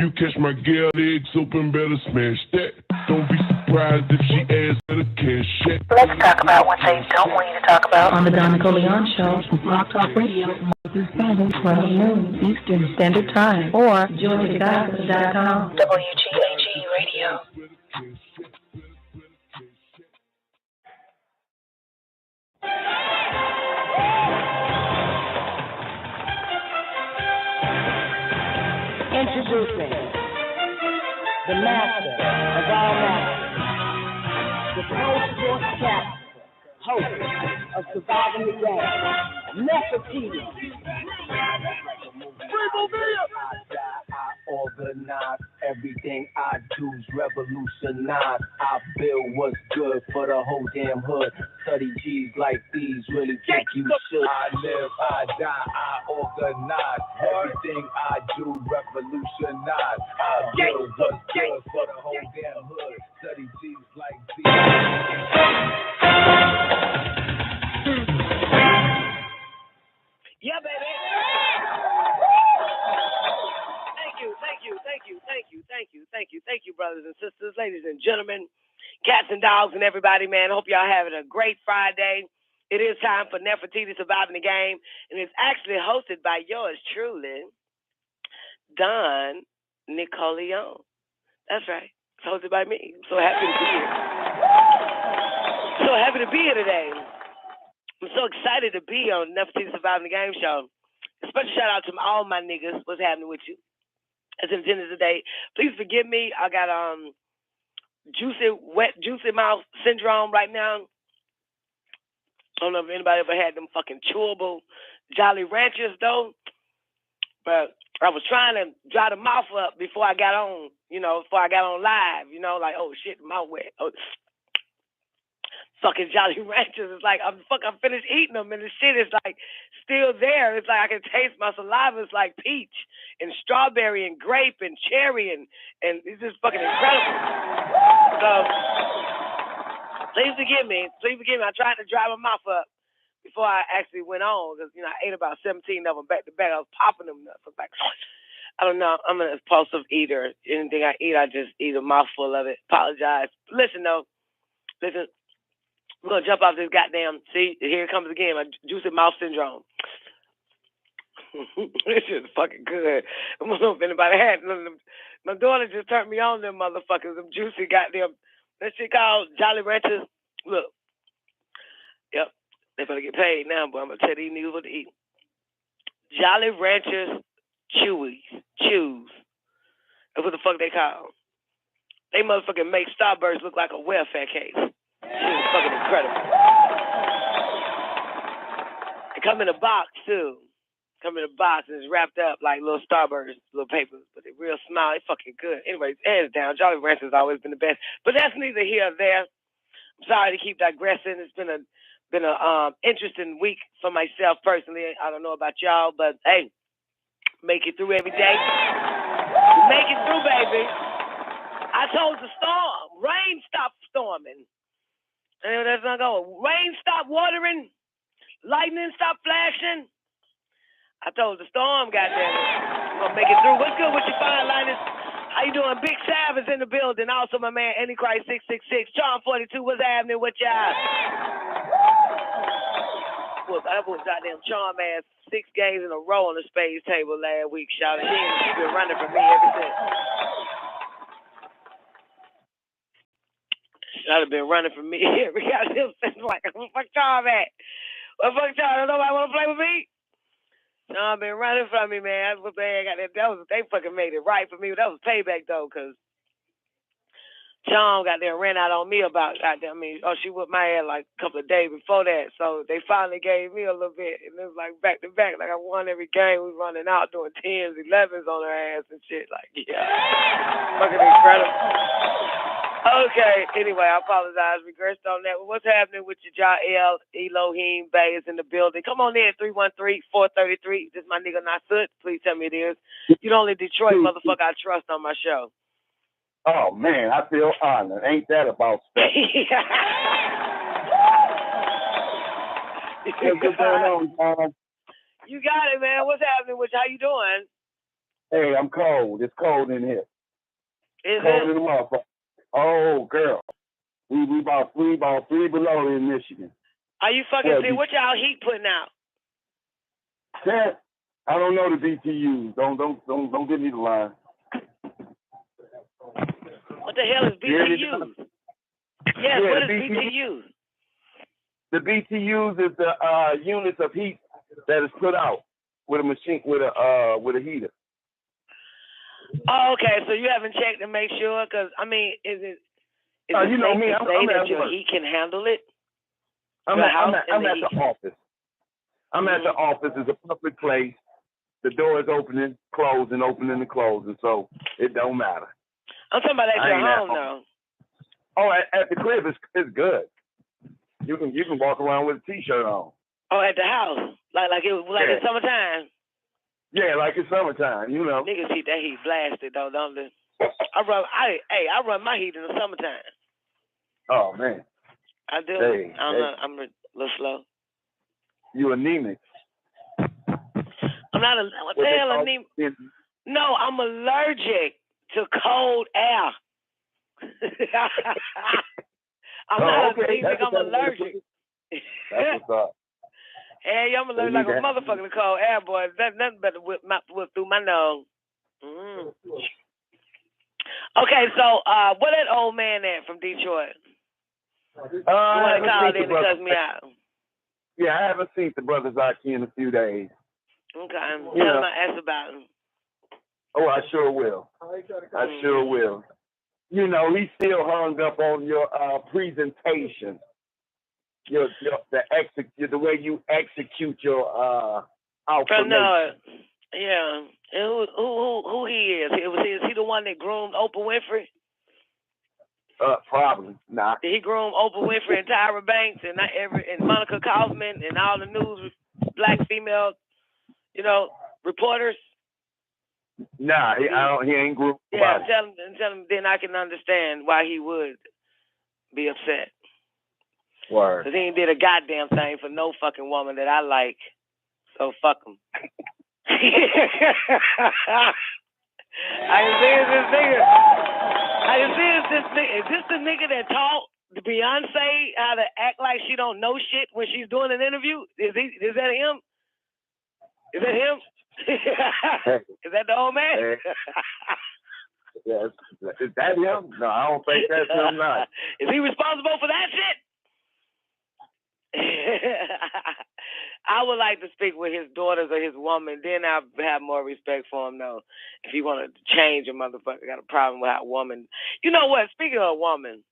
You catch my girl legs open, better smash that. Don't be surprised if she asks for the cash check. Let's talk about what they don't want you to talk about on the Nicoleone Show, Rock Talk Radio, Monday through Friday, 12 noon Eastern Standard Time, or jointhegospel.com. WGAG Radio. Introducing the master of all masters, the pro-sports captain, host of Surviving the Game, NEFERTITI. I organize everything I do's revolutionize. I build what's good for the whole damn hood. Study G's like these really think you should. I live, I die, I organize everything I do revolutionize. I build what's good for the whole damn hood. Study G's like these. Yeah, baby. Thank you, brothers and sisters, ladies and gentlemen, cats and dogs and everybody, man. Hope y'all having a great Friday. It is time for Nefertiti Surviving the Game, and it's actually hosted by yours truly, Don Nicoleone. That's right. It's hosted by me. I'm so happy to be here. So happy to be here today. I'm so excited to be on Nefertiti Surviving the Game show. A special shout out to all my niggas. What's happening with you? As intended today. Please forgive me. I got juicy mouth syndrome right now. I don't know if anybody ever had them fucking chewable Jolly Ranchers though. But I was trying to dry the mouth up before I got on, before I got on live, like, oh shit, mouth wet. Oh, fucking Jolly Ranchers. It's like I'm finished eating them and the shit is like still there. It's like I can taste my saliva. It's like peach and strawberry and grape and cherry and it's just fucking incredible. So please forgive me. I tried to dry my mouth up before I actually went on because I ate about 17 of them back to back. I was popping them nuts. I was like, I don't know. I'm an impulsive eater. Anything I eat, I just eat a mouthful of it. Apologize. Listen. We're going to jump off this goddamn, see, here it comes again, my juicy mouth syndrome. This is fucking good. I don't know if anybody had them. My daughter just turned me on them motherfuckers, them juicy goddamn, that shit called Jolly Ranchers. Look. Yep. They better get paid now, boy. I'm going to tell these niggas what to eat. Jolly Ranchers Chews. That's what the fuck they call. They motherfucking make Starburst look like a welfare case. Shit is fucking incredible. They come in a box, too. And it's wrapped up like little Starburst, little papers. But they real small. They fucking good. Anyways, hands down, Jolly Ranchers has always been the best. But that's neither here nor there. I'm sorry to keep digressing. It's been a interesting week for myself personally. I don't know about y'all, but hey, make it through every day. Make it through, baby. I told the storm, rain stop storming. And that's not going. Rain stop watering. Lightning stop flashing. I told the storm, goddammit. I'm going to make it through. What's good with your fine liners? How you doing? Big Sav is in the building. Also, my man, Antichrist 666. Charm 42, what's happening with y'all? I was goddamn Charm ass 6 games in a row on the space table last week, shouting. She's been running for me ever since. I'd have been running from me every goddamn since like, where fuck Charm at? Where fuck Charm? Nobody want to play with me? Charm been running from me, man. That's what they fucking made it right for me. That was payback though, cause Charm ran out on me about she whipped my ass like a couple of days before that. So they finally gave me a little bit, and it was like back to back. Like I won every game. We was running out doing 10s, 11s on her ass and shit. Like fucking incredible. Okay, anyway, I apologize. Regressed on that. What's happening with you, Jael Elohim Bay is in the building. Come on in, 313-433. This is my nigga Nasut. Please tell me it is. You're the only Detroit motherfucker I trust on my show. Oh, man, I feel honored. Ain't that about stuff? What's going on, Tom? You got it, man. What's happening with you? How you doing? Hey, I'm cold. It's cold in here. Is Cold it? in the motherfucker. Oh, girl. We about three below in Michigan. Are you fucking Well, see what y'all heat putting out? That, I don't know the BTUs. Don't give me the line. What the hell is BTUs? Yes, what is BTUs? The BTUs is the units of heat that is put out with a machine with a heater. Oh, okay. So you haven't checked to make sure? Because I mean, is it You know safe me. to I'm say at that your work. heat can handle it? I'm at the office. I'm at the office. It's a public place. The door is opening, closing, opening, and closing. So it don't matter. I'm talking about at your home, though. Oh, at the crib, it's good. You can walk around with a t-shirt on. Oh, at the house, like it's summertime. Yeah, like it's summertime, you know. Niggas keep that heat blasted though, don't they? I run my heat in the summertime. Oh man. I do. I'm a little slow. You anemic. I'm not what the hell anemic? No, I'm allergic to cold air. I'm not anemic, I'm allergic. That's what's up. Hey, I'm allergic like a motherfucker to cold air, boy. Nothing better whip through my nose. Mm. Okay, so where that old man at from Detroit? You want to call in and cuss me out? Yeah, I haven't seen the brothers out here in a few days. Okay, tell him I asked about him. Oh, I sure will. I sure will. You know, he's still hung up on your presentation. The way you execute your outfit. No, yeah. And who he is? Is he the one that groomed Oprah Winfrey? Probably not. Did he groom Oprah Winfrey and Tyra Banks and Monica Kaufman and all the news black female, reporters? Nah, he ain't groomed. Yeah, tell him. Then I can understand why he would be upset. Word. Because he ain't did a goddamn thing for no fucking woman that I like. So fuck him. I can see this nigga. Is this the nigga that taught Beyonce how to act like she don't know shit when she's doing an interview? Is that him? Is that him? Is that the old man? Yes. Is that him? No, I don't think that's him. Not. Is he responsible for that shit? I would like to speak with his daughters or his woman. Then I'll have more respect for him, though. If he wanted to change a motherfucker, got a problem with how a woman. You know what? Speaking of woman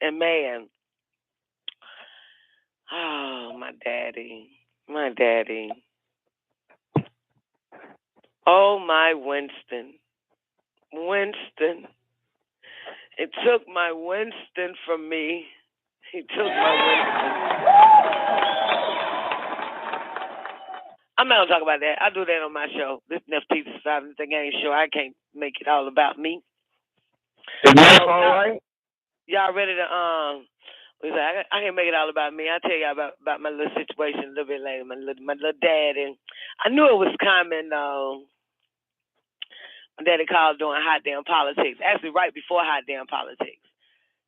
and man, oh, my daddy. Oh, my Winston. It took my Winston from me. He took my Winston. I'm not going to talk about that. I do that on my show. This NEFERTITI thing ain't show. I can't make it all about me. Is that all right? Y'all ready to, I can't make it all about me. I'll tell y'all about my little situation a little bit later. My little dad. And I knew it was coming, though. My daddy called doing Hot Damn Politics. Actually, right before Hot Damn Politics.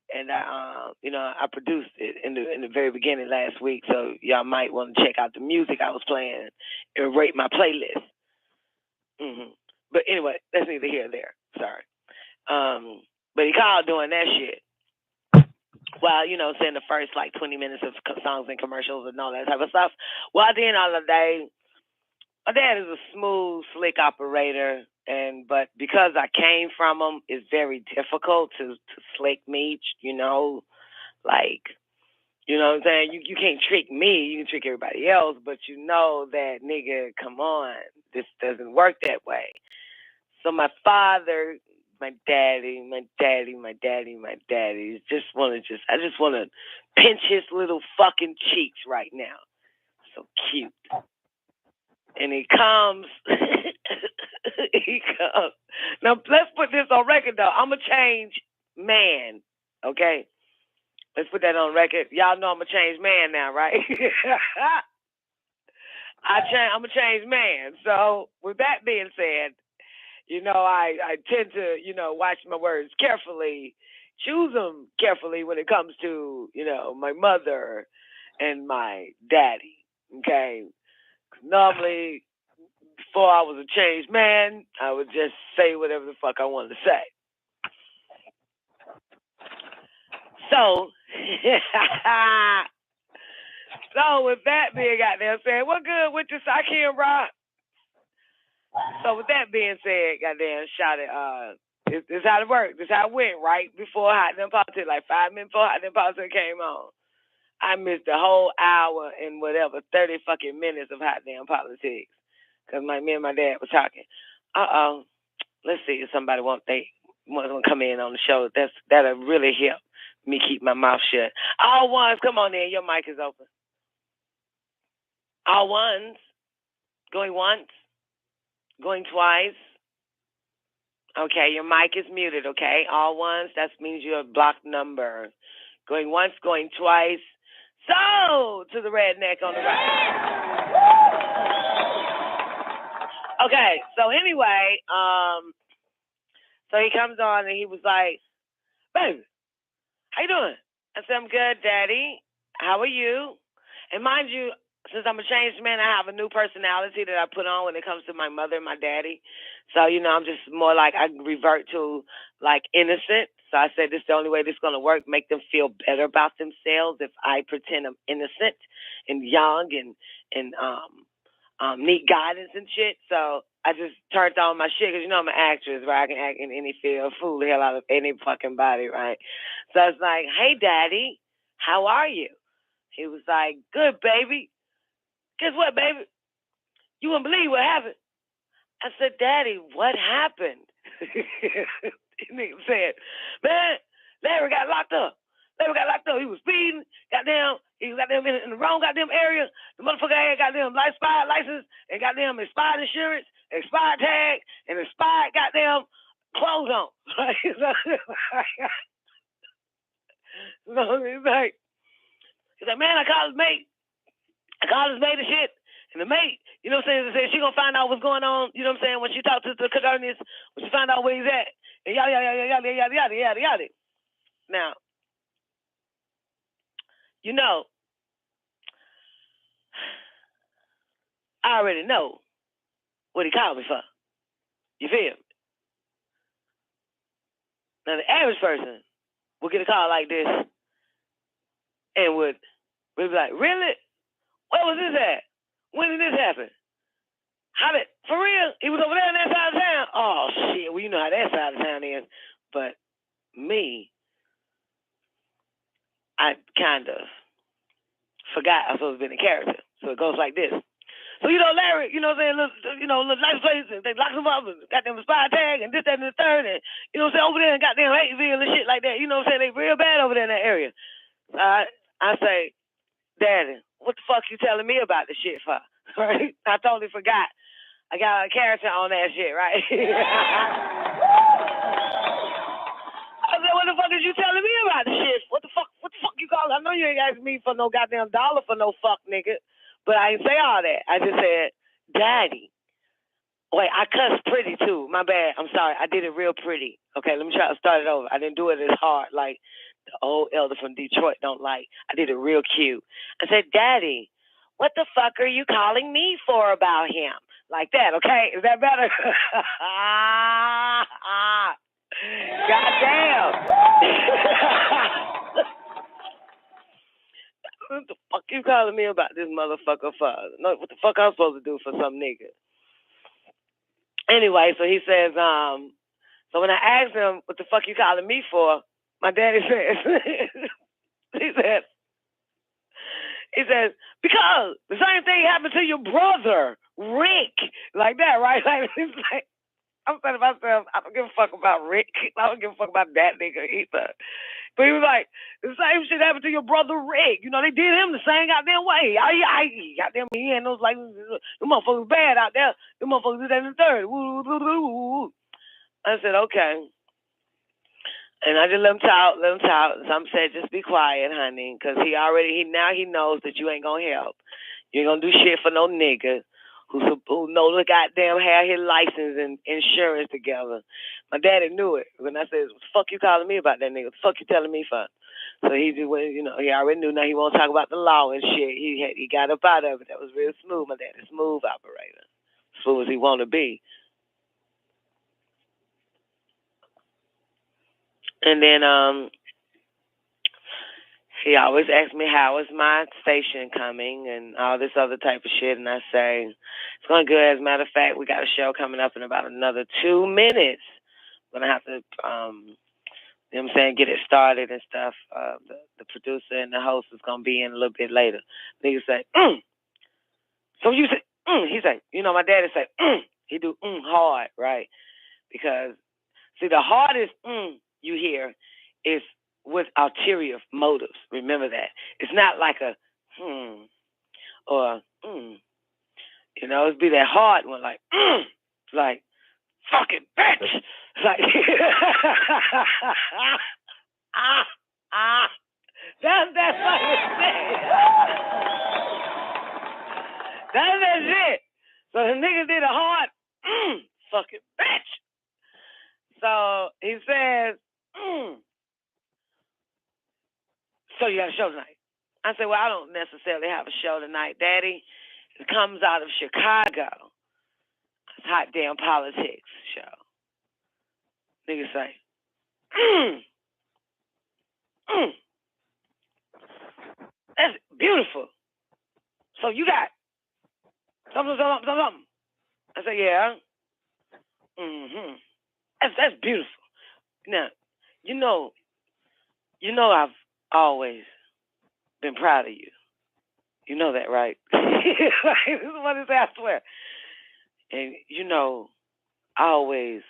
And I produced it in the very beginning last week, so y'all might want to check out the music I was playing and rate my playlist. Mm-hmm. But anyway, that's neither here nor there. Sorry. But he called doing that shit. Well, saying the first 20 minutes of songs and commercials and all that type of stuff. Well, at the end of the day, my dad is a smooth, slick operator. But because I came from him, it's very difficult to slick me, like, you know what I'm saying? You can't trick me, you can trick everybody else, but you know that, nigga, come on, this doesn't work that way. So my father, my daddy, I just want to pinch his little fucking cheeks right now. So cute. And he comes. Now, let's put this on record, though. I'm a changed man, okay? Let's put that on record. Y'all know I'm a changed man now, right? I'm a changed man. So, with that being said, I tend to, watch my words carefully, choose them carefully when it comes to, my mother and my daddy. Okay. Normally, before I was a changed man, I would just say whatever the fuck I wanted to say. So, with that being goddamn said, what good with your C.I.A, Rob? So with that being said, goddamn, shout it. This how it worked. This how it went right before Hot Damn Politics, like 5 minutes before Hot Damn Politics came on. I missed the whole hour and whatever, 30 fucking minutes of Hot Damn Politics. Because me and my dad were talking. Let's see if somebody wants to come in on the show. That'll really help me keep my mouth shut. All ones, come on in. Your mic is open. All ones. Going once. Going twice. Okay, your mic is muted, okay? All ones, that means you're a blocked number. Going once, going twice. So, to the redneck on the right. Okay, so anyway, so he comes on and he was like, baby, how you doing? I said, I'm good, Daddy. How are you? And mind you, since I'm a changed man, I have a new personality that I put on when it comes to my mother and my daddy. So, I'm just more like I revert to like innocent. So I said, this is the only way this is going to work, make them feel better about themselves if I pretend I'm innocent and young and need guidance and shit. So I just turned on my shit because, I'm an actress, right? I can act in any field, fool the hell out of any fucking body, right? So I was like, hey, Daddy, how are you? He was like, good, baby. Guess what, baby? You wouldn't believe what happened. I said, Daddy, what happened? Nigga said, man, Larry got locked up. He was speeding, he was in the wrong goddamn area. The motherfucker had goddamn expired license and goddamn expired insurance, expired tag, and expired goddamn clothes on. So he's like, man, I called his mate and shit. And the mate, she gonna find out what's going on, when she talked to the coordinates, when she find out where he's at. And yada. Now, I already know what he called me for. You feel me? Now, the average person will get a call like this and would be like, really? Where was this at? When did this happen? For real? He was over there on that side of town? Oh, shit. Well, you know how that side of town is. But me, I kind of forgot I was supposed to be in the character. So it goes like this. So, Larry, little nice place, and they locked him up and got them expired tag and this, that, and the third, and, over there and got them Hateville and shit like that. They real bad over there in that area. I say, Daddy, what the fuck you telling me about the shit for? Right? I totally forgot. I got a character on that shit, right? I said, what the fuck is you telling me about the shit? What the fuck you call it? I know you ain't asking me for no goddamn dollar for no fuck, nigga. But I didn't say all that. I just said, Daddy. Wait, I cussed pretty too. My bad. I'm sorry. I did it real pretty. Okay, let me try to start it over. I didn't do it as hard like the old elder from Detroit don't like. I did it real cute. I said, Daddy, what the fuck are you calling me for about him? Like that, okay? Is that better? Goddamn. What the fuck you calling me about this motherfucker for? No, what the fuck I'm supposed to do for some nigga? Anyway, so he says, so when I asked him, what the fuck you calling me for? My daddy says, he says, because the same thing happened to your brother, Rick. Like that, right? Like, it's like, I'm saying to myself, I don't give a fuck about Rick. I don't give a fuck about that nigga either. But he was like, the same shit happened to your brother Rick. They did him the same goddamn way. Goddamn, he had those like, the motherfuckers bad out there. The motherfuckers did that in the third. I said, okay. And I just let him talk. Some said, just be quiet, honey, because he knows that you ain't gonna help. You ain't gonna do shit for no nigga who know the goddamn had his license and insurance together. My daddy knew it. When I said, "What the fuck you calling me about that nigga? What the fuck you telling me for?" So he just went, he already knew. Now he won't talk about the law and shit. He got up out of it. That was real smooth. My daddy, smooth operator, smooth as he want to be. And then he always asks me, how is my station coming and all this other type of shit. And I say, it's going good. As a matter of fact, we got a show coming up in about another 2 minutes. I'm going to have to, get it started and stuff. The producer and the host is going to be in a little bit later. Niggas say, So you say, he say, my daddy say, he do hard, right? Because, see, the hardest you hear is with ulterior motives. Remember that. It's not like a or it'd be that hard one, like fucking bitch. Like that's fucking shit. That's that shit. So the nigga did a hard fucking bitch. So he says, so you got a show tonight? I said, well, I don't necessarily have a show tonight, Daddy. It comes out of Chicago. It's Hot Damn Politics show. Niggas say, that's beautiful. So you got something. I said, yeah. That's beautiful. Now, I've always been proud of you. You know that, right? This is what it is, I swear. And I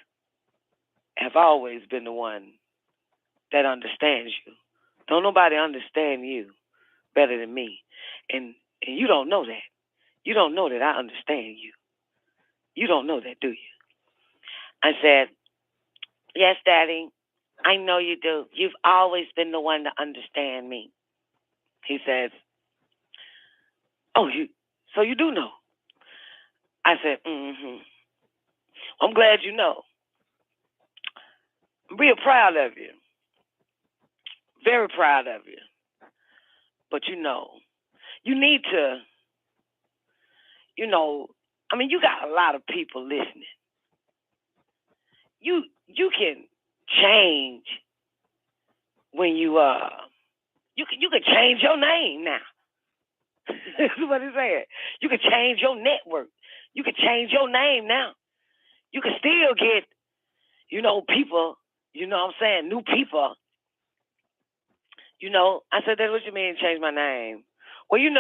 have always been the one that understands you. Don't nobody understand you better than me. And you don't know that. You don't know that I understand you. You don't know that, do you? I said, yes, Daddy, I know you do. You've always been the one to understand me. He says, oh, so you do know. I said, I'm glad you know. I'm real proud of you. Very proud of you. But you need to, you got a lot of people listening. You can change when you can change your name now. That's what he said. You can change your network. You can change your name now. You can still get, people, new people. I said, that's what you mean, change my name. Well, your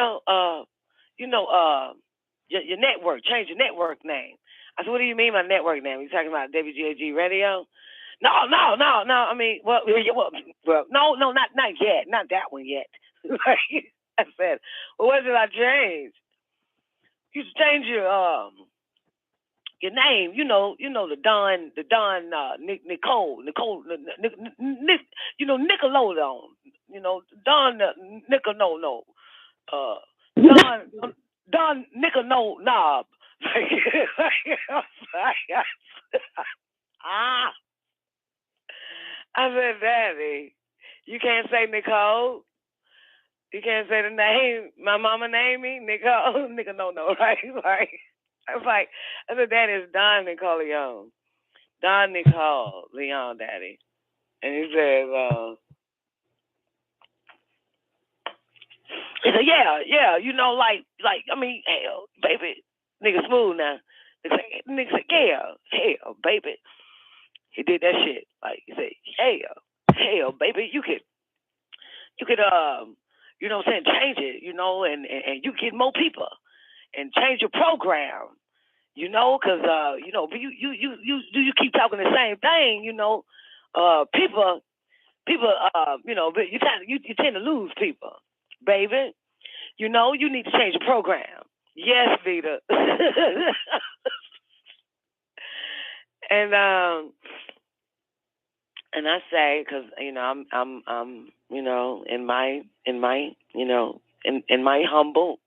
network, change your network name. I said, what do you mean my network name? You talking about WGAG Radio? No. I mean, well, no, not yet. Not that one yet. I said, well, what did I change? You should change your name. The Don, Nicole, Nicoleone. Don Nicoleone. Don Nicoleone knob. I said, Daddy, you can't say Nicole. You can't say the name. My mama named me Nicole. Nigga, no, right? Like, I said, Daddy, it's Don Nicoleone. Don Nicole Leon, Daddy. And he says, he said, yeah, hell, baby, nigga smooth now. Nigga said, yeah, hell, baby. He did that shit. Like, he said, hell, baby, you could, change it, and you get more people and change your program, because, you keep talking the same thing, people, you tend to lose people, baby. You need to change your program. Yes, Vita. And I say, because I'm in my humble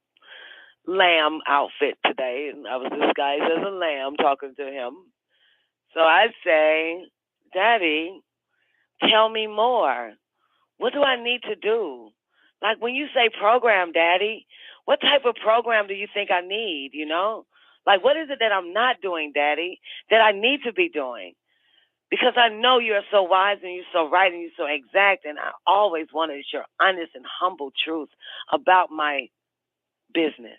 lamb outfit today, and I was disguised as a lamb talking to him. So I'd say, Daddy, tell me more. What do I need to do? Like when you say program, Daddy, what type of program do you think I need, you know? Like what is it that I'm not doing, Daddy, that I need to be doing? Because I know you're so wise and you're so right and you're so exact, and I always wanted your honest and humble truth about my business.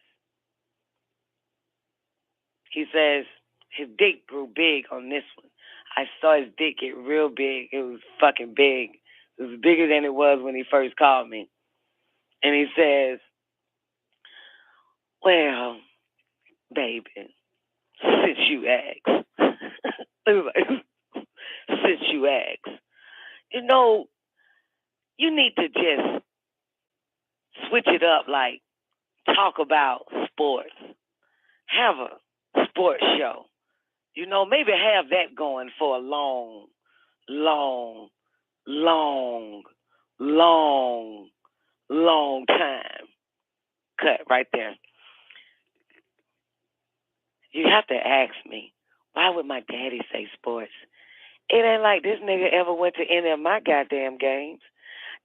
He says his dick grew big on this one. I saw his dick get real big. It was fucking big. It was bigger than it was when he first called me. And he says, well, baby, since you asked, since you asked, you know, you need to just switch it up, like talk about sports. Have a sports show. You know, maybe have that going for a long time. Cut right there. You have to ask me, why would my daddy say sports? It ain't like this nigga ever went to any of my goddamn games.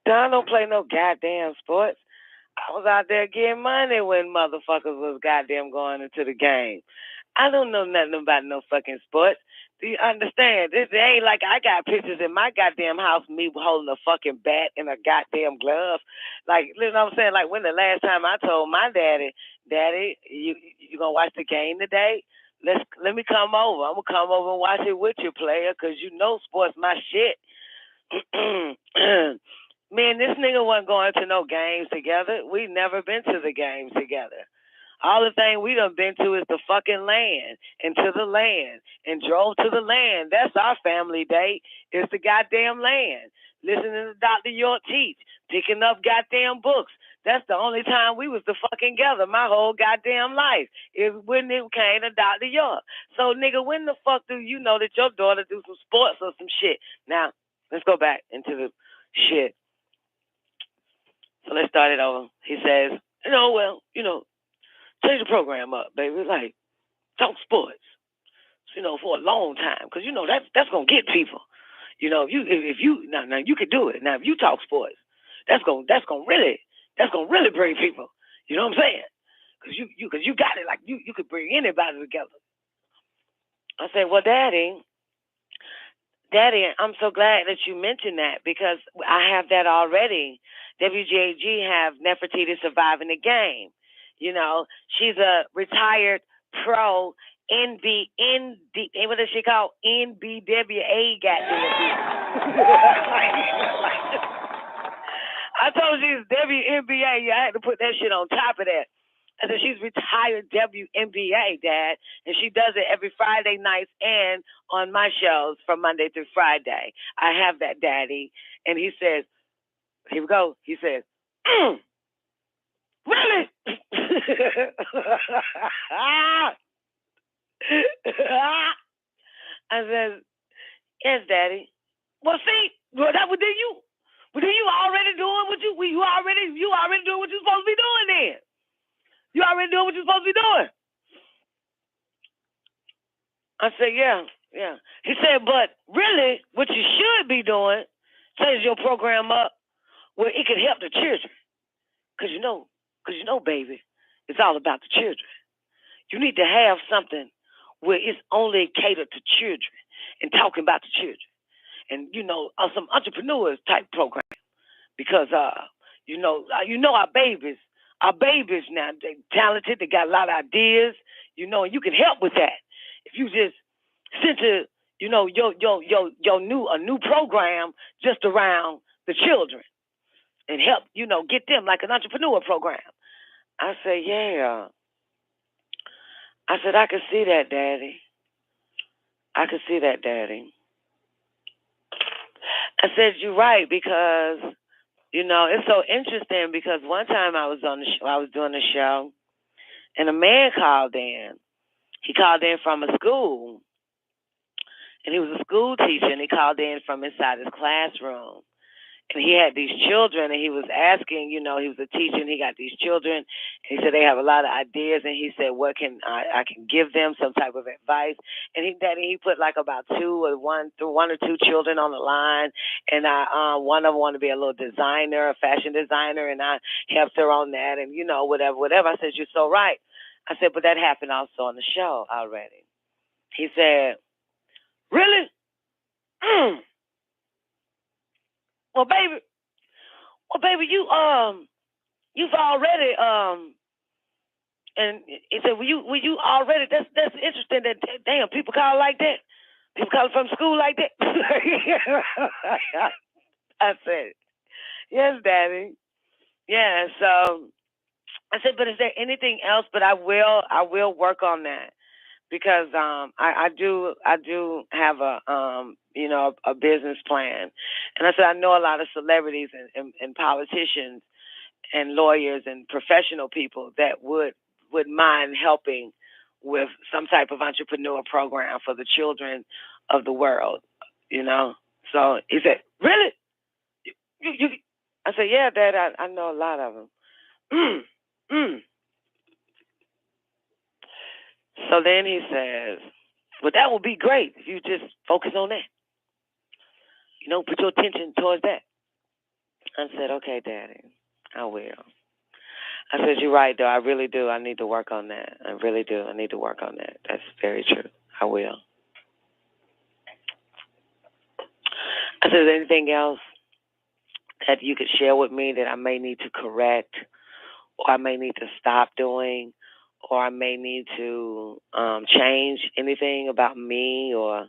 Don don't play no goddamn sports. I was out there getting money when motherfuckers was goddamn going into the game. I don't know nothing about no fucking sports. Do you understand? It ain't like I got pictures in my goddamn house, me holding a fucking bat and a goddamn glove. Like, you know what I'm saying? Like, when the last time I told my daddy, Daddy, you gonna watch the game today? Let me come over. I'm gonna come over and watch it with you, player, because you know sports my shit. Man, this nigga wasn't going to no games together. We never been to the games together. All the thing we done been to is the fucking land and to the land and drove to the land. That's our family day. It's the goddamn land. Listening to Dr. York teach, picking up goddamn books. That's the only time we was the fucking together my whole goddamn life is when it came to Dr. York. So, nigga, when the fuck do you know that your daughter do some sports or some shit? Now, let's go back into the shit. So let's start it over. He says, change the program up, baby. Like, talk sports, for a long time. Because, that's going to get people. If you now you could do it. Now, if you talk sports, that's going to really bring people. You know what I'm saying? Because you got it. Like, you could bring anybody together. I said, well, Daddy, I'm so glad that you mentioned that because I have that already. WGAG have Nefertiti surviving the game. She's a retired pro what is she called? NBWA goddamn. I told you she's WNBA. Yeah, I had to put that shit on top of that. I said, she's retired WNBA, Dad, and she does it every Friday nights and on my shows from Monday through Friday. I have that, Daddy. And he says, here we go. He says, really? I said, yes, Daddy. Well, see, that would do you. Well, then you already doing what you already doing what you're supposed to be doing then. You already doing what you're supposed to be doing. I said, yeah. He said, but really, what you should be doing, change your program up where it can help the children. Because you know, baby, it's all about the children. You need to have something where it's only catered to children and talking about the children. And, some entrepreneurs type program. Because, our babies now, they talented, they got a lot of ideas, and you can help with that. If you just center, your new program just around the children and help, get them like an entrepreneur program. I said, yeah. I said, I can see that, Daddy. I said, you're right, because, it's so interesting because one time I was doing a show, and a man called in. He called in from a school, and he was a school teacher, and he called in from inside his classroom. And he had these children, and he was asking, he was a teacher, and he got these children. He said they have a lot of ideas, and he said, what can I can give them some type of advice. And he put like about one or two children on the line, and one of them wanted to be a little designer, a fashion designer, and I helped her on that, and whatever. I said, you're so right. I said, but that happened also on the show already. He said, really? Well, baby, you've already and he said, were you already? That's interesting. That damn people call like that. People call from school like that. I said, yes, Daddy. Yeah. So I said, but is there anything else? But I will work on that. Because I do have a business plan, and I said I know a lot of celebrities and politicians and lawyers and professional people that would mind helping with some type of entrepreneur program for the children of the world, So he said, really? You? I said, yeah, Dad, I know a lot of them. So then he says, well, that would be great if you just focus on that. Put your attention towards that. I said, okay, Daddy, I will. I said, you're right, though. I really do. I need to work on that. I really do. I need to work on that. That's very true. I will. I said, is there anything else that you could share with me that I may need to correct, or I may need to stop doing, or I may need to change anything about me, or,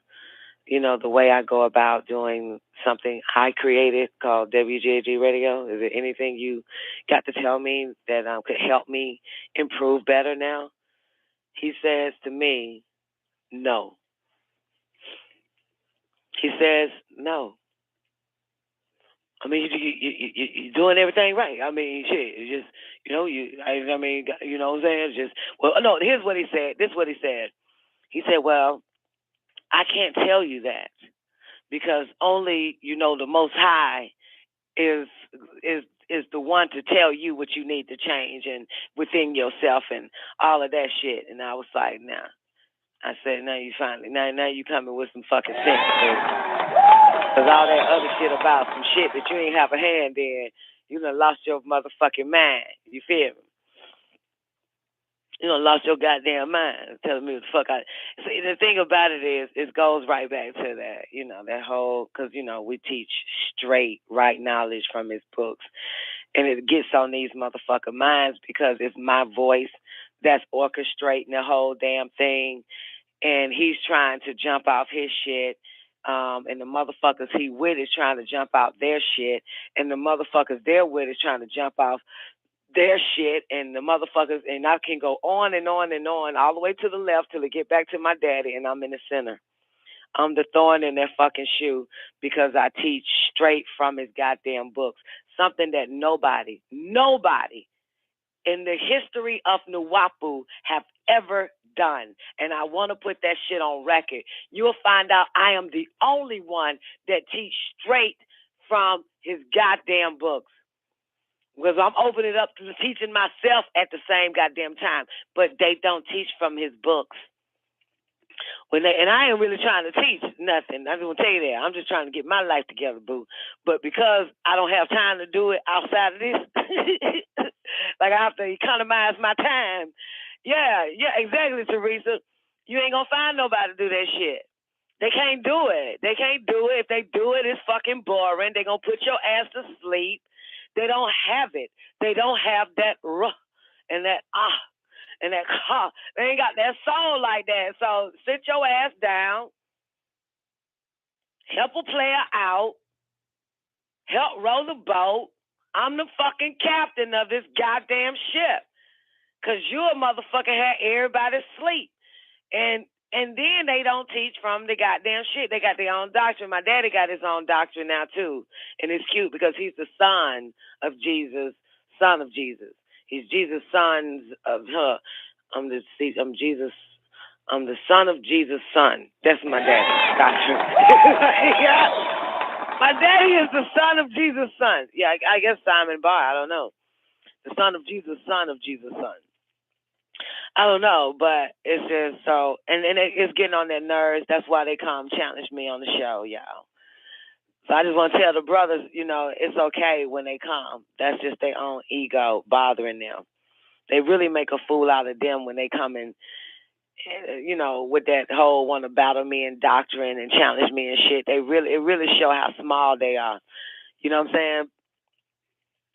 the way I go about doing something I created called WGAG Radio? Is there anything you got to tell me that could help me improve better now? He says to me, no. He says, no. I mean, you're doing everything right. I mean, shit, it's just, what I'm saying? It's just, well, no, here's what he said. This is what he said. He said, well, I can't tell you that because only, the Most High is the one to tell you what you need to change and within yourself and all of that shit. And I was like, nah. I said, now you coming with some fucking sense. Because all that other shit about some shit that you ain't have a hand in, you done lost your motherfucking mind. You feel me? You done lost your goddamn mind telling me what the fuck I... See, the thing about it is, it goes right back to that, that whole... Because, we teach straight, right knowledge from his books. And it gets on these motherfucking minds because it's my voice that's orchestrating the whole damn thing. And he's trying to jump off his shit. And the motherfuckers he with is trying to jump out their shit. And the motherfuckers they're with is trying to jump off their shit. And the motherfuckers, and I can go on and on and on, all the way to the left till it get back to my daddy, and I'm in the center. I'm the thorn in their fucking shoe because I teach straight from his goddamn books. Something that nobody in the history of Nuwapu have ever done. And I want to put that shit on record. You'll find out I am the only one that teach straight from his goddamn books. Because I'm opening it up to teaching myself at the same goddamn time. But they don't teach from his books. And I ain't really trying to teach nothing. I just want to tell you that. I'm just trying to get my life together, boo. But because I don't have time to do it outside of this, like I have to economize my time. Yeah, exactly, Teresa. You ain't gonna find nobody to do that shit. They can't do it. They can't do it. If they do it, it's fucking boring. They gonna put your ass to sleep. They don't have it. They don't have that and that and that they ain't got that soul like that. So sit your ass down, help a player out, help row the boat. I'm the fucking captain of this goddamn ship. Cause you a motherfucker had everybody sleep. And then they don't teach from the goddamn shit. They got their own doctrine. My daddy got his own doctrine now too. And it's cute because he's the son of Jesus. He's Jesus' son of her. I'm the son of Jesus' son. That's my daddy's doctrine. Yeah. My daddy is the son of Jesus' son. Yeah, I guess Simon Bar. I don't know. The son of Jesus' son of Jesus' son. I don't know, but it's just so, and it's getting on their nerves. That's why they come challenge me on the show, y'all. So I just want to tell the brothers, it's okay when they come. That's just their own ego bothering them. They really make a fool out of them when they come in, with that whole want to battle me and doctrine and challenge me and shit. It really show how small they are. You know what I'm saying?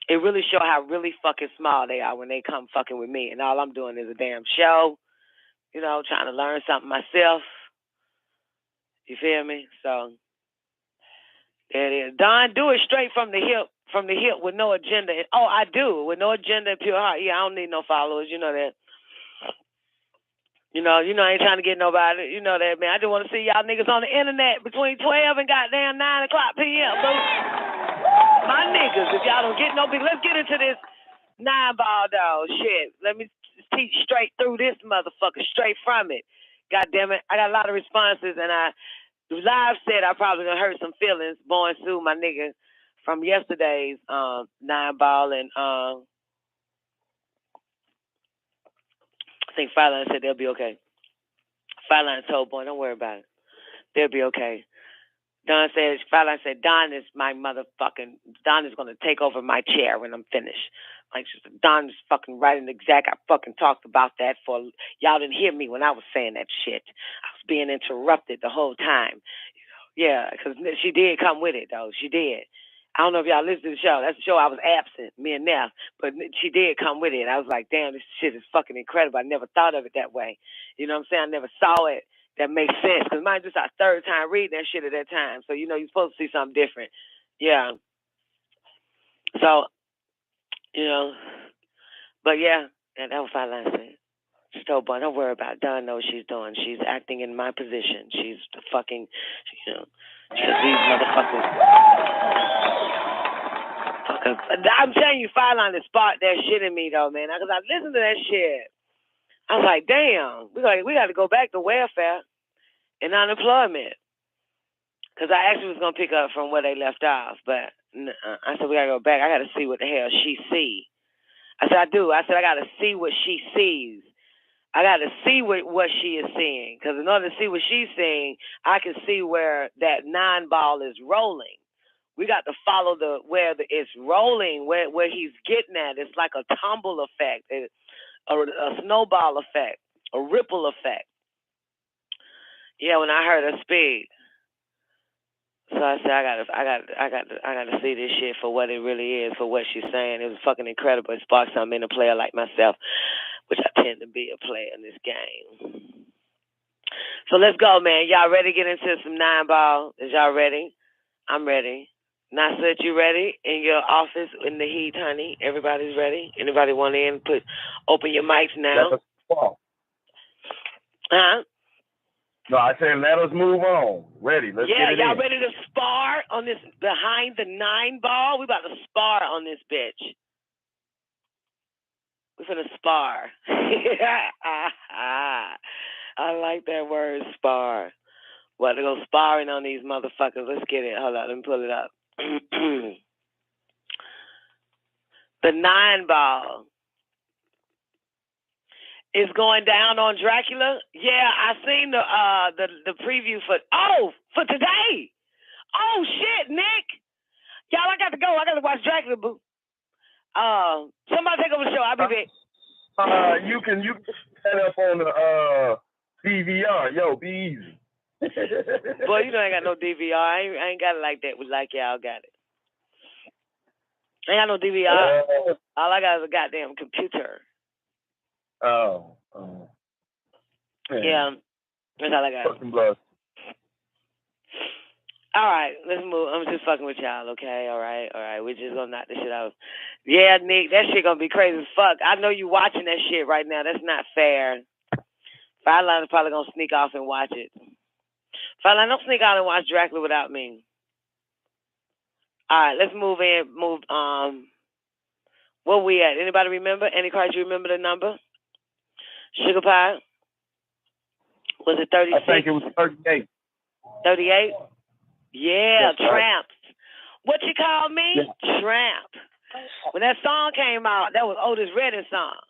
It really show how really fucking small they are when they come fucking with me. And all I'm doing is a damn show, trying to learn something myself. You feel me? So there it is. Don, do it straight from the hip with no agenda. Oh, I do, with no agenda and pure heart. Yeah, I don't need no followers. You know that. I ain't trying to get nobody. You know that, man. I just want to see y'all niggas on the internet between 12 and goddamn 9 o'clock p.m. So, my niggas, if y'all don't get no big, let's get into this 9-ball, dog. Shit. Let me teach straight through this motherfucker, straight from it. God damn it. I got a lot of responses, and live said I probably gonna hurt some feelings. Born Sue, my nigga, from yesterday's 9-ball, and I think Fireline said they'll be okay. Fireline told Boy, don't worry about it. They'll be okay. Fireline said, Don is going to take over my chair when I'm finished. Like, Don is fucking right in the exact. I fucking talked about that y'all didn't hear me when I was saying that shit. I was being interrupted the whole time. Yeah, because she did come with it, though. She did. I don't know if y'all listened to the show. That's the show I was absent, me and Neff. But she did come with it. I was like, damn, this shit is fucking incredible. I never thought of it that way. You know what I'm saying? I never saw it. That makes sense. Because mine just our third time reading that shit at that time. So, you're supposed to see something different. Yeah. So, but yeah, that was Fireline said. She told Bun, don't worry about it. Don knows what she's doing. She's acting in my position. She's the fucking, because these motherfuckers. I'm telling you, Fireline has sparked that shit in me, though, man. Because I listened to that shit. I was like, damn, we got to go back to welfare and unemployment. Because I actually was going to pick up from where they left off. But I said, we got to go back. I got to see what the hell she sees. I said, I do. I said, I got to see what she sees. I got to see what she is seeing. Because in order to see what she's seeing, I can see where that 9-ball is rolling. We got to follow where it's rolling, where he's getting at. It's like a tumble effect, a snowball effect, a ripple effect. Yeah, when I heard her speak, so I said I got to see this shit for what it really is, for what she's saying. It was fucking incredible. It sparked something in a player like myself, which I tend to be a player in this game. So let's go, man. Y'all ready to get into some 9-ball? Is y'all ready? I'm ready. Nasa, you ready? In your office, in the heat, honey? Everybody's ready? Anybody want in? Open your mics now. Let us fall. Huh? No, I said let us move on. Ready? Let's get it y'all in. ready to spar on this behind the 9-ball? We about to spar on this bitch. We're gonna spar. I like that word, spar. Well, to go sparring on these motherfuckers. Let's get it. Hold on, let me pull it up. The 9-ball is going down on Dracula. Yeah, I seen the preview for today. Oh shit, Nick. Y'all, I got to go. I got to watch Dracula, boo. Somebody take over the show. I'll be back. You can set up on the DVR. Yo, be easy. Boy, I ain't got no DVR. I ain't got it like that. Like y'all got it. I ain't got no DVR. All I got is a goddamn computer. Oh. Yeah, that's all I got. Fucking blood. All right, let's move. I'm just fucking with y'all, okay? All right. We're just gonna knock this shit out. Yeah, Nick, that shit gonna be crazy as fuck. I know you watching that shit right now. That's not fair. Fireline is probably gonna sneak off and watch it. Fireline, don't sneak out and watch Dracula without me. All right, let's move in. Where we at? Anybody remember? Any cards you remember the number? Sugar Pie? Was it 36? I think it was 38. 38? Yeah, That's right. Tramps. What you call me? Yeah. Tramp. When that song came out, that was Otis Redding's song.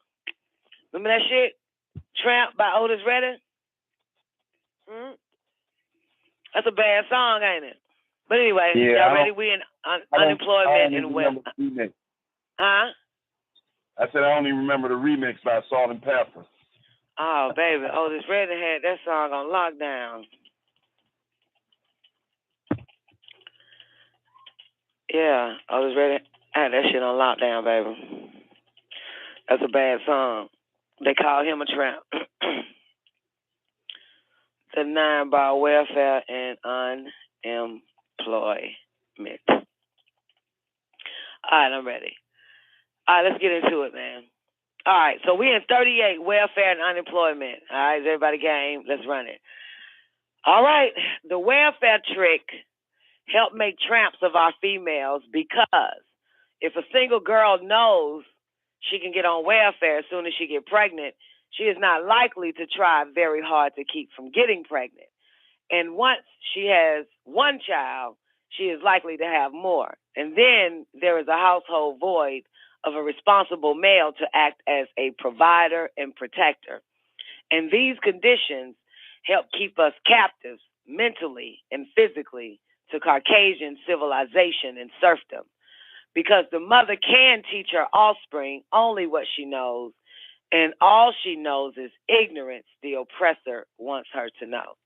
Remember that shit? Tramp by Otis Redding? That's a bad song, ain't it? But anyway, y'all ready? We in unemployment and well. Huh? I said I only remember the remix by Salt and Pepper. Oh, baby. Otis Redding had that song on lockdown. Yeah, Otis Redding had that shit on lockdown, baby. That's a bad song. They call him a tramp. The 9-bar welfare and unemployment. All right, I'm ready. All right, let's get into it, man. All right, so we in 38, welfare and unemployment. All right, is everybody game? Let's run it. All right, the welfare trick help make tramps of our females because if a single girl knows she can get on welfare as soon as she get pregnant, she is not likely to try very hard to keep from getting pregnant. And once she has one child, she is likely to have more. And then there is a household void of a responsible male to act as a provider and protector. And these conditions help keep us captives mentally and physically to Caucasian civilization and serfdom. Because the mother can teach her offspring only what she knows, and all she knows is ignorance the oppressor wants her to know.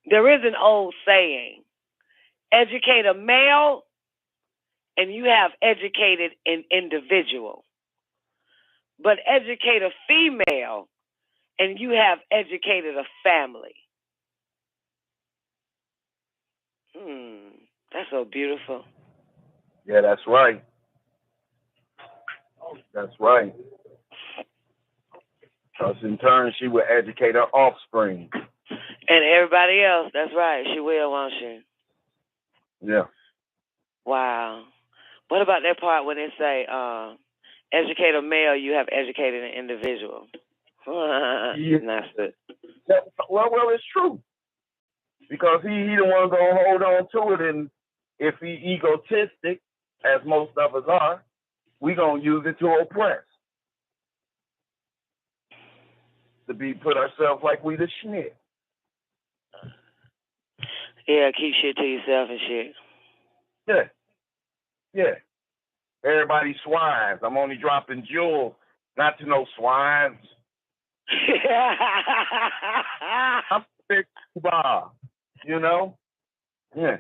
There is an old saying, educate a male and you have educated an individual. But educate a female and you have educated a family. That's so beautiful. Yeah, that's right. That's right. Because in turn, she will educate her offspring. And everybody else, that's right. She will, won't she? Yeah. Wow. What about that part when they say, educate a male, you have educated an individual? Yeah. That's it. Well, it's true. Because he the one going to hold on to it, and if he egotistic, as most of us are, we going to use it to oppress. To put ourselves like we the shit. Yeah, keep shit to yourself and shit. Yeah. Everybody swines. I'm only dropping jewels, not to no swines. I'm a big bar, you know? Yeah.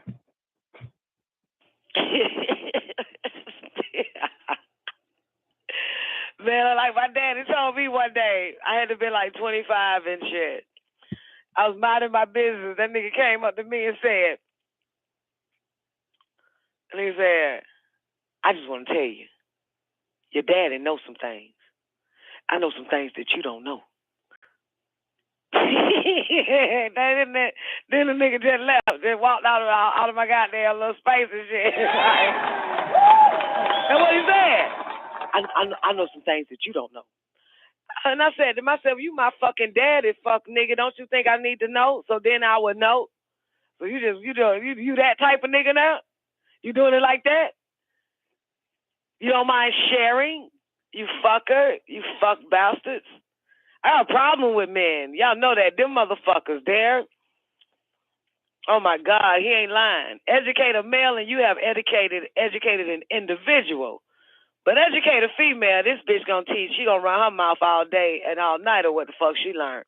Man, like my daddy told me one day, I had to be like 25 and shit. I was minding my business. That nigga came up to me and said, I just want to tell you, your daddy knows some things. I know some things that you don't know. Then the nigga just left, just walked out of my goddamn little space and shit. That's what he said. I know some things that you don't know. And I said to myself, you my fucking daddy, fuck nigga. Don't you think I need to know? So then I would know. So you that type of nigga now? You doing it like that? You don't mind sharing? You fucker? You fuck bastards? I have a problem with men. Y'all know that. Them motherfuckers there. Oh my God, he ain't lying. Educate a male and you have educated an individual. But educate a female, this bitch gonna teach. She gonna run her mouth all day and all night or what the fuck she learned.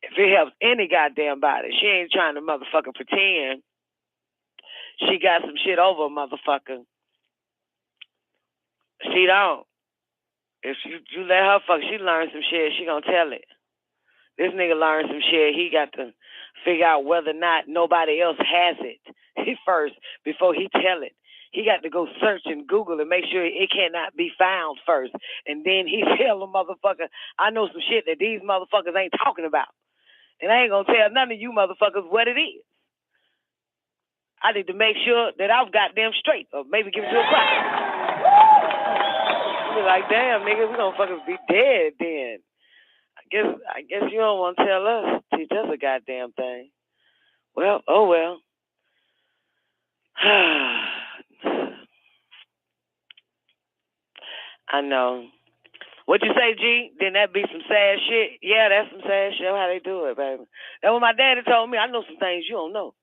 If it helps any goddamn body, she ain't trying to motherfucking pretend she got some shit over a motherfucker. She don't. If you let her fuck, she learn some shit, she gonna tell it. This nigga learned some shit. He got to figure out whether or not nobody else has it first before he tell it. He got to go search and Google and make sure it cannot be found first. And then he tell the motherfucker, I know some shit that these motherfuckers ain't talking about. And I ain't going to tell none of you motherfuckers what it is. I need to make sure that I've got them straight or maybe give it to a crack. Be like, damn, nigga, we gonna fucking be dead then. I guess you don't want to tell us. Teach us a goddamn thing. Well, oh well. I know. What you say, G? Didn't that be some sad shit? Yeah, that's some sad shit. How they do it, baby. That's what my daddy told me. I know some things you don't know.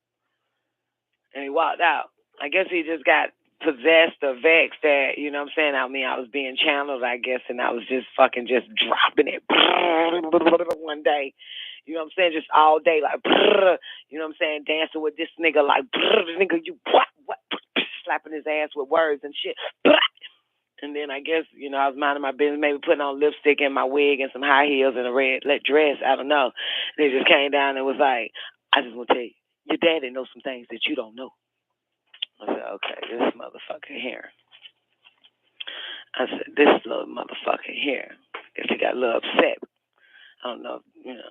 And he walked out. I guess he just got possessed or vexed that, you know what I'm saying? I mean, I was being channeled, I guess, and I was just fucking just dropping it one day. You know what I'm saying? Just all day, like, you know what I'm saying? Dancing with this nigga, like, nigga, you what? Slapping his ass with words and shit. And then I guess, you know, I was minding my business, maybe putting on lipstick and my wig and some high heels and a red dress. I don't know. They just came down and was like, I just want to tell you, your daddy knows some things that you don't know. I said, okay, this motherfucker here. I said, this little motherfucker here. Guess he got a little upset. I don't know, you know.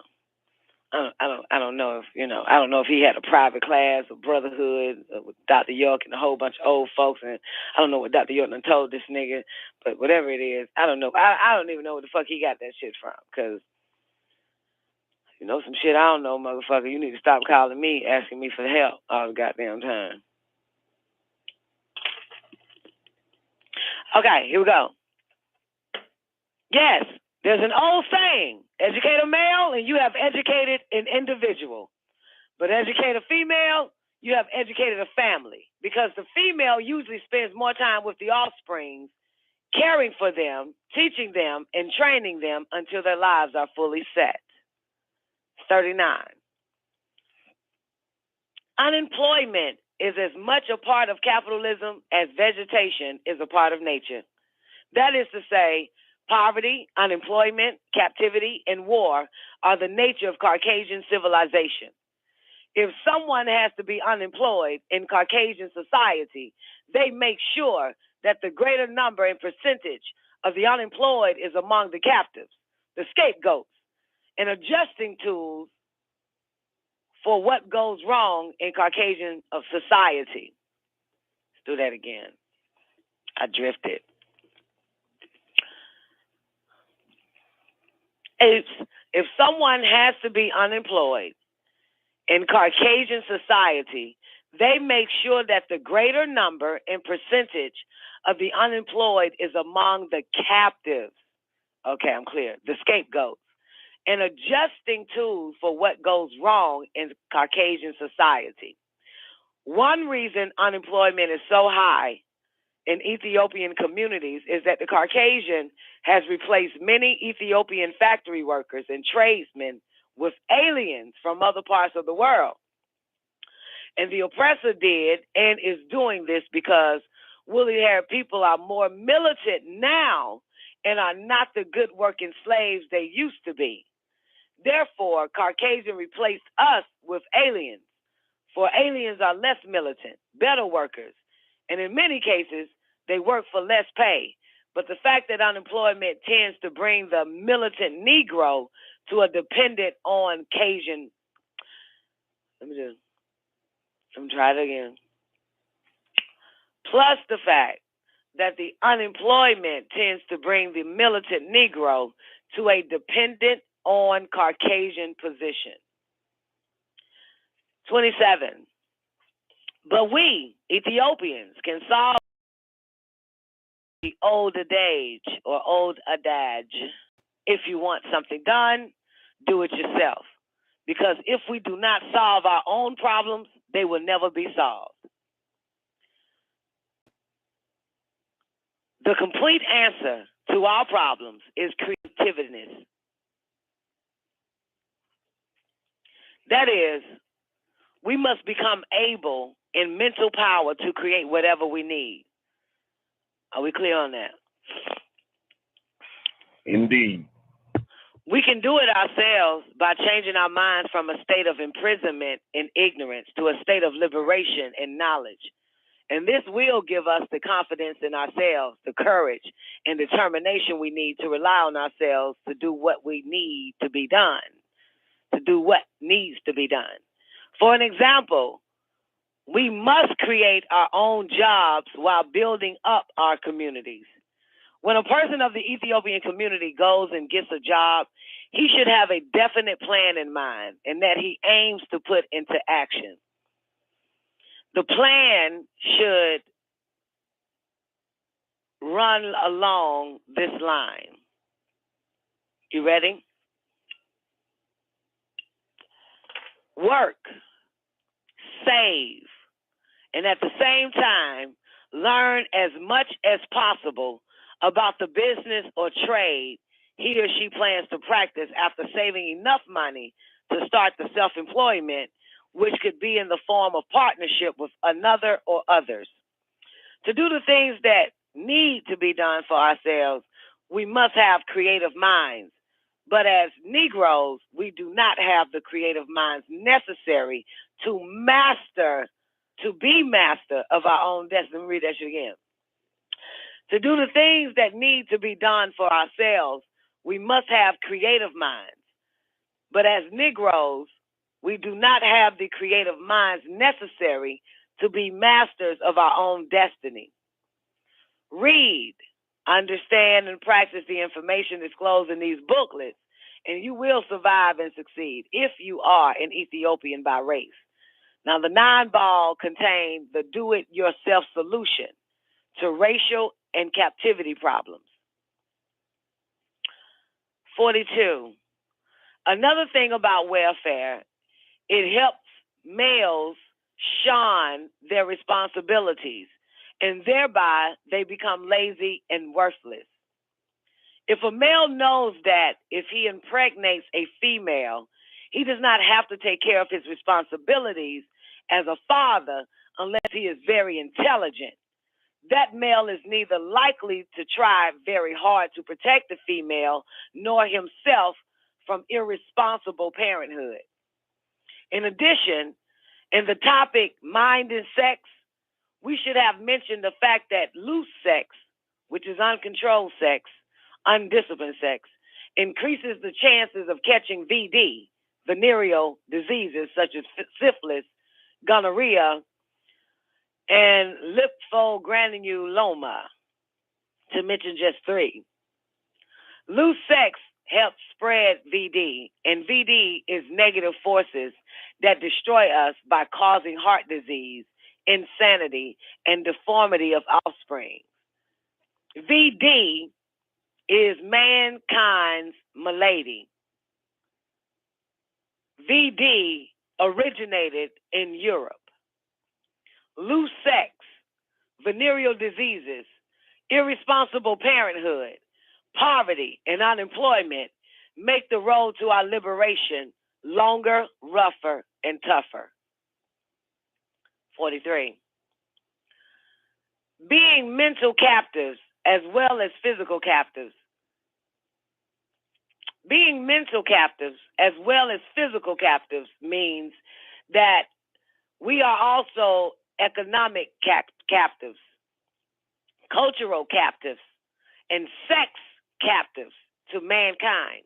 I don't know if, you know, I don't know if he had a private class or brotherhood with Dr. York and a whole bunch of old folks, and I don't know what Dr. York done told this nigga, but whatever it is, I don't know. I don't even know where the fuck he got that shit from, because, you know, some shit I don't know, motherfucker. You need to stop calling me, asking me for help all the goddamn time. Okay, here we go. Yes, there's an old saying, educate a male and you have educated an individual. But educate a female, you have educated a family. Because the female usually spends more time with the offspring, caring for them, teaching them, and training them until their lives are fully set. 39. Unemployment is as much a part of capitalism as vegetation is a part of nature. That is to say, poverty, unemployment, captivity, and war are the nature of Caucasian civilization. If someone has to be unemployed in Caucasian society, they make sure that the greater number and percentage of the unemployed is among the captives, the scapegoats, and adjusting tools for what goes wrong in Caucasian of society. Let's do that again. I drifted. If someone has to be unemployed in Caucasian society, they make sure that the greater number and percentage of the unemployed is among the captives. Okay, I'm clear. The scapegoats. And adjusting tools for what goes wrong in Caucasian society. One reason unemployment is so high in Ethiopian communities is that the Caucasian has replaced many Ethiopian factory workers and tradesmen with aliens from other parts of the world. And the oppressor did and is doing this because woolly-haired people are more militant now and are not the good working slaves they used to be. Therefore, Caucasian replaced us with aliens, for aliens are less militant, better workers, and in many cases, they work for less pay. But the fact that unemployment tends to bring the militant Negro to a dependent on Caucasian. Let me try it again. Plus the fact that the unemployment tends to bring the militant Negro to a dependent on Caucasian position. 27. But we, Ethiopians, can solve the old adage or old adage. If you want something done, do it yourself. Because if we do not solve our own problems, they will never be solved. The complete answer to our problems is creativeness. That is, we must become able in mental power to create whatever we need. Are we clear on that? Indeed. We can do it ourselves by changing our minds from a state of imprisonment and ignorance to a state of liberation and knowledge. And this will give us the confidence in ourselves, the courage and determination we need to rely on ourselves to do what we need to be done, to do what needs to be done. For an example, we must create our own jobs while building up our communities. When a person of the Ethiopian community goes and gets a job, he should have a definite plan in mind and that he aims to put into action. The plan should run along this line. You ready? Work, save, and at the same time, learn as much as possible about the business or trade he or she plans to practice after saving enough money to start the self-employment, which could be in the form of partnership with another or others. To do the things that need to be done for ourselves, we must have creative minds. But as Negroes, we do not have the creative minds necessary to be master of our own destiny. Let me read that shit again. To do the things that need to be done for ourselves, we must have creative minds. But as Negroes, we do not have the creative minds necessary to be masters of our own destiny. Read, understand, and practice the information disclosed in these booklets, and you will survive and succeed if you are an Ethiopian by race. Now, the 9-ball contained the do-it-yourself solution to racial and captivity problems. 42. Another thing about welfare, it helps males shun their responsibilities, and thereby they become lazy and worthless. If a male knows that if he impregnates a female, he does not have to take care of his responsibilities as a father unless he is very intelligent, that male is neither likely to try very hard to protect the female nor himself from irresponsible parenthood. In addition, in the topic mind and sex, we should have mentioned the fact that loose sex, which is uncontrolled sex, undisciplined sex, increases the chances of catching VD, venereal diseases such as syphilis, gonorrhea, and lymphogranuloma, to mention just 3. Loose sex helps spread VD, and VD is negative forces that destroy us by causing heart disease, insanity, and deformity of offspring. VD is mankind's malady. VD originated in Europe. Loose sex, venereal diseases, irresponsible parenthood, poverty, and unemployment make the road to our liberation longer, rougher, and tougher. 43. Being mental captives as well as physical captives. Being mental captives as well as physical captives means that we are also economic captives, cultural captives, and sex captives to mankind.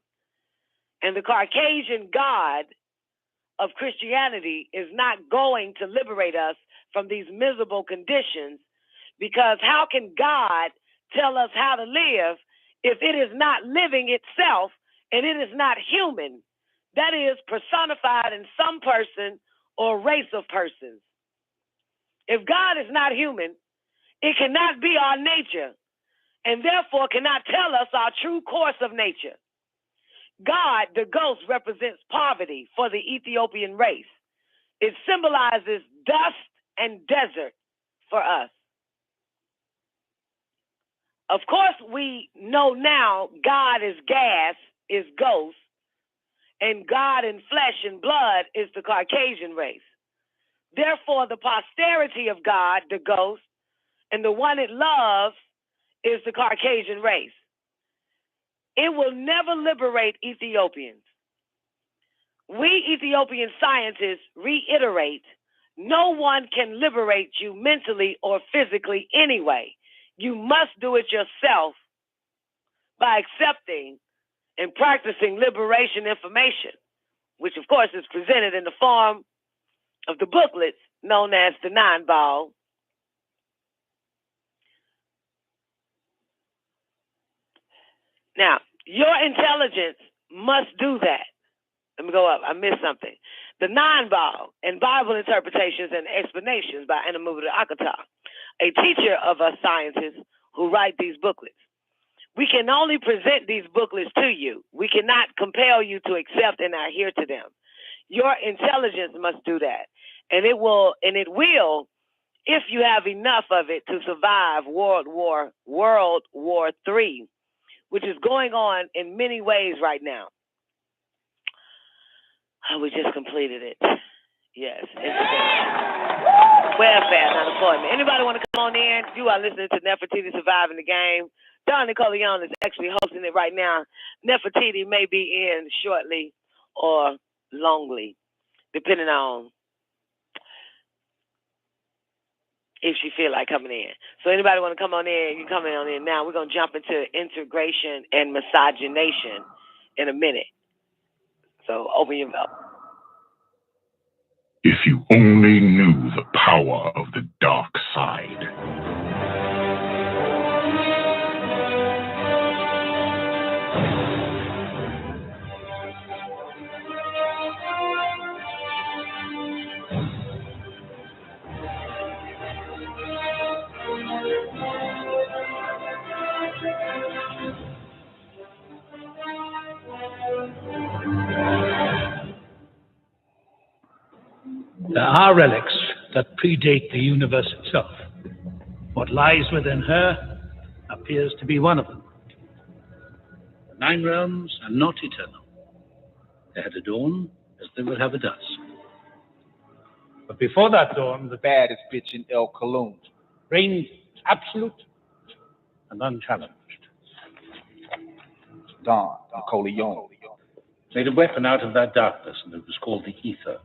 And the Caucasian God of Christianity is not going to liberate us from these miserable conditions, because how can God tell us how to live if it is not living itself and it is not human? That is personified in some person or race of persons. If God is not human, it cannot be our nature, and therefore cannot tell us our true course of nature. God, the ghost, represents poverty for the Ethiopian race. It symbolizes dust and desert for us. Of course, we know now God is gas, is ghost, and God in flesh and blood is the Caucasian race. Therefore, the posterity of God, the ghost, and the one it loves is the Caucasian race. It will never liberate Ethiopians. We Ethiopian scientists reiterate, no one can liberate you mentally or physically anyway. You must do it yourself by accepting and practicing liberation information, which of course is presented in the form of the booklets known as the 9-ball. Now, your intelligence must do that. Let me go up. I missed something. The 9-ball and Bible interpretations and explanations by Anamubudu Akata, a teacher of us scientists who write these booklets. We can only present these booklets to you. We cannot compel you to accept and adhere to them. Your intelligence must do that. And it will, if you have enough of it, to survive World War III, which is going on in many ways right now. Oh, we just completed it. Yes. Welfare, not employment. Anybody want to come on in? You are listening to Nefertiti Surviving the Game. Don Nicoleone is actually hosting it right now. Nefertiti may be in shortly or longly, depending on if she feel like coming in. So anybody want to come on in, you come on in now. We're going to jump into integration and miscegenation in a minute. So open your mouth. If you only knew the power of the dark side. There are relics that predate the universe itself. What lies within her appears to be one of them. The 9 realms are not eternal. They had a dawn as they will have a dusk. But before that dawn, the baddest bitch in El Cologne reigned absolute and unchallenged. Don Nicoleone made a weapon out of that darkness, and it was called the ether.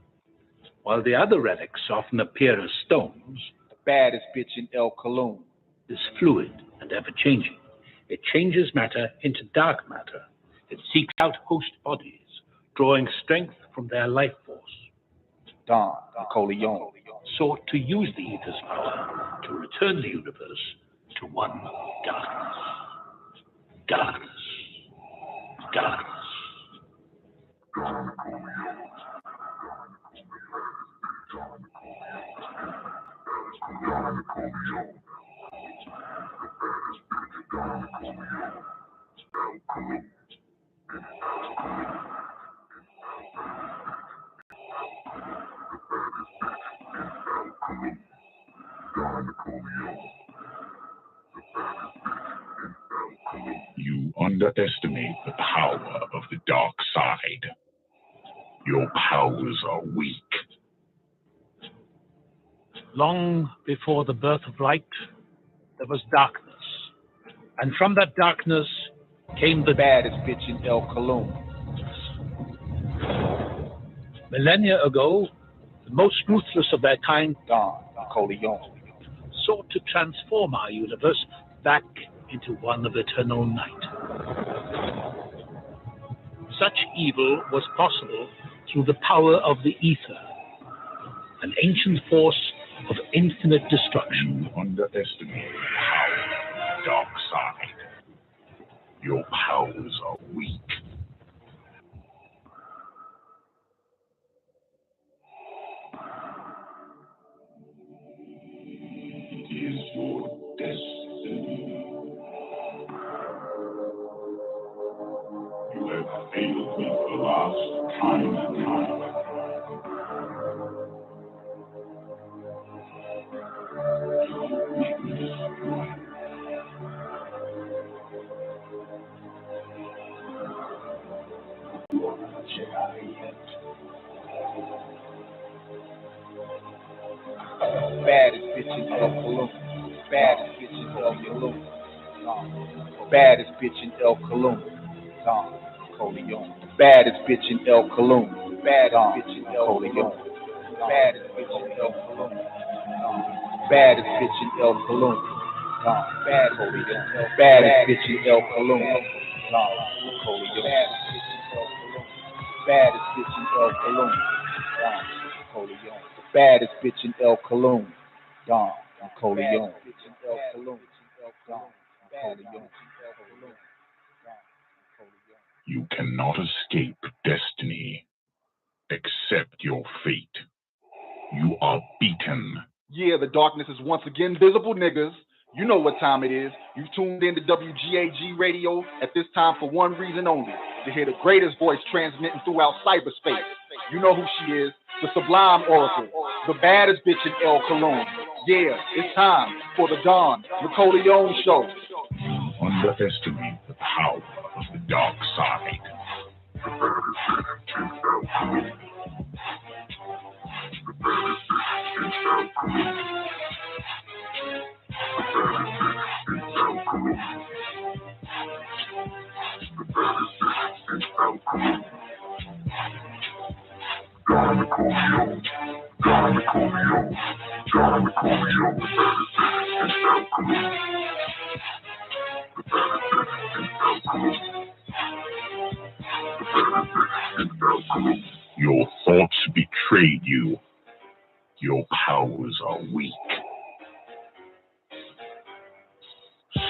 While the other relics often appear as stones, the baddest bitch in El Cologne is fluid and ever-changing. It changes matter into dark matter. It seeks out host bodies, drawing strength from their life force. Don Nicoleone sought to use the ether's power to return the universe to one darkness. Darkness. Darkness. You underestimate the power of the dark side. Your powers are weak. Long before the birth of light, there was darkness. And from that darkness came the baddest bitch in El Cologne. Millennia ago, the most ruthless of their kind, Don Nicoleone, sought to transform our universe back into one of eternal night. Such evil was possible through the power of the ether, an ancient force of infinite destruction. You underestimate the power of the dark side. Your powers are weak. It is your destiny. You have failed me for the last time and time. Don't make me destroy you. You are not C.I.A. yet. Baddest bitch in El Cologne. Baddest bitch in El Cologne. Baddest bitch in El Cologne. Don Nicoleone. Baddest bitch in El Cologne. Baddest bitch in El Cologne. Baddest bitch in El Cologne. Baddest bitch in El Cologne. Baddest bitch in El Cologne. Don Nicoleone. Baddest bitch in El Cologne. Don Nicoleone. Baddest bitch in El Cologne. Don Nicoleone. You cannot escape destiny. Accept your fate. You are beaten. Yeah, the darkness is once again visible, niggas. You know what time it is. You've tuned in to WGAG Radio at this time for one reason only, to hear the greatest voice transmitting throughout cyberspace. You know who she is, the Sublime Oracle, the baddest bitch in El Cologne. Yeah, it's time for the Don Nicoleone Show. Underestimate the power of the dark side. Don Nicoleone, Don Nicoleone, Don Nicoleone, the baddest bitch in El Cologne. The baddest bitch in El Cologne. The baddest bitch in El Cologne. Your thoughts betrayed you. Your powers are weak.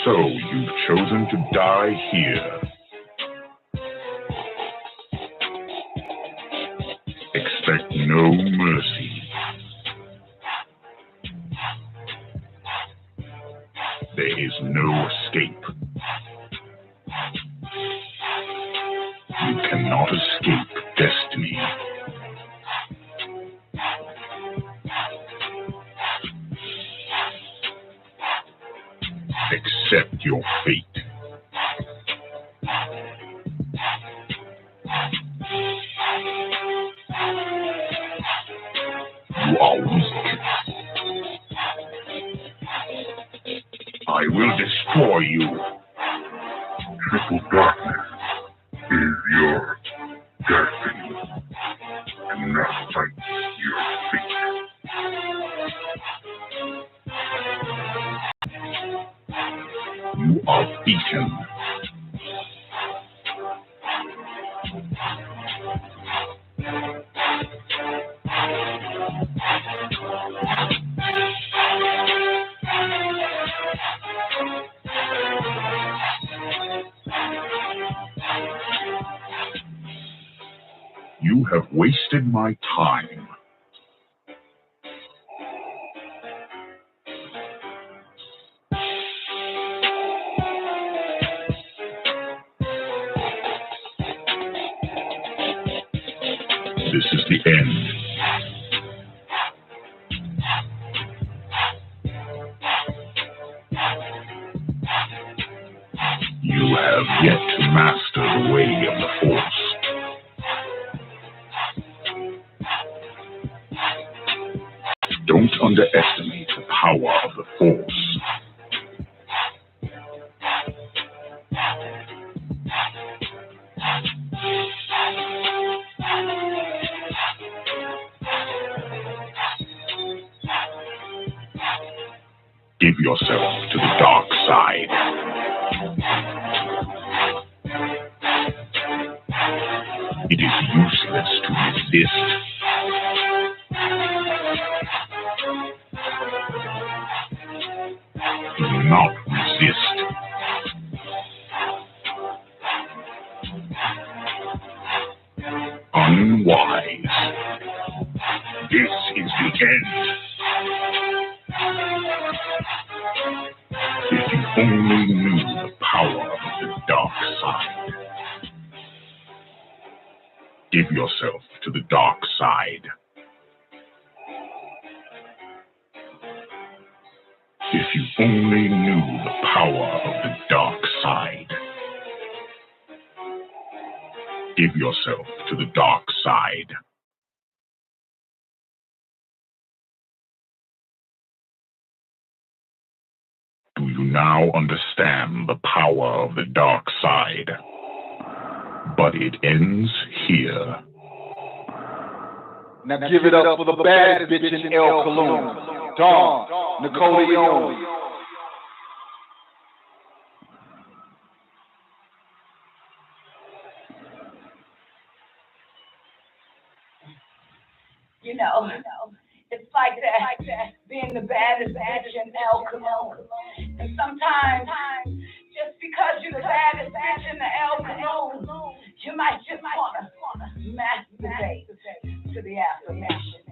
So you've chosen to die here. Expect no mercy. There is no escape. You cannot escape destiny. Accept your fate. You are weak. I will destroy you. Triple darkness is your destiny. Do not fight your fate. You are beaten. You have wasted my time. This is the end. You have yet to master the way of the Force. Don't underestimate the power of the Force. Give yourself to the dark side. It is useless to resist. Do not resist. Unwise. This is the end. If you only knew the power of the dark side. Give yourself to the dark side. If you only knew the power of the dark side. Give yourself to the dark side. Do you now understand the power of the dark side? But it ends here. Now give it up for the baddest bitch in El Cologne, Don Nicoleone. You know, it's like that, being the baddest bitch in El Cologne. And sometimes, just because you're the baddest bitch in the El Cologne, you might just want to masturbate to the affirmation.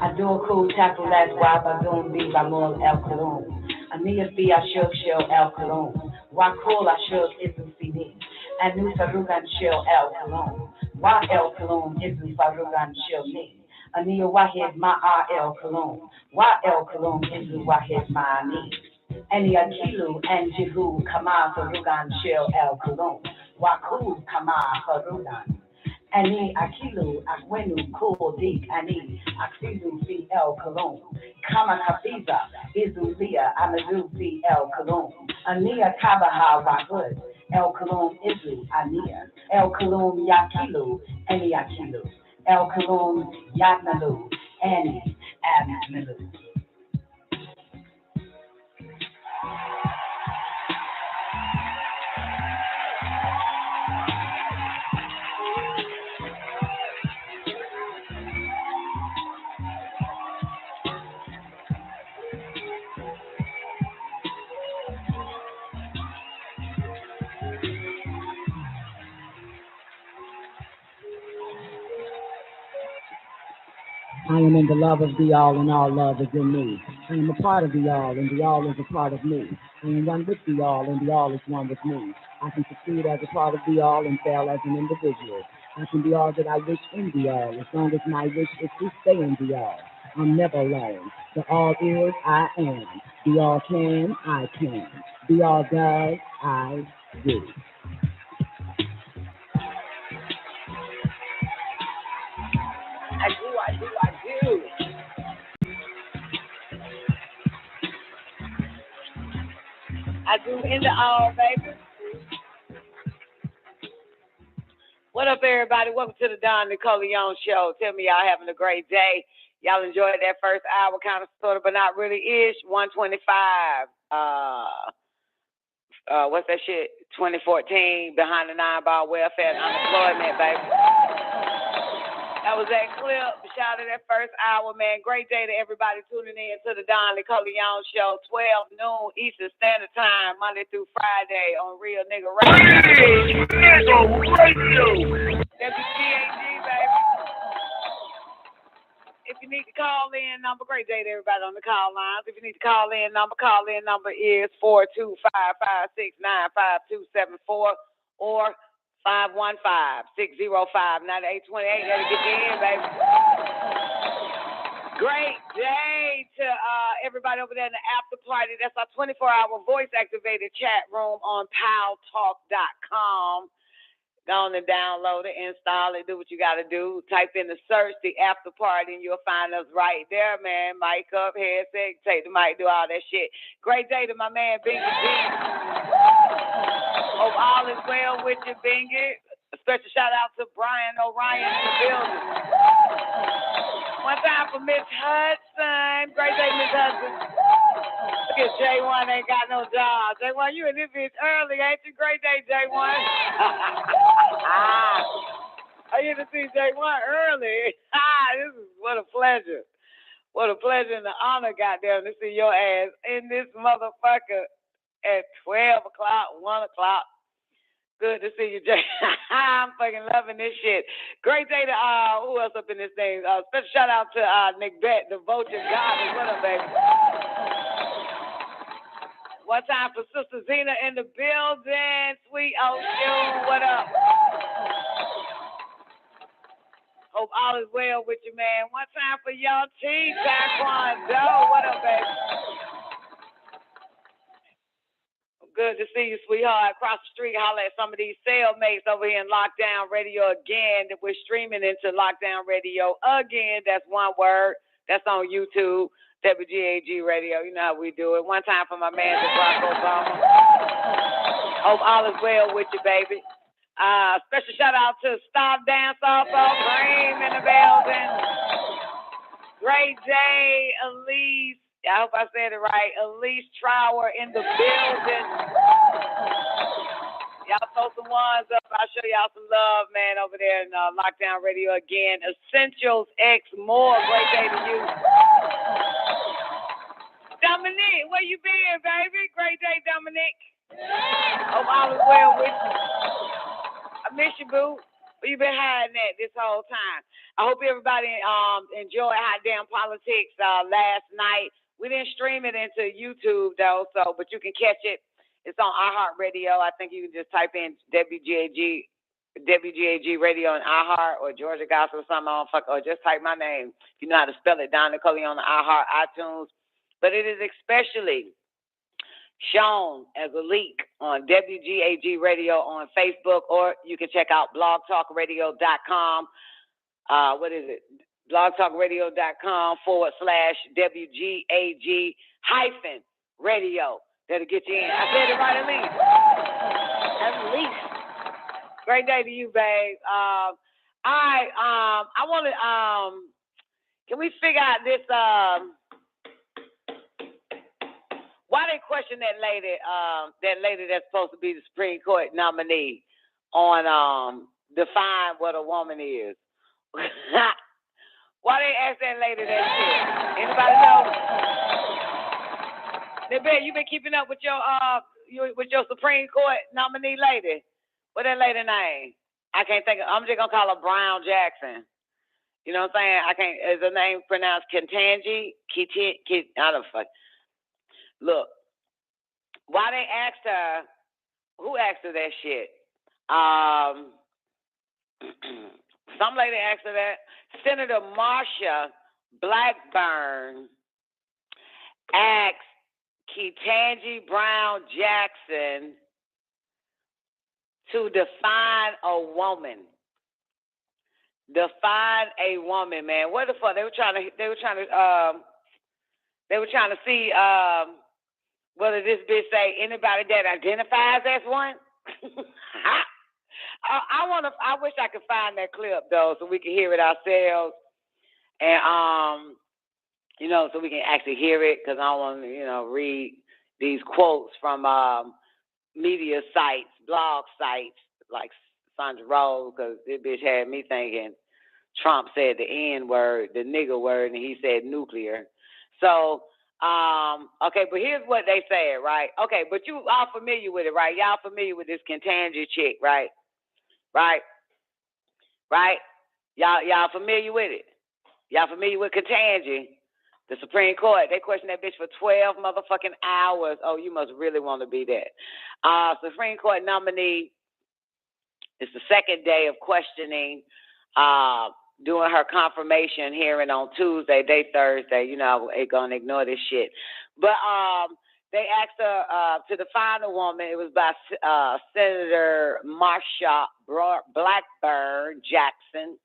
I do a cool tackle that's why I don't be by more El Cologne. A near fee I show El Cologne. Why cool I show isn't CD. And new Farugan show El Cologne. Why El Cologne isn't Farugan show me. A near Wahid my El Cologne. Why El Cologne isn't Wahid my me. Any Akilu and Jihu Kama Farugan show El Cologne. Why cool Kama Farugan. Ani Akilu, Akwenu, Kul, Dik, Ani, Aksidu, Fi, El, Cologne. Kama Kafiza, Izulia, Amadu, Fi, El, Cologne. Ania Kabaha, Wahud, El, Cologne, Izu, Ania. El, Cologne, Yakilu, Ani Akilu. El, Cologne, Yatnalu, Ani, Abnalu. I am in the love of the all, and all love is in me. I am a part of the all, and the all is a part of me. I am one with the all, and the all is one with me. I can succeed as a part of the all and fail as an individual. I can be all that I wish in the all, as long as my wish is to stay in the all. I'm never alone. The all is, I am. The all can, I can. The all does, I do. I do. I do in the all, baby. What up, everybody? Welcome to the Don Nicoleone Show. Tell me y'all having a great day. Y'all enjoyed that first hour, kind of, sort of, but not really ish. 125. What's that shit? 2014, behind the 9-ball welfare and unemployment, baby. That was that clip. Shout out to that first hour, man. Great day to everybody tuning in to the Don Nicoleone Show, 12 noon Eastern Standard Time, Monday through Friday on Real Nigga Radio. WGAG, baby. If you need to call in number, great day to everybody on the call lines. If you need to call in number is 425-569-5274 or 515-605-9828. That'll get you in, baby. Great day to everybody over there in the after party. That's our 24-hour voice-activated chat room on paltalk.com. Go on and download it, install it, do what you got to do. Type in the search, the after party, and you'll find us right there, man. Mic up, headset, take the mic, do all that shit. Great day to my man, Bingy B. Hope all is well with you, Bingy. A special shout out to Brian O'Ryan in the building. One time for Miss Hudson. Great day, Miss Hudson. Look at J1 ain't got no job. J1, you in this bitch early, ain't you? Great day, J1. I get to see J1 early. This is what a pleasure. What a pleasure and an honor, goddamn, to see your ass in this motherfucker at 12 o'clock, 1 o'clock. Good to see you, Jay. I'm fucking loving this shit. Great day to, who else up in this thing? Special shout out to Nick Bet, the Vulture God. What up, baby? One time for Sister Zena in the building. Sweet Ocean, what up? Hope all is well with you, man. One time for y'all T, Taekwondo. What up, baby? Good to see you, sweetheart. Across the street, holler at some of these cellmates over here in Lockdown Radio again. That we're streaming into Lockdown Radio again. That's one word. That's on YouTube, WGAG Radio. You know how we do it. One time for my man, Barack Obama. Hope all is well with you, baby. Special shout out to Stop Dance also. Cream in the building. Great day, Elise. I hope I said it right. Elise Trower in the building. Y'all throw some ones up. I'll show y'all some love, man, over there in Lockdown Radio again. Essentials X More. Great day to you. Dominique, where you been, baby? Great day, Dominique. Hope all is well with you. I miss you, boo. Where you been hiding at this whole time? I hope everybody enjoyed Hot Damn Politics last night. We didn't stream it into YouTube though, but you can catch it. It's on iHeartRadio. I think you can just type in WGAG Radio and iHeart or Georgia Gospel or something. Or just type my name. If you know how to spell it, Don Nicoleone on the iHeart, iTunes. But it is especially shown as a leak on WGAG Radio on Facebook, or you can check out blogtalkradio.com. What is it? blogtalkradio.com/WGAG-radio. That'll get you in. I said it right, at least. At least. Great day to you, babe. I want to, can we figure out this, why they question that lady that's supposed to be the Supreme Court nominee on define what a woman is? Why they ask that lady that shit? Anybody know? You been keeping up with your Supreme Court nominee lady? What that lady name? I can't think of. I'm just gonna call her Brown Jackson. You know what I'm saying? I can't. Is her name pronounced Ketanji? I don't fuck. Look, why they asked her? Who asked her that shit? Some lady asked her that. Senator Marsha Blackburn asked Ketanji Brown Jackson to define a woman. Define a woman, man. What the fuck? They were trying to see whether this bitch say anybody that identifies as one. I wish I could find that clip though, so we can hear it ourselves, and so we can actually hear it, because I don't want to read these quotes from media sites, blog sites like Sandra Rose, because this bitch had me thinking Trump said the N word, the nigger word, and he said nuclear. So, okay, but here's what they said, right? Okay, but you all familiar with it, right? Y'all familiar with this Ketanji chick, right? Right? Y'all familiar with it? Y'all familiar with Ketanji? The Supreme Court, they questioned that bitch for 12 motherfucking hours. Oh, you must really want to be that. Supreme Court nominee, it's the second day of questioning, doing her confirmation hearing on Tuesday, day Thursday. Ain't gonna ignore this shit. But they asked her to define a woman. It was by Senator Marsha Blackburn Jackson.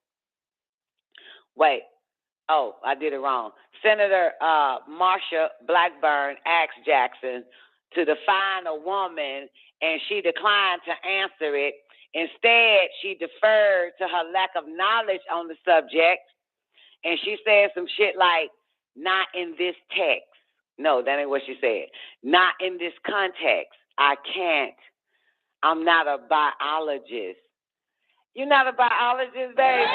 Wait. Oh, I did it wrong. Senator Marsha Blackburn asked Jackson to define a woman, and she declined to answer it. Instead, she deferred to her lack of knowledge on the subject, and she said some shit like, not in this text. No, that ain't what she said. Not in this context. I can't. I'm not a biologist. You're not a biologist, baby?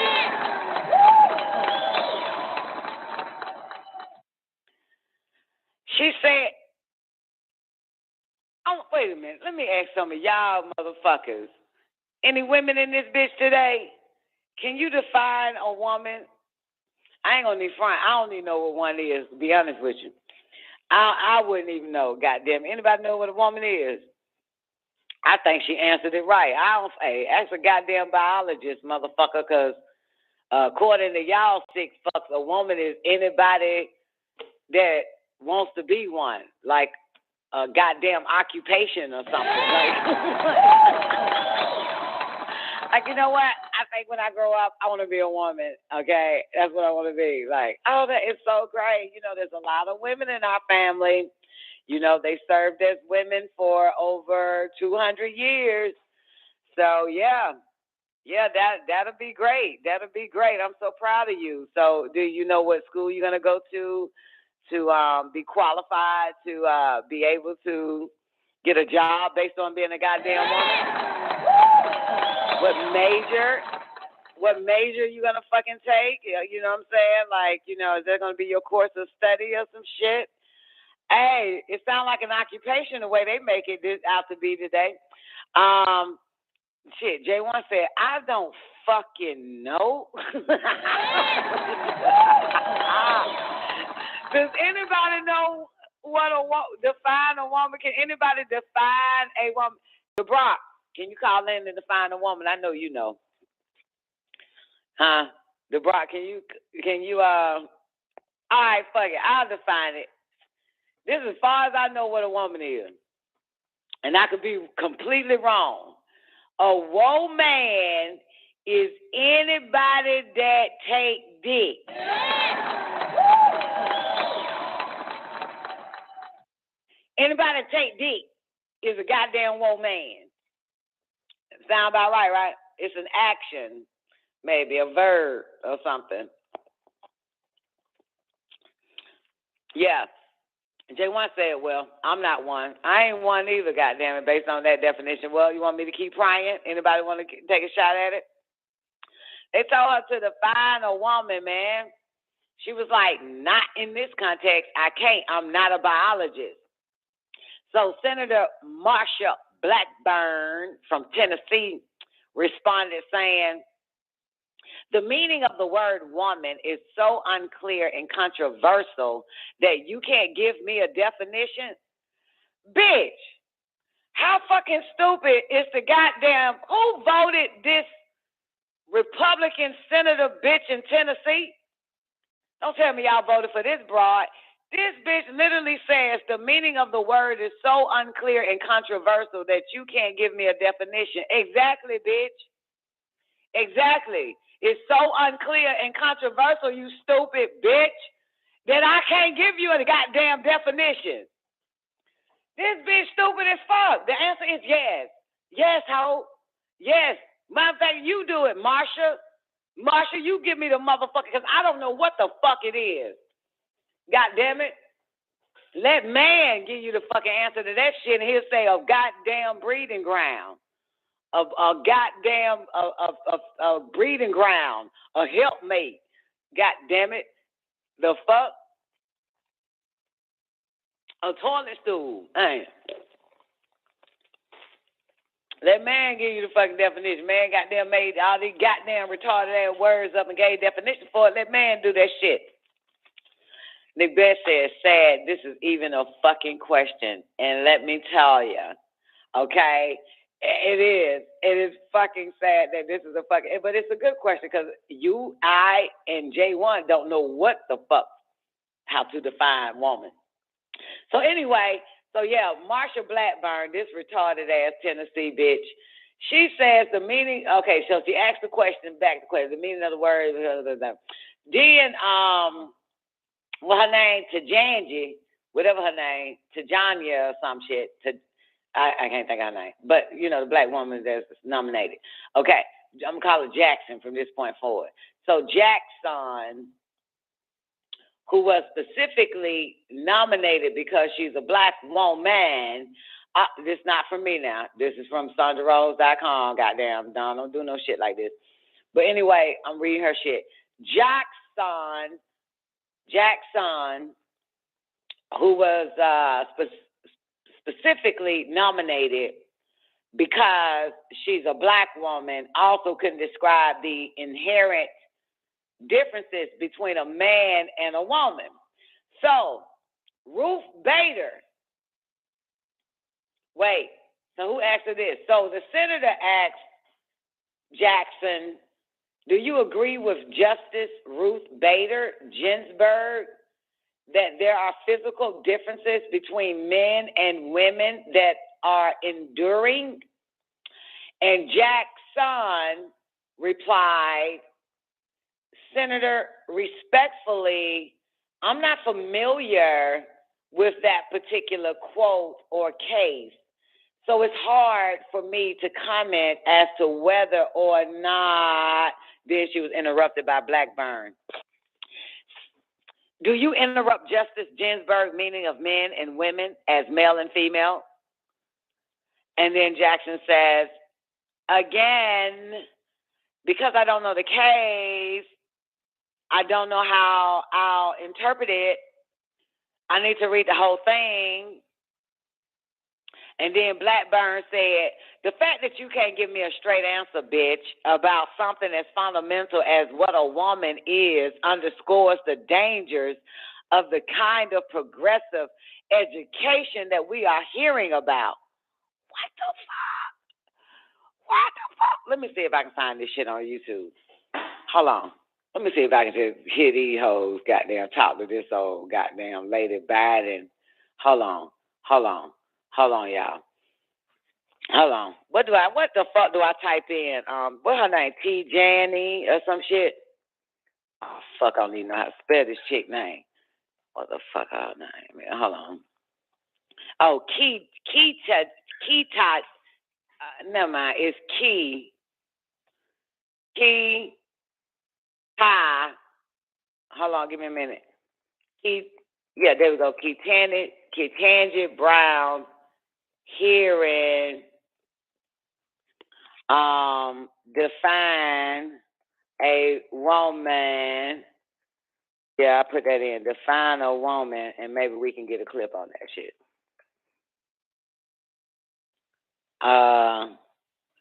She said, wait a minute. Let me ask some of y'all motherfuckers. Any women in this bitch today? Can you define a woman? I ain't gonna need front. I don't even know what one is, to be honest with you. I wouldn't even know, goddamn. Anybody know what a woman is? I think she answered it right. Ask a goddamn biologist, motherfucker, because according to y'all sick fucks, a woman is anybody that wants to be one, like a goddamn occupation or something. Like, you know what? I think when I grow up, I want to be a woman, okay? That's what I want to be. Like, oh, that is so great. There's a lot of women in our family. They served as women for over 200 years. So, yeah, that'll be great. That'll be great. I'm so proud of you. So, do you know what school you're going to go to be qualified to be able to get a job based on being a goddamn woman? What major you gonna fucking take? You know what I'm saying? Like, is that gonna be your course of study or some shit? Hey, it sounds like an occupation the way they make it out to be today. Shit, J1 said, I don't fucking know. Does anybody know what define a woman? Can anybody define a woman? DeBrock, can you call in and define a woman? I know you know. Huh? DeBrock, can you all right, fuck it. I'll define it. This is as far as I know what a woman is. And I could be completely wrong. A woman is anybody that take dick. Anybody that take dick is a goddamn woman. Sound about right, right? It's an action, maybe a verb or something. Yeah. J1 said, well, I'm not one. I ain't one either, goddamn it, based on that definition. Well, you want me to keep prying? Anybody want to take a shot at it? They told her to define a woman, man. She was like, not in this context. I can't. I'm not a biologist. So Senator Marsha Blackburn from Tennessee responded saying, the meaning of the word woman is so unclear and controversial that you can't give me a definition. Bitch, how fucking stupid is the goddamn, who voted this Republican senator bitch in Tennessee? Don't tell me y'all voted for this broad. This bitch literally says the meaning of the word is so unclear and controversial that you can't give me a definition. Exactly, bitch. Exactly. It's so unclear and controversial, you stupid bitch, that I can't give you a goddamn definition. This bitch stupid as fuck. The answer is yes. Yes, ho. Yes. Matter of fact, you do it, Marsha. Marsha, you give me the motherfucker, because I don't know what the fuck it is. God damn it. Let man give you the fucking answer to that shit, and he'll say a goddamn breeding ground. A goddamn a breeding ground, a helpmate. God damn it. The fuck? A toilet stool. Ain't. Let man give you the fucking definition. Man goddamn made all these goddamn retarded ass words up and gave definition for it. Let man do that shit. Nick Best says, sad, this is even a fucking question. And let me tell you, okay? It is fucking sad that this is a fucking, but it's a good question because you, I, and J1 don't know what the fuck, how to define woman. So anyway, so yeah, Marsha Blackburn, this retarded ass Tennessee bitch, she says the meaning, okay, so she asked the question, back the question, the meaning of the word, then, well, her name, Tajanji, whatever her name, Tajanya or some shit, I can't think of her name, but, you know, the black woman that's nominated. Okay, I'm going to call her Jackson from this point forward. So Jackson, who was specifically nominated because she's a black woman, this is not from me now. This is from SandraRose.com, goddamn. Don't do no shit like this. But anyway, I'm reading her shit. Jackson, who was specifically nominated because she's a black woman, also can describe the inherent differences between a man and a woman. So, Ruth Bader, so who asked her this? So the senator asked Jackson, do you agree with Justice Ruth Bader Ginsburg that there are physical differences between men and women that are enduring? And Jackson replied, Senator, respectfully, I'm not familiar with that particular quote or case, so it's hard for me to comment as to whether or not. Then she was interrupted by Blackburn. Do you interrupt Justice Ginsburg meaning of men and women as male and female? And then Jackson says, again, because I don't know the case, I don't know how I'll interpret it. I need to read the whole thing. And then Blackburn said, the fact that you can't give me a straight answer, bitch, about something as fundamental as what a woman is underscores the dangers of the kind of progressive education that we are hearing about. What the fuck? What the fuck? Let me see if I can find this shit on YouTube. Hold on. Let me see if I can just hear these hoes goddamn talk to this old goddamn Lady Biden. Hold on, y'all. Hold on. What the fuck do I type in? What her name? T. Janny or some shit? Oh fuck, I don't even know how to spell this chick name. What the fuck her name? Hold on. Oh, Keita. Never mind. It's Hi. Hold on, give me a minute. Yeah, there we go. Ketanji Brown hearing define a woman. Yeah, I put that in. Define a woman, and maybe we can get a clip on that shit.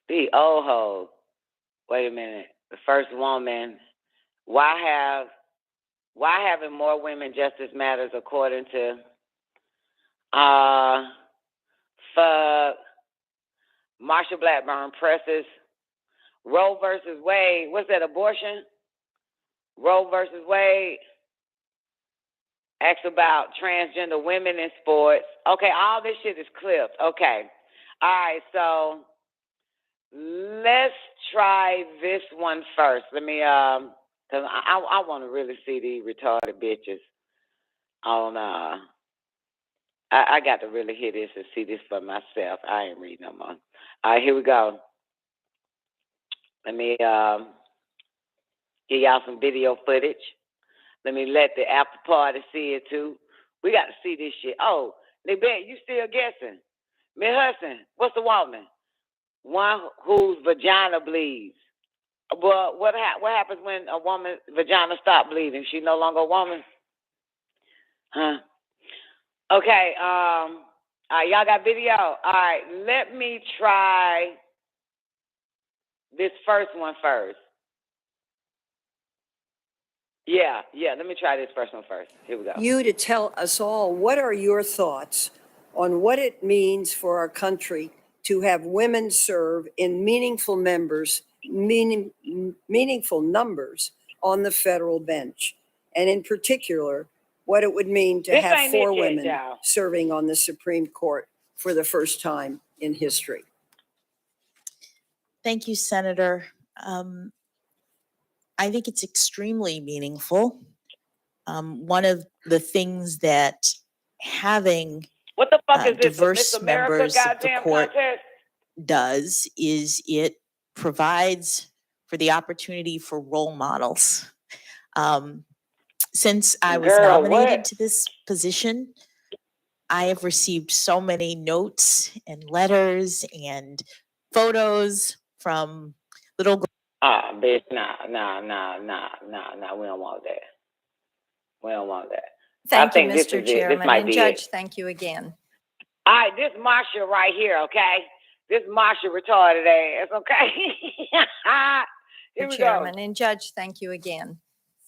The old hoe. Wait a minute. The first woman. Why having more women justice matters according to fuck Marsha Blackburn presses Roe versus Wade. What's that, abortion? Roe versus Wade. Asks about transgender women in sports. Okay, all this shit is clipped. Okay. All right, so let's try this one first. Let me because I want to really see these retarded bitches on, I got to really hear this and see this for myself. I ain't reading no more. All right, here we go. Let me give y'all some video footage. Let me let the after party see it too. We got to see this shit. Oh, they bet you still guessing. Miss Hudson, what's the woman? One whose vagina bleeds. Well, what happens when a woman's vagina stops bleeding? She no longer a woman? Huh? Okay, all right, y'all got video? All right, let me try this first one first. Yeah, let me try this first one first. Here we go. You to tell us all, what are your thoughts on what it means for our country to have women serve in meaningful numbers on the federal bench, and in particular, what it would mean to have 4 women serving on the Supreme Court for the first time in history? Thank you, Senator. I think it's extremely meaningful. One of the things that having what the fuck is diverse this, members of the court contest? Does is it provides for the opportunity for role models. Since I was nominated to this position, I have received so many notes and letters and photos from little girls. Bitch, nah. We don't want that. We don't want that. Thank you, Mr. Chairman. And Judge, thank you again. All right, this Marsha right here, okay? This Marsha retarded ass, okay? Here we Chairman go. and Judge, thank you again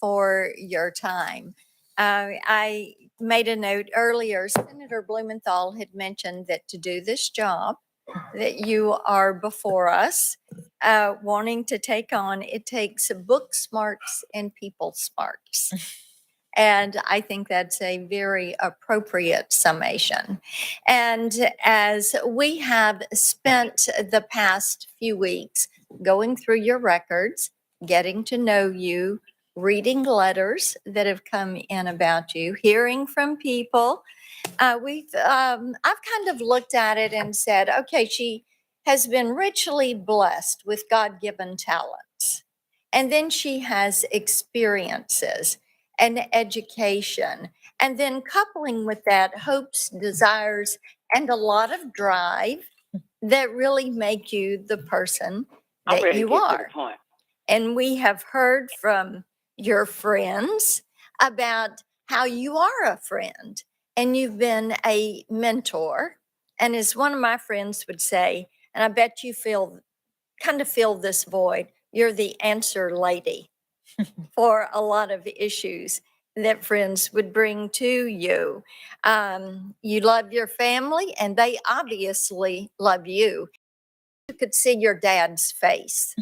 for your time. I made a note earlier. Senator Blumenthal had mentioned that to do this job that you are before us, wanting to take on, it takes book smarts and people smarts. And I think that's a very appropriate summation. And as we have spent the past few weeks going through your records, getting to know you, reading letters that have come in about you, hearing from people, I've kind of looked at it and said, okay, she has been richly blessed with God-given talents. And then she has experiences and education. And then coupling with that, hopes, desires, and a lot of drive that really make you the person that you are. And we have heard from your friends about how you are a friend and you've been a mentor And as one of my friends would say, and I bet you kind of feel this void, you're the answer lady for a lot of issues that friends would bring to you. You love your family, and they obviously love you. You could see your dad's face.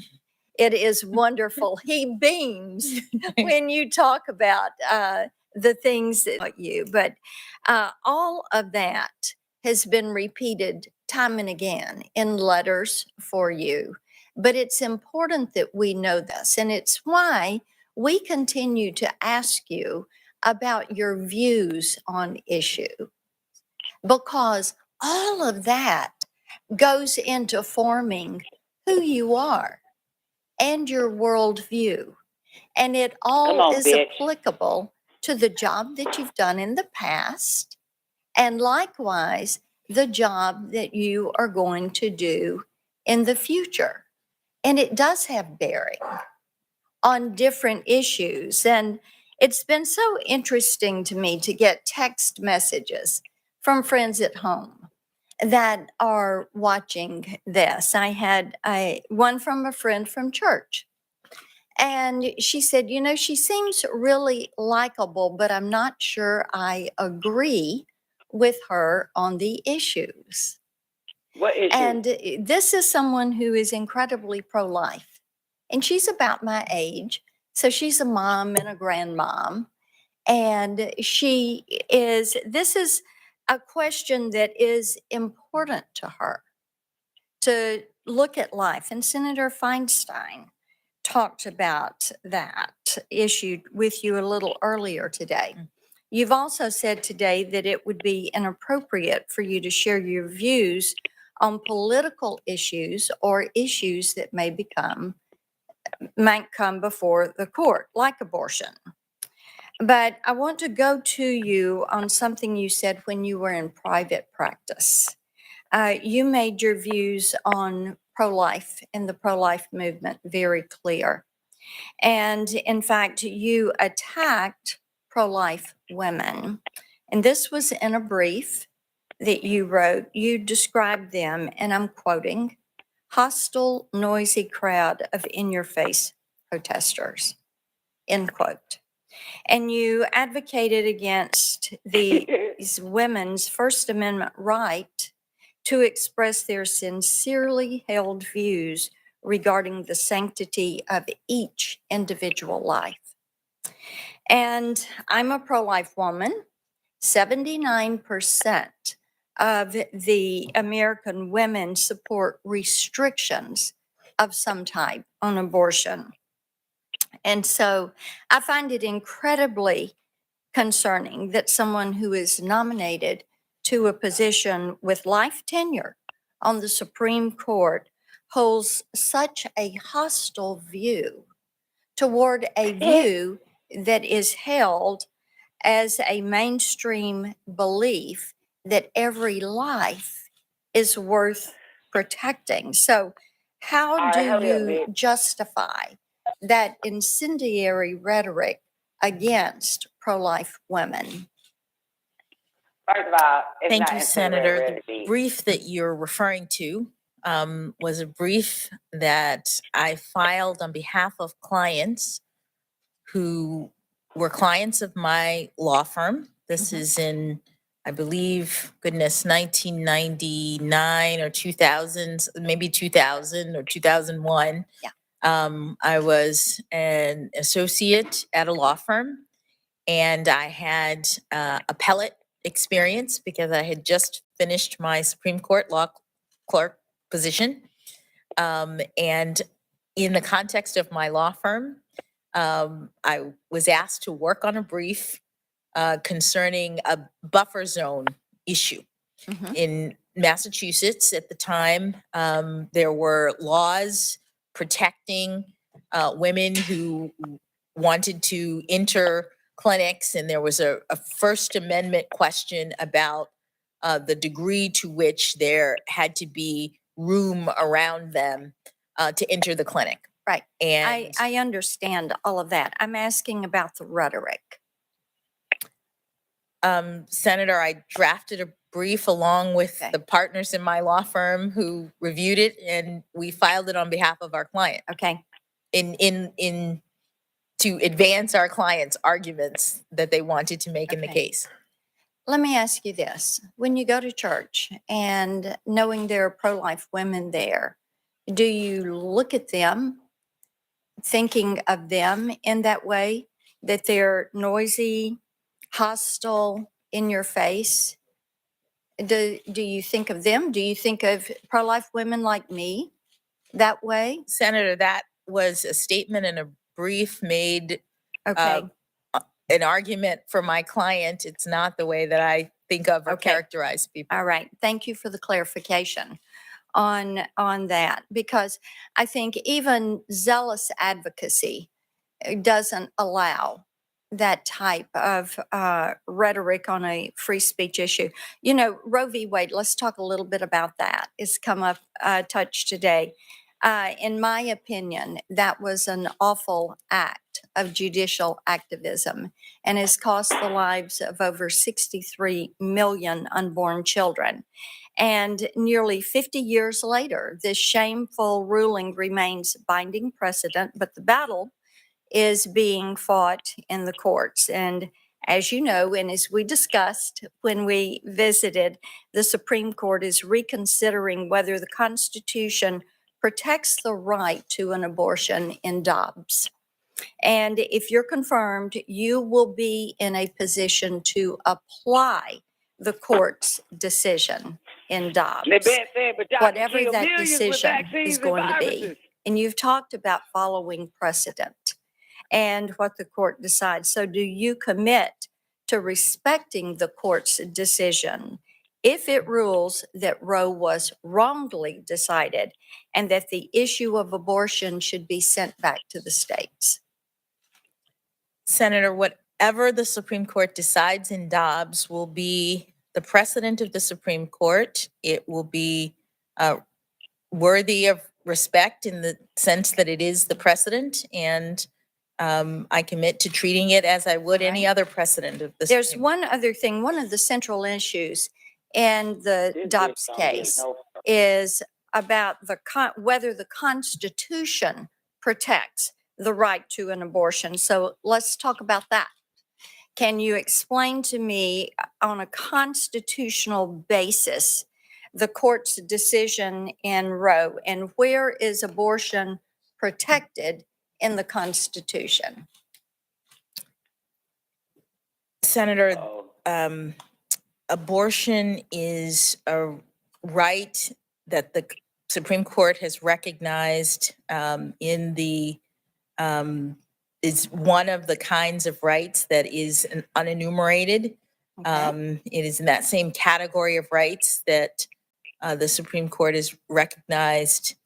It is wonderful. He beams when you talk about the things that you, but all of that has been repeated time and again in letters for you. But it's important that we know this, and it's why we continue to ask you about your views on issue, because all of that goes into forming who you are and your worldview. And it all is applicable to the job that you've done in the past, and likewise, the job that you are going to do in the future. And it does have bearing on different issues. And it's been so interesting to me to get text messages from friends at home that are watching this. I had one from a friend from church. And she said, you know, she seems really likable, but I'm not sure I agree with her on the issues. What issue? And this is someone who is incredibly pro-life. And she's about my age. So she's a mom and a grandmom. And this is a question that is important to her, to look at life. And Senator Feinstein talked about that issue with you a little earlier today. You've also said today that it would be inappropriate for you to share your views on political issues or issues that might come before the court, like abortion. But I want to go to you on something you said when you were in private practice. You made your views on pro-life and the pro-life movement very clear. And in fact, you attacked pro-life women. And this was in a brief that you wrote. You described them, and I'm quoting, hostile, noisy crowd of in-your-face protesters, end quote. And you advocated against these women's First Amendment right to express their sincerely held views regarding the sanctity of each individual life. And I'm a pro-life woman. 79% of the American women support restrictions of some type on abortion. And so I find it incredibly concerning that someone who is nominated to a position with life tenure on the Supreme Court holds such a hostile view toward a view that is held as a mainstream belief that every life is worth protecting. So how do you justify that incendiary rhetoric against pro-life women? First of all, thank you, Senator. The brief that you're referring to was a brief that I filed on behalf of clients who were clients of my law firm. This is in, I believe, 1999 or 2000, maybe 2000 or 2001. Yeah. I was an associate at a law firm, and I had appellate experience because I had just finished my Supreme Court law clerk position. And in the context of my law firm, I was asked to work on a brief concerning a buffer zone issue. In Massachusetts at the time, there were laws protecting women who wanted to enter clinics, and there was a First Amendment question about the degree to which there had to be room around them to enter the clinic. Right. And I understand all of that. I'm asking about the rhetoric. Senator, I drafted a brief along with the partners in my law firm who reviewed it, and we filed it on behalf of our client. Okay. In to advance our client's arguments that they wanted to make in the case. Let me ask you this. When you go to church and knowing there are pro-life women there, do you look at them, thinking of them in that way, that they're noisy, hostile, in your face? Do you think of them? Do you think of pro-life women like me that way? Senator, that was a statement and a brief made Okay. an argument for my client. It's not the way that I think of or characterize people. All right. Thank you for the clarification on that, because I think even zealous advocacy doesn't allow that type of rhetoric on a free speech issue. You know, Roe v. Wade, let's talk a little bit about that. It's come up touch today. In my opinion, that was an awful act of judicial activism and has cost the lives of over 63 million unborn children. And nearly 50 years later, this shameful ruling remains binding precedent, but the battle is being fought in the courts. And as you know, and as we discussed when we visited, the Supreme Court is reconsidering whether the Constitution protects the right to an abortion in Dobbs. And if you're confirmed, you will be in a position to apply the court's decision in Dobbs, whatever that decision is going to be. And you've talked about following precedent and what the court decides. So do you commit to respecting the court's decision if it rules that Roe was wrongly decided and that the issue of abortion should be sent back to the states? Senator, whatever the Supreme Court decides in Dobbs will be the precedent of the Supreme Court. It will be worthy of respect in the sense that it is the precedent, and I commit to treating it as I would any other precedent of the There's Supreme one other thing. One of the central issues in the Dobbs case is about whether the Constitution protects the right to an abortion. So let's talk about that. Can you explain to me on a constitutional basis the court's decision in Roe, and where is abortion protected in the Constitution? Senator, abortion is a right that the Supreme Court has recognized is one of the kinds of rights that is unenumerated. It is in that same category of rights that the Supreme Court has recognized.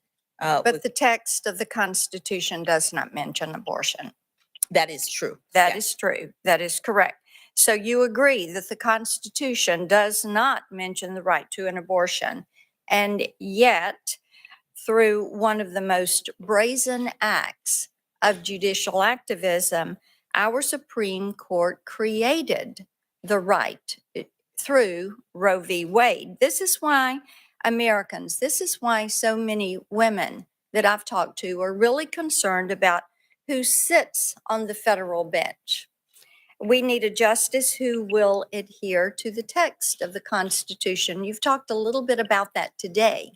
But the text of the Constitution does not mention abortion. That is true. That is true. That is correct. So you agree that the Constitution does not mention the right to an abortion, and yet through one of the most brazen acts of judicial activism, our Supreme Court created the right through Roe v. Wade. This is why Americans, this is why so many women that I've talked to are really concerned about who sits on the federal bench. We need a justice who will adhere to the text of the Constitution. You've talked a little bit about that today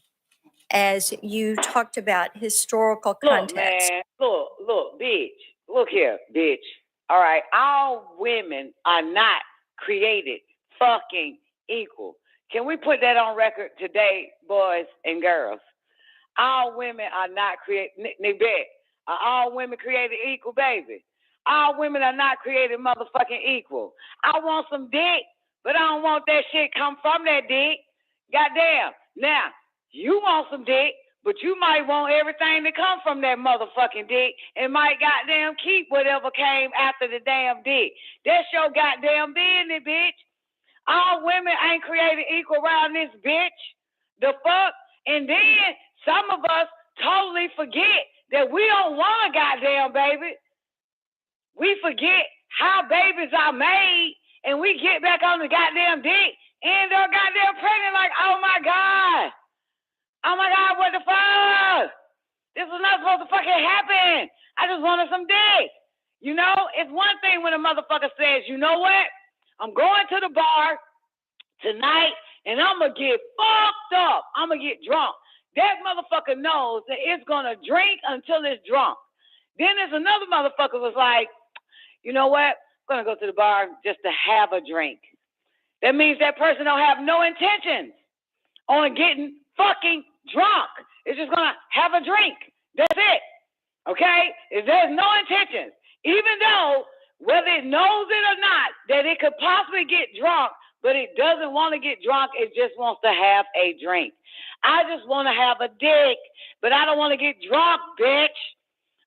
as you talked about historical context. Look, bitch. Look here, bitch. All right, all women are not created fucking equal. Can we put that on record today, boys and girls? All women are not created, are all women created equal, baby? All women are not created motherfucking equal. I want some dick, but I don't want that shit come from that dick. Goddamn. Now, you want some dick, but you might want everything to come from that motherfucking dick and might goddamn keep whatever came after the damn dick. That's your goddamn business, bitch. All women ain't created equal around this bitch. The fuck? And then some of us totally forget that we don't want a goddamn baby. We forget how babies are made and we get back on the goddamn dick and they're goddamn pregnant, like, oh my God, what the fuck? This was not supposed to fucking happen. I just wanted some dick. You know, it's one thing when a motherfucker says, you know what? I'm going to the bar tonight and I'm going to get fucked up. I'm going to get drunk. That motherfucker knows that it's going to drink until it's drunk. Then there's another motherfucker was like, you know what? I'm going to go to the bar just to have a drink. That means that person don't have no intentions on getting fucking drunk. It's just going to have a drink. That's it. Okay? There's no intentions. Even though, whether it knows it or not, that it could possibly get drunk, but it doesn't want to get drunk. It just wants to have a drink. I just want to have a dick, but I don't want to get drunk, bitch.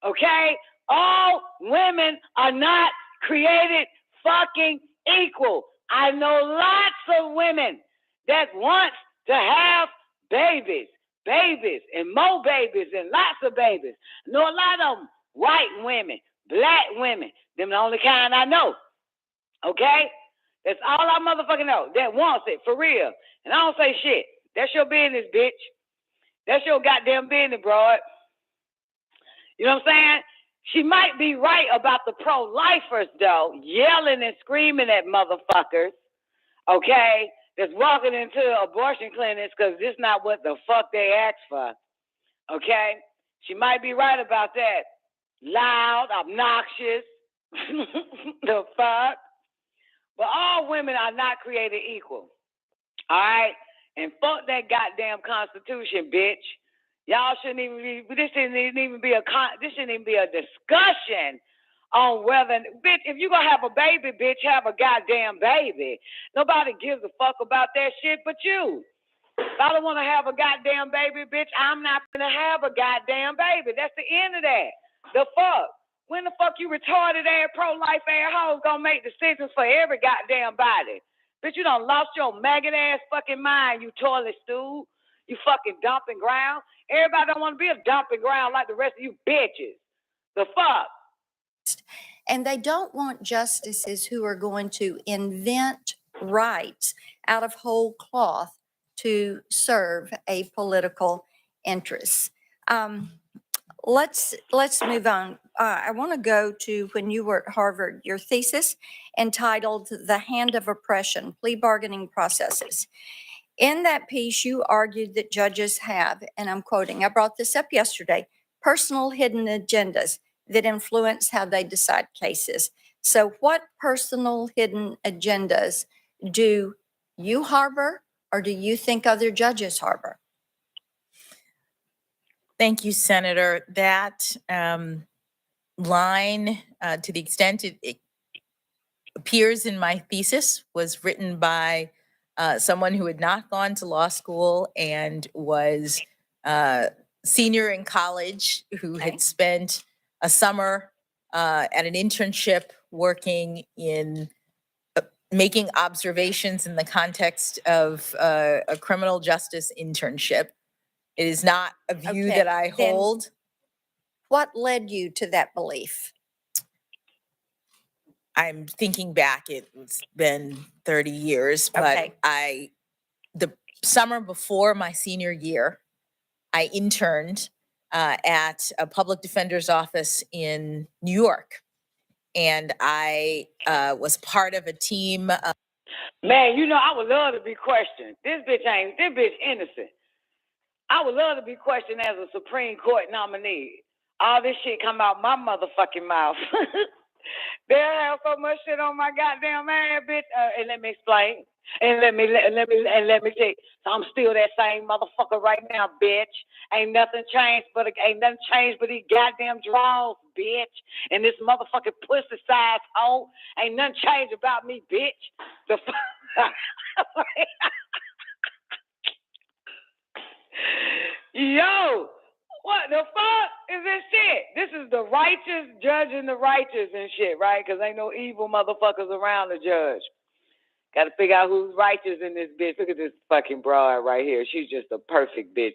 Okay? All women are not created fucking equal. I know lots of women that want to have babies and more babies and lots of babies. I know a lot of them, white women, black women, them the only kind I know. Okay? That's all I motherfucking know. That wants it, for real. And I don't say shit. That's your business, bitch. That's your goddamn business, broad. You know what I'm saying? She might be right about the pro-lifers, though, yelling and screaming at motherfuckers, okay, that's walking into abortion clinics because this is not what the fuck they asked for, okay? She might be right about that. Loud, obnoxious, the fuck? But all women are not created equal, all right? And fuck that goddamn Constitution, bitch. Y'all shouldn't even be, this shouldn't even be a discussion on whether, bitch, if you gonna have a baby, bitch, have a goddamn baby. Nobody gives a fuck about that shit but you. If I don't want to have a goddamn baby, bitch, I'm not gonna have a goddamn baby. That's the end of that. The fuck? When the fuck you retarded ass, pro-life ass hoes gonna make decisions for every goddamn body? Bitch, you done lost your maggot ass fucking mind, you toilet stool. You fucking dumping ground. Everybody don't want to be a dumping ground like the rest of you bitches. The fuck? And they don't want justices who are going to invent rights out of whole cloth to serve a political interest. Let's move on. I want to go to when you were at Harvard, your thesis entitled "The Hand of Oppression: Plea Bargaining Processes." In that piece, you argued that judges have, and I'm quoting, I brought this up yesterday, personal hidden agendas that influence how they decide cases. So what personal hidden agendas do you harbor, or do you think other judges harbor? Thank you, Senator. That line, to the extent it appears in my thesis, was written by someone who had not gone to law school and was senior in college, who had spent a summer at an internship working in making observations in the context of a criminal justice internship. It is not a view that I hold. What led you to that belief? I'm thinking back, it's been 30 years, but the summer before my senior year, I interned at a public defender's office in New York. And I was part of a team. Man, you know, I would love to be questioned. This bitch innocent. I would love to be questioned as a Supreme Court nominee. All this shit come out my motherfucking mouth. They have so much shit on my goddamn ass, bitch. And let me explain. And let me tell you. So I'm still that same motherfucker right now, bitch. Ain't nothing changed but these goddamn draws, bitch. And this motherfucking pussy size hoe. Ain't nothing changed about me, bitch. The Yo, what the fuck is this shit? This is the righteous judging the righteous and shit, right? Because ain't no evil motherfuckers around the judge. Got to figure out who's righteous in this bitch. Look at this fucking broad right here. She's just a perfect bitch.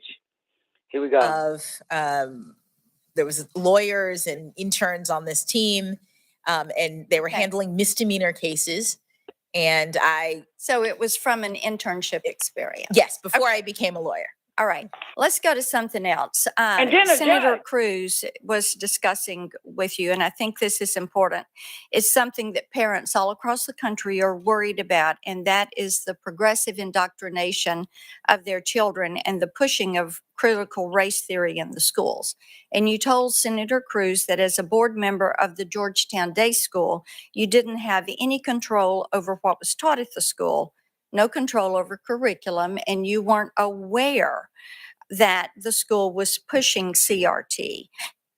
Here we go. There was lawyers and interns on this team, and they were handling misdemeanor cases. And So it was from an internship experience. yes, before I became a lawyer. All right, let's go to something else. And then a Senator judge. Cruz was discussing with you, and I think this is important. It's something that parents all across the country are worried about, and that is the progressive indoctrination of their children and the pushing of critical race theory in the schools. And you told Senator Cruz that as a board member of the Georgetown Day School, you didn't have any control over what was taught at the school, no control over curriculum, and you weren't aware that the school was pushing CRT.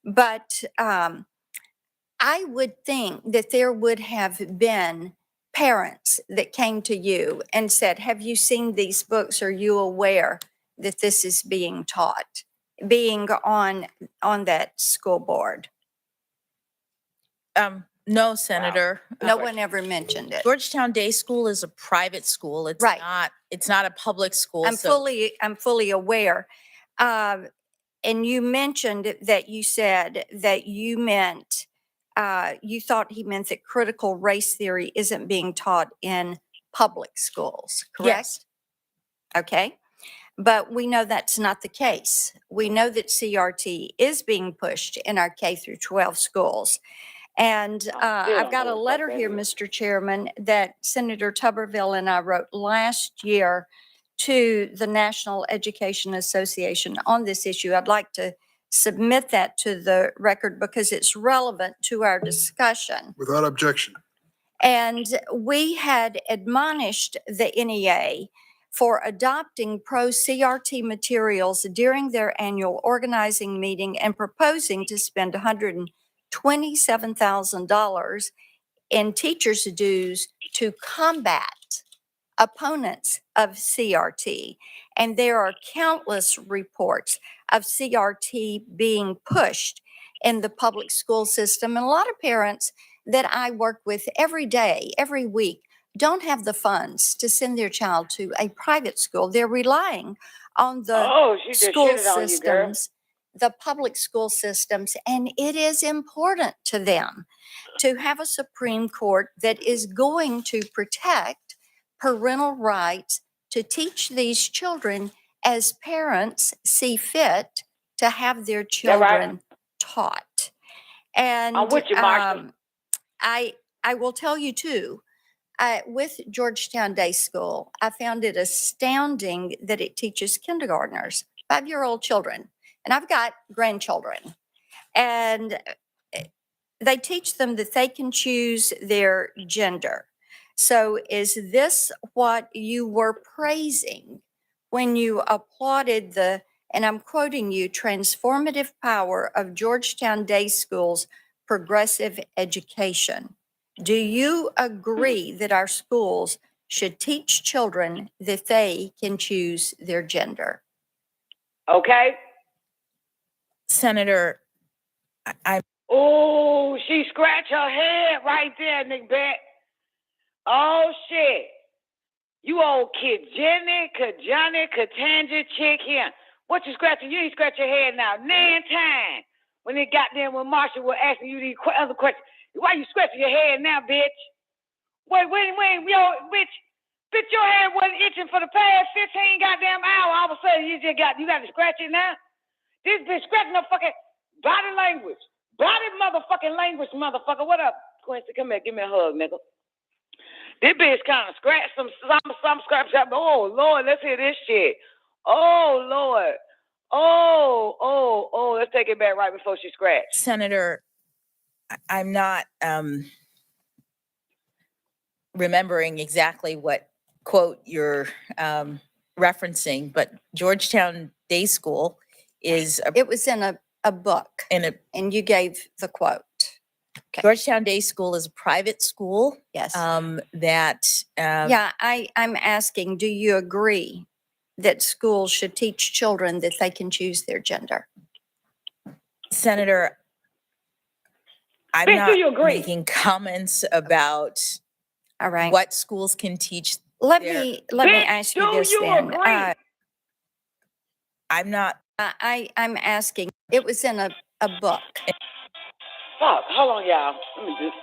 But I would think that there would have been parents that came to you and said, have you seen these books? Are you aware that this is being taught, being on that school board? No, Senator. No one ever mentioned it. Georgetown Day School is a private school. It's Right. It's not a public school. I'm fully aware. And you mentioned that you said that you meant, you thought he meant that critical race theory isn't being taught in public schools, correct? Yes. Okay. But we know that's not the case. We know that CRT is being pushed in our K through 12 schools. And I've got a letter here, Mr. Chairman, that Senator Tuberville and I wrote last year to the National Education Association on this issue. I'd like to submit that to the record because it's relevant to our discussion. Without objection. And we had admonished the NEA for adopting pro-CRT materials during their annual organizing meeting and proposing to spend $127,000 in teachers' dues to combat opponents of CRT. And there are countless reports of CRT being pushed in the public school system. And a lot of parents that I work with every day, every week, don't have the funds to send their child to a private school. They're relying on the school systems, the public school systems, and it is important to them to have a Supreme Court that is going to protect parental rights to teach these children as parents see fit to have their children taught. And I'm with you, Marcia. I will tell you too, with Georgetown Day School, I found it astounding that it teaches kindergartners, 5-year-old children, and I've got grandchildren, and they teach them that they can choose their gender. So is this what you were praising when you applauded the, and I'm quoting you, transformative power of Georgetown Day School's progressive education? Do you agree that our schools should teach children that they can choose their gender? Okay. Senator, Oh, she scratched her head right there, Nick Bet. Oh, shit. You old kid, Jenny, Kajani, Katanja, chick here. What you scratching? You ain't scratch your head now. 9 times. When they got there, when Marshall was asking you these other questions. Why you scratching your head now, bitch? Wait, yo, bitch. Bitch, your head wasn't itching for the past 15 goddamn hours. All of a sudden, you got to scratch it now? This bitch scratching her fucking body language. Body motherfucking language, motherfucker. What up, Quincy? Come here, give me a hug, nigga. This bitch kind of scratched some scratch up. Oh, Lord, let's hear this shit. Oh, Lord. Oh, let's take it back right before she scratched. Senator, I'm not remembering exactly what quote you're referencing, but Georgetown Day School is it was in a book, and you gave the quote. Okay. Georgetown Day School is a private school. Yes. I'm asking, do you agree that schools should teach children that they can choose their gender? Senator, I'm Bitch, not do you agree? making comments about what schools can teach. Let me ask you this then. Agree? I'm not. I'm asking. It was in a book. Fuck, hold on, y'all. Let me just.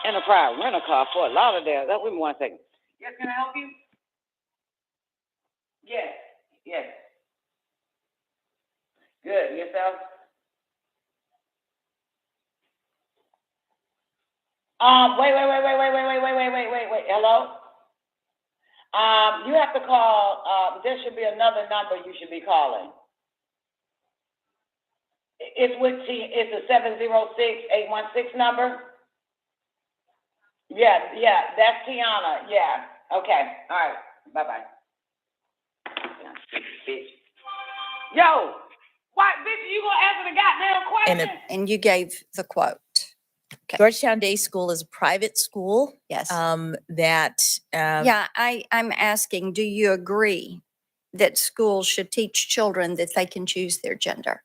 Enterprise rental car, Fort Lauderdale. Wait me 1 second. Yes, can I help you? Yes. Good. Yourself? Wait. Hello? You have to call, there should be another number you should be calling. It's a 706-816 number. Yeah, that's Tiana. Yeah. Okay. All right. Bye-bye. Yo, what, bitch, you gonna answer the goddamn question? And you gave the quote. Okay. Georgetown Day School is a private school. Yes. I'm asking, do you agree that schools should teach children that they can choose their gender?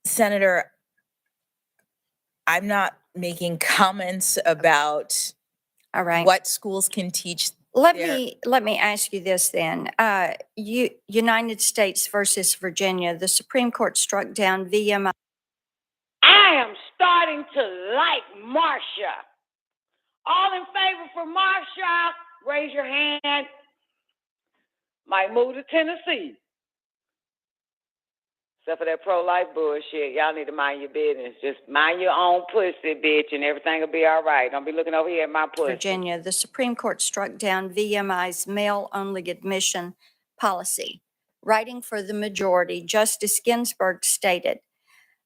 Senator, I'm not making comments about all right what schools can teach. Let me ask you this then. United States versus Virginia, the Supreme Court struck down VMI. I am starting to like Marsha. All in favor for Marsha, raise your hand. Might move to Tennessee. Except for that pro-life bullshit. Y'all need to mind your business. Just mind your own pussy, bitch, and everything will be all right. Don't be looking over here at my pussy. Virginia, the Supreme Court struck down VMI's male-only admission policy. Writing for the majority, Justice Ginsburg stated,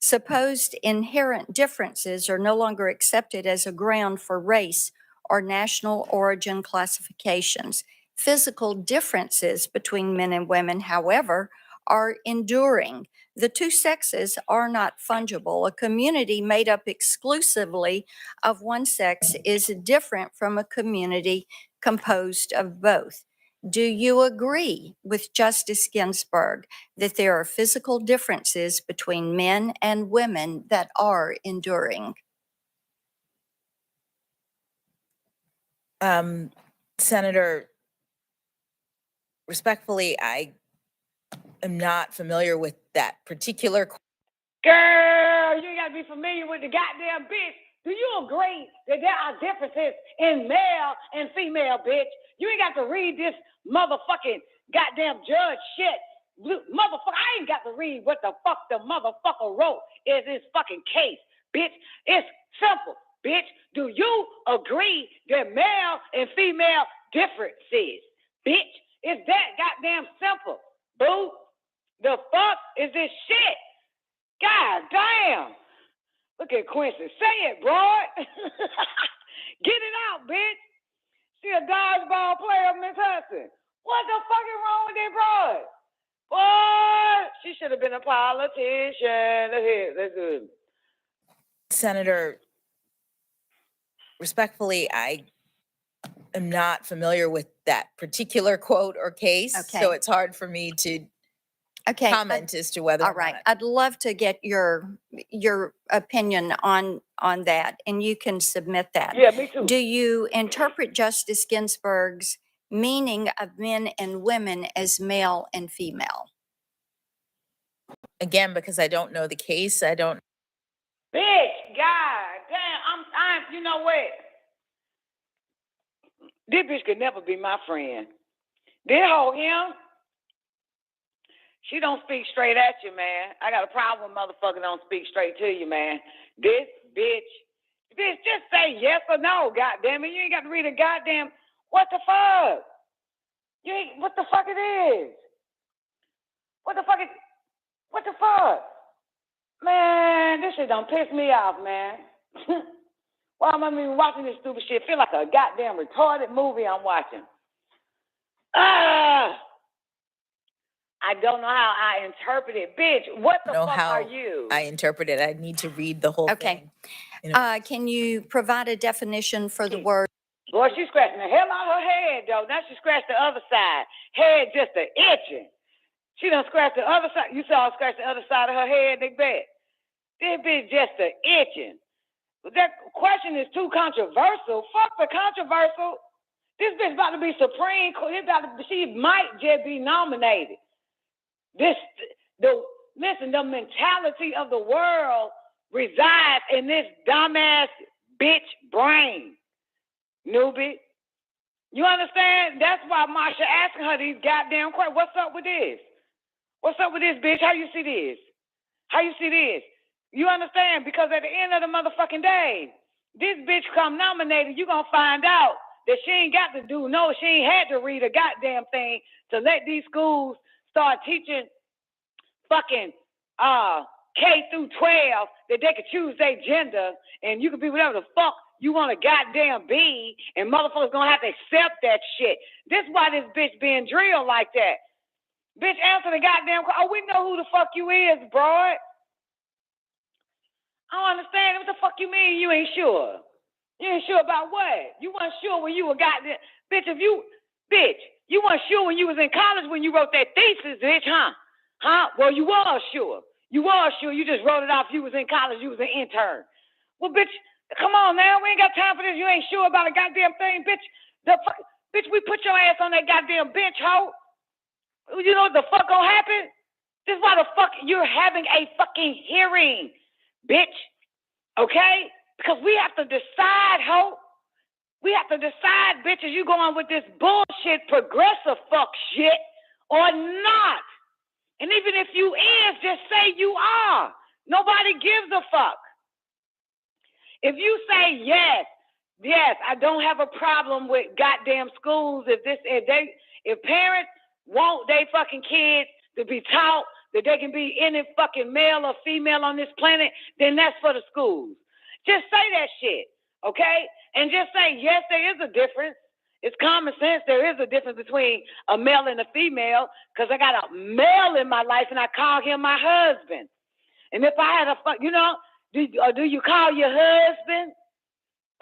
supposed inherent differences are no longer accepted as a ground for race or national origin classifications. Physical differences between men and women, however, are enduring. The two sexes are not fungible. A community made up exclusively of one sex is different from a community composed of both. Do you agree with Justice Ginsburg that there are physical differences between men and women that are enduring? Senator, respectfully, I am not familiar with that particular. Girl, you ain't got to be familiar with the goddamn bitch. Do you agree that there are differences in male and female, bitch? You ain't got to read this motherfucking goddamn judge shit. Motherfucker, I ain't got to read what the fuck the motherfucker wrote in this fucking case, bitch. It's simple, bitch. Do you agree that male and female differences, bitch? It's that goddamn simple, boo. The fuck is this shit? God damn. Look at Quincy. Say it, broad. Get it out, bitch. She a dodgeball player, Miss Hudson. What the fuck is wrong with that broad? Boy, she should have been a politician. That's good. Senator, respectfully, I am not familiar with that particular quote or case. Okay. So it's hard for me to comment as to whether. All right. I'd love to get your opinion on that, and you can submit that. Yeah, me too. Do you interpret Justice Ginsburg's meaning of men and women as male and female? Again, because I don't know the case, I don't. Bitch, God damn, I'm you know what? This bitch could never be my friend. This whole him, she don't speak straight at you, man. I got a problem with motherfucker don't speak straight to you, man. This bitch, just say yes or no, goddamn it. You ain't got to read a goddamn, what the fuck? What the fuck it is? What the fuck? Man, this shit don't piss me off, man. Why am I even watching this stupid shit? Feel like a goddamn retarded movie I'm watching. I don't know how I interpret it. Bitch, what the fuck are you? I interpret it. I need to read the whole thing. Can you provide a definition for the word? Boy, she's scratching the hell out of her head, though. Now she scratched the other side. Head just a itching. She done scratched the other side. You saw her scratch the other side of her head, Nick Bet. This bitch just a itching. That question is too controversial. Fuck the controversial. This bitch about to be Supreme Court. She might just be nominated. The mentality of the world resides in this dumbass bitch brain, newbie. You understand? That's why Marsha asking her these goddamn questions. What's up with this? What's up with this, bitch? How you see this? How you see this? You understand? Because at the end of the motherfucking day, this bitch come nominated, you gonna find out that she ain't got to do, no, she ain't had to read a goddamn thing to let these schools start teaching fucking K through 12 that they could choose their gender and you can be whatever the fuck you want to goddamn be, and motherfuckers gonna have to accept that shit. This is why this bitch being drilled like that. Bitch, answer the goddamn call. Oh, we know who the fuck you is, broad. I don't understand. What the fuck you mean you ain't sure? You ain't sure about what? You weren't sure when you were goddamn... Bitch, you weren't sure when you was in college when you wrote that thesis, bitch, huh? Huh? Well, you was sure. You was sure. You just wrote it off. You was in college. You was an intern. Well, bitch, come on now. We ain't got time for this. You ain't sure about a goddamn thing, bitch. Bitch, we put your ass on that goddamn bench, hoe. You know what the fuck gonna happen? This is why the fuck you're having a fucking hearing, bitch. Okay? Because we have to decide, hoe. We have to decide, bitch, is you going with this bullshit progressive fuck shit or not? And even if you is, just say you are. Nobody gives a fuck. If you say yes, I don't have a problem with goddamn schools. If parents want they fucking kids to be taught that they can be any fucking male or female on this planet, then that's for the schools. Just say that shit, okay? And just say, yes, there is a difference. It's common sense. There is a difference between a male and a female because I got a male in my life and I call him my husband. And if I had do you call your husband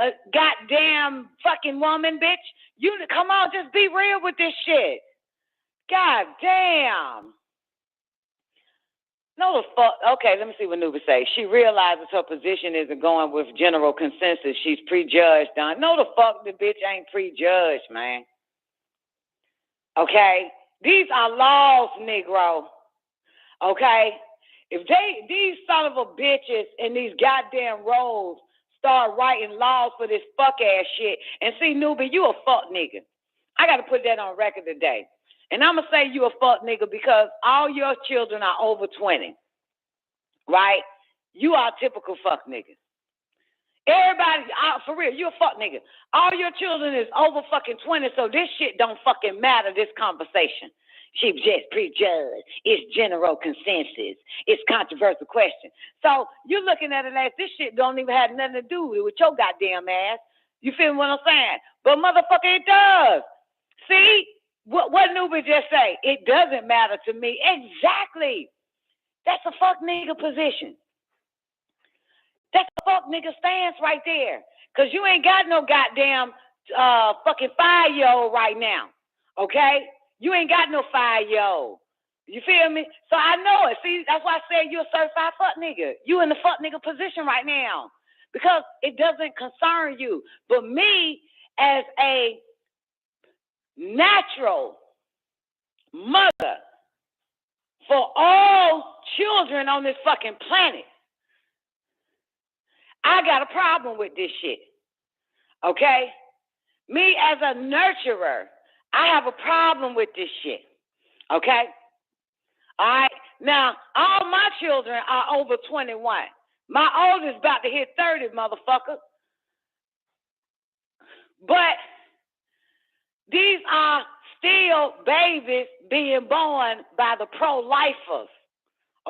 a goddamn fucking woman, bitch? Come on, just be real with this shit. God damn. No, the fuck. Okay, let me see what Nuba say. She realizes her position isn't going with general consensus. She's prejudged on. No, the fuck, the bitch ain't prejudged, man. Okay? These are laws, Negro. Okay? If these son of a bitches in these goddamn roles start writing laws for this fuck ass shit, and see, Nuba, you a fuck nigga. I got to put that on record today. And I'm going to say you a fuck nigga because all your children are over 20, right? You are a typical fuck nigga. Everybody, for real, you a fuck nigga. All your children is over fucking 20, so this shit don't fucking matter, this conversation. She just prejudged. It's general consensus. It's controversial question. So you're looking at it like this shit don't even have nothing to do with your goddamn ass. You feel what I'm saying? But motherfucker, it does. See? What Nuba just say? It doesn't matter to me. Exactly. That's a fuck nigga position. That's a fuck nigga stance right there. Because you ain't got no goddamn fucking 5-year-old right now. Okay? You ain't got no 5-year-old. You feel me? So I know it. See, that's why I said you're a certified fuck nigga. You in the fuck nigga position right now. Because it doesn't concern you. But me, as a natural mother for all children on this fucking planet, I got a problem with this shit. Okay? Me as a nurturer, I have a problem with this shit. Okay? All right? Now, all my children are over 21. My oldest about to hit 30, motherfucker. But these are still babies being born by the pro-lifers,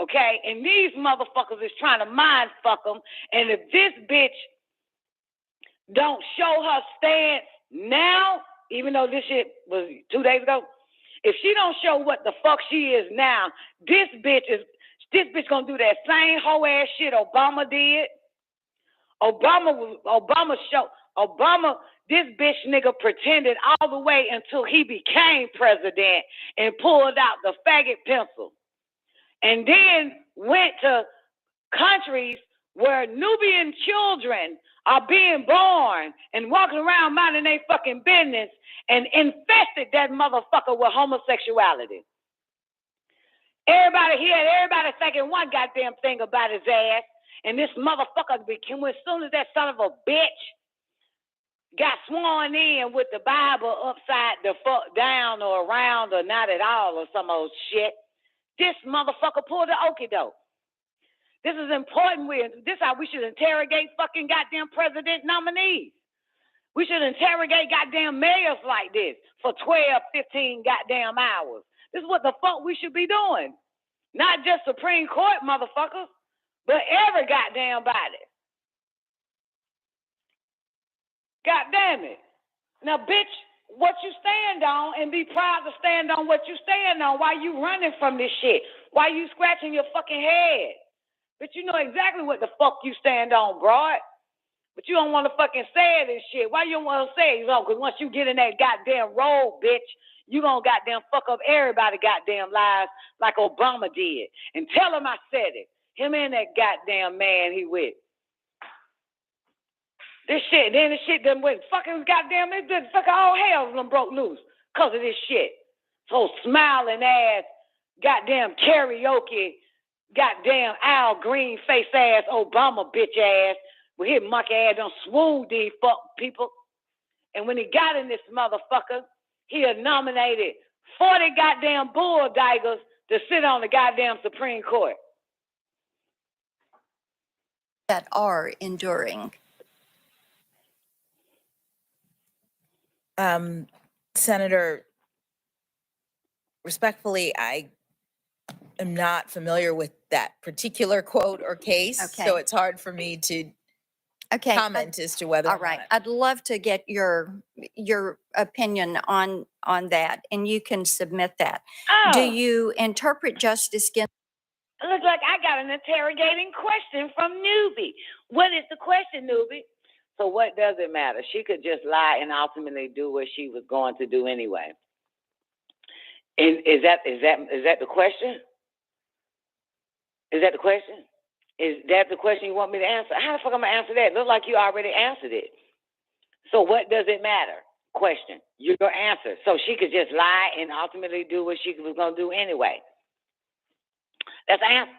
okay? And these motherfuckers is trying to mind fuck them. And if this bitch don't show her stance now, even though this shit was 2 days ago, if she don't show what the fuck she is now, this bitch gonna do that same hoe ass shit Obama did. Obama, this bitch nigga pretended all the way until he became president and pulled out the faggot pencil. And then went to countries where Nubian children are being born and walking around minding their fucking business and infested that motherfucker with homosexuality. Everybody thinking one goddamn thing about his ass. And this motherfucker became, as soon as that son of a bitch got sworn in with the Bible upside the fuck down or around or not at all or some old shit, this motherfucker pulled the okie doke. This is important. This is how we should interrogate fucking goddamn president nominees. We should interrogate goddamn mayors like this for 12, 15 goddamn hours. This is what the fuck we should be doing. Not just Supreme Court motherfuckers, but every goddamn body. God damn it. Now, bitch, what you stand on, and be proud to stand on what you stand on. Why you running from this shit? Why you scratching your fucking head? But you know exactly what the fuck you stand on, broad. But you don't want to fucking say it and shit. Why you don't want to say it? Because once you get in that goddamn road, bitch, you gonna goddamn fuck up everybody goddamn lives like Obama did. And tell him I said it. Him and that goddamn man he with. This shit, then the shit done went fucking goddamn, it done fucking all hell done broke loose because of this shit. So smiling ass, goddamn karaoke, goddamn Al Green face ass, Obama bitch ass, with his monkey ass done swooned these fuck people. And when he got in this motherfucker, he had nominated 40 goddamn bulldaggers to sit on the goddamn Supreme Court. That are enduring. Senator, respectfully, I am not familiar with that particular quote or case, so it's hard for me to comment as to whether. All right, I'd love to get your opinion on that, and you can submit that. Do you interpret Justice Ginsburg? It looks like I got an interrogating question from Newbie. What is the question, Newbie? So what does it matter? She could just lie and ultimately do what she was going to do anyway. And is that the question? Is that the question? Is that the question you want me to answer? How the fuck am I going to answer that? Look like you already answered it. So what does it matter? Question. Your answer. So she could just lie and ultimately do what she was going to do anyway. That's the answer.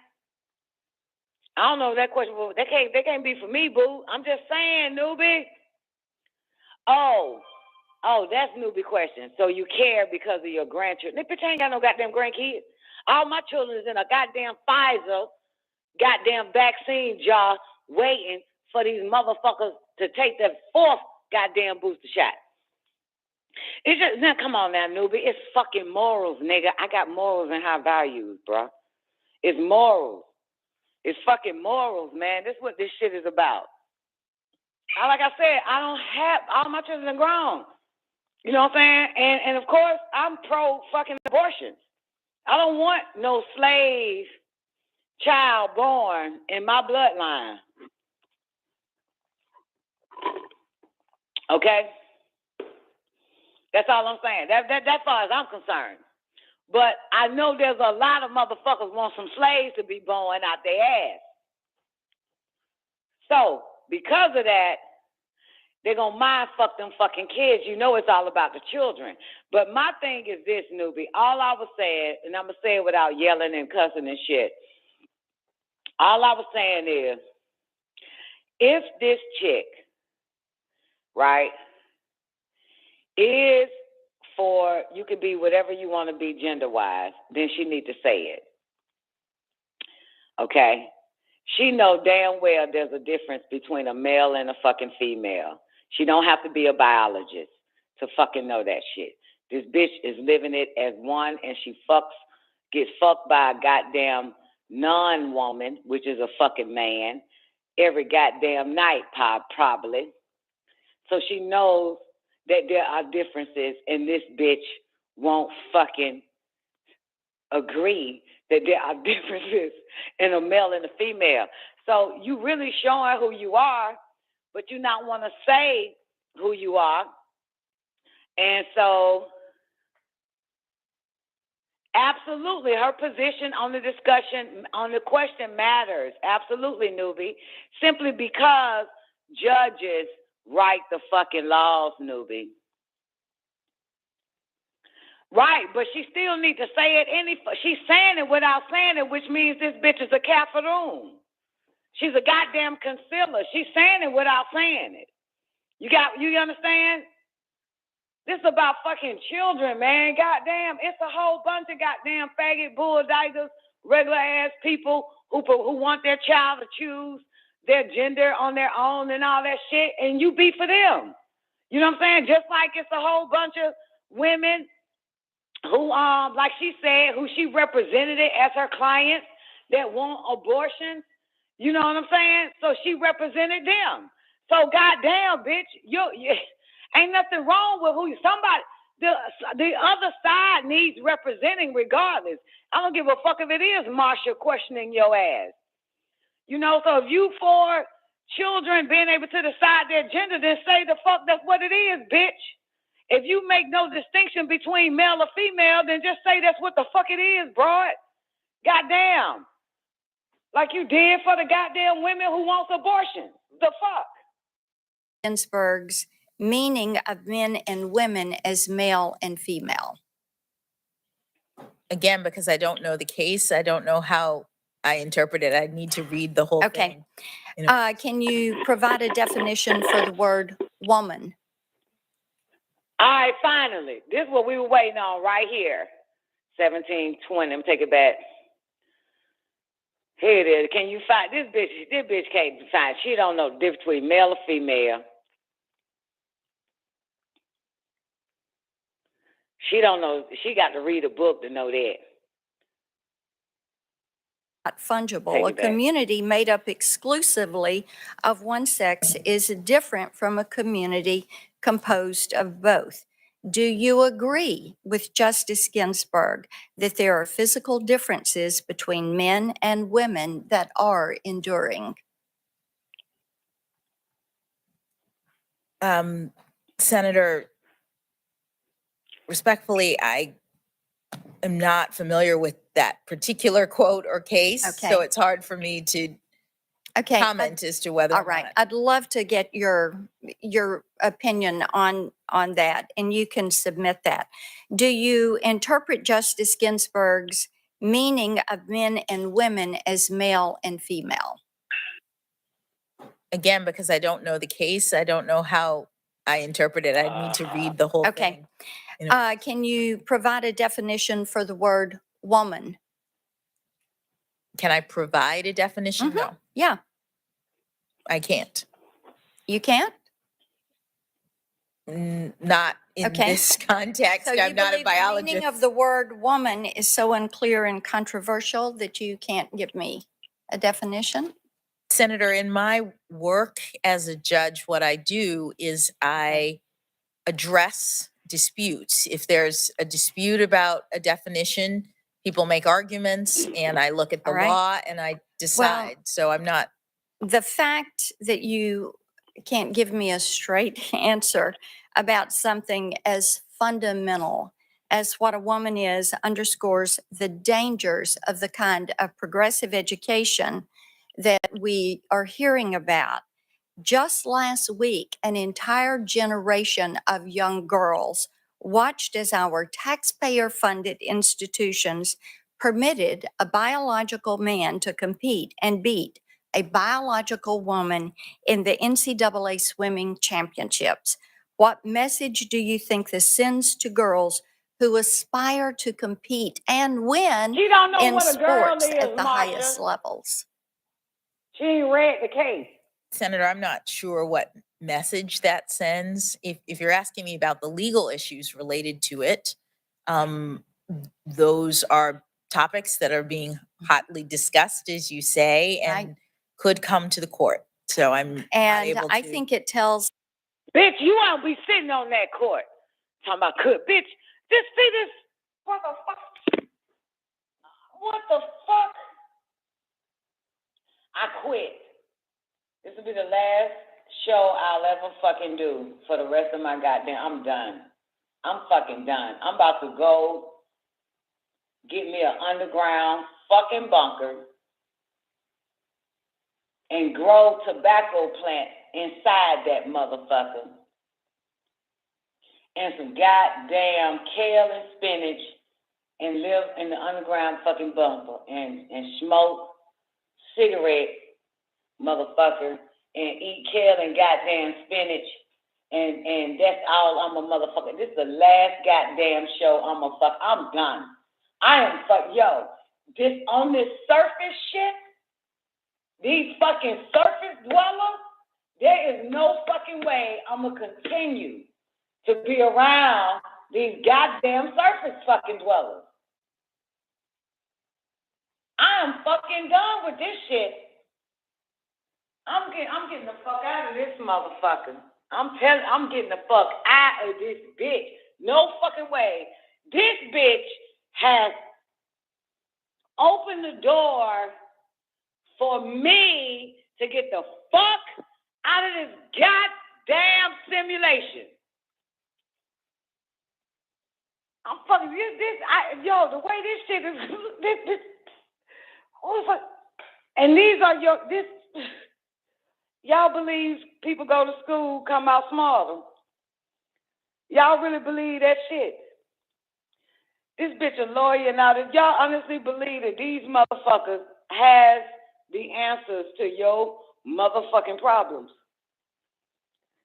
I don't know that question. That can't be for me, boo. I'm just saying, Newbie. Oh, that's Newbie question. So you care because of your grandchildren. This bitch ain't got no goddamn grandkids. All my children is in a goddamn Pfizer goddamn vaccine jar waiting for these motherfuckers to take their 4th goddamn booster shot. It's just, now come on now, Newbie. It's fucking morals, nigga. I got morals and high values, bro. It's morals. It's fucking morals, man. This is what this shit is about. Like I said, I don't have, all my children are grown. You know what I'm saying? And of course, I'm pro fucking abortion. I don't want no slave child born in my bloodline. Okay? That's all I'm saying. That's far as I'm concerned. But I know there's a lot of motherfuckers want some slaves to be born out their ass. So, because of that, they're going to mind fuck them fucking kids. You know it's all about the children. But my thing is this, Newbie. All I was saying, and I'm going to say it without yelling and cussing and shit. All I was saying is, if this chick, right, is for, you could be whatever you want to be gender-wise, then she need to say it. Okay? She know damn well there's a difference between a male and a fucking female. She don't have to be a biologist to fucking know that shit. This bitch is living it as one, and she gets fucked by a goddamn non-woman, which is a fucking man, every goddamn night, probably. So she knows that there are differences, and this bitch won't fucking agree that there are differences in a male and a female. So you really showing who you are, but you not want to say who you are. And so absolutely, her position on the discussion, on the question matters. Absolutely, Newbie. Simply because judges write the fucking laws, Newbie. Right, but she still need to say it she's saying it without saying it, which means this bitch is a Catholic. She's a goddamn concealer. She's saying it without saying it. You understand? This is about fucking children, man. Goddamn, it's a whole bunch of goddamn faggot bulldaggers, regular ass people who want their child to choose their gender on their own and all that shit, and you be for them. You know what I'm saying? Just like it's a whole bunch of women who, like she said, who she represented it as her clients that want abortions. You know what I'm saying? So she represented them. So goddamn, bitch, you ain't nothing wrong with the other side needs representing regardless. I don't give a fuck if it is Marsha questioning your ass. You know, so if you for children being able to decide their gender, then say the fuck that's what it is, bitch. If you make no distinction between male or female, then just say that's what the fuck it is, broad. Goddamn. Like you did for the goddamn women who want abortion. The fuck? Ginsburg's meaning of men and women as male and female. Again, because I don't know the case, I don't know how I interpret it. I need to read the whole thing. Can you provide a definition for the word woman? All right, finally. This is what we were waiting on right here. 1720. Let me take it back. Here it is. Can you find this bitch? This bitch can't find. She don't know the difference between male or female. She don't know. She got to read a book to know that. Not fungible. A community made up exclusively of one sex is different from a community composed of both. Do you agree with Justice Ginsburg that there are physical differences between men and women that are enduring? Senator, respectfully, I am not familiar with that particular quote or case, so it's hard for me to comment as to whether. All right, I'd love to get your opinion on that, and you can submit that. Do you interpret Justice Ginsburg's meaning of men and women as male and female? Again, because I don't know the case, I don't know how I interpret it. I need to read the whole thing. Can you provide a definition for the word woman? Can I provide a definition? No. Yeah. I can't. You can't? Not in this context. So I'm not a biologist. The meaning of the word woman is so unclear and controversial that you can't give me a definition? Senator, in my work as a judge, what I do is I address disputes. If there's a dispute about a definition, people make arguments, and I look at the law and I decide. So I'm not. The fact that you can't give me a straight answer about something as fundamental as what a woman is underscores the dangers of the kind of progressive education that we are hearing about. Just last week, an entire generation of young girls watched as our taxpayer-funded institutions permitted a biological man to compete and beat a biological woman in the NCAA swimming championships. What message do you think this sends to girls who aspire to compete and win in sports at the highest levels? She ain't read the case. Senator, I'm not sure what message that sends. If you're asking me about the legal issues related to it, those are topics that are being hotly discussed, as you say, and could come to the court. So I'm not able to. I think it tells. Bitch, you won't be sitting on that court. Talking about could. Bitch, this motherfucker. What the fuck? I quit. This will be the last show I'll ever fucking do for the rest of my goddamn. I'm done. I'm fucking done. I'm about to go get me an underground fucking bunker and grow tobacco plant inside that motherfucker and some goddamn kale and spinach and live in the underground fucking bunker and smoke cigarette motherfucker, and eat kale and goddamn spinach, and that's all I'm a motherfucker. This is the last goddamn show I'm done. I am this on this surface shit, these fucking surface dwellers, there is no fucking way I'm gonna continue to be around these goddamn surface fucking dwellers. I am fucking done with this shit. I'm getting the fuck out of this motherfucker. I'm getting the fuck out of this bitch. No fucking way. This bitch has opened the door for me to get the fuck out of this goddamn simulation. I'm fucking the way this shit is this and these are y'all believe people go to school, come out smarter. Y'all really believe that shit? This bitch a lawyer now. That y'all honestly believe that these motherfuckers has the answers to your motherfucking problems?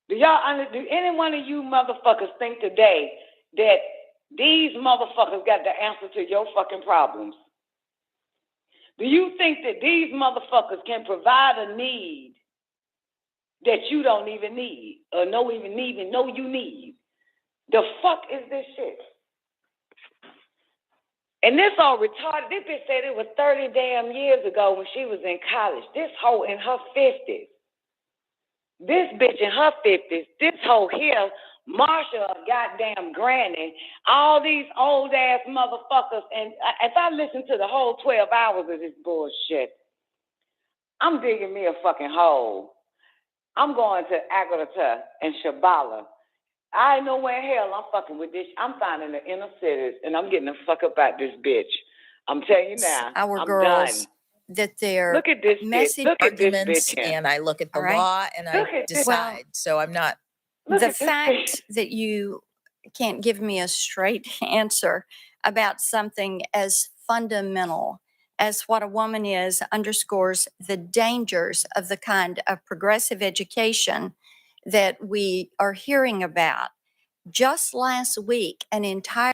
Do any one of you motherfuckers think today that these motherfuckers got the answer to your fucking problems? Do you think that these motherfuckers can provide a need that you don't even need or know you need? The fuck is this shit? And this all retarded. This bitch said it was 30 damn years ago when she was in college. This hoe in her 50s. This bitch in her 50s. This hoe here, Marsha, goddamn granny. All these old ass motherfuckers. And if I listen to the whole 12 hours of this bullshit, I'm digging me a fucking hole. I'm going to Agatha and Shabala. I ain't know where in hell I'm fucking with this. I'm finding the inner cities, and I'm getting the fuck up out this bitch. I'm telling you now, our I'm girls done. That they're Look at this messy bitch. Look at this Arguments, bitch here. and I look at the All right. law and I decide. So I'm not. Look The at this fact bitch. that you can't give me a straight answer about something as fundamental as what a woman is underscores the dangers of the kind of progressive education that we are hearing about. Just last week, an entire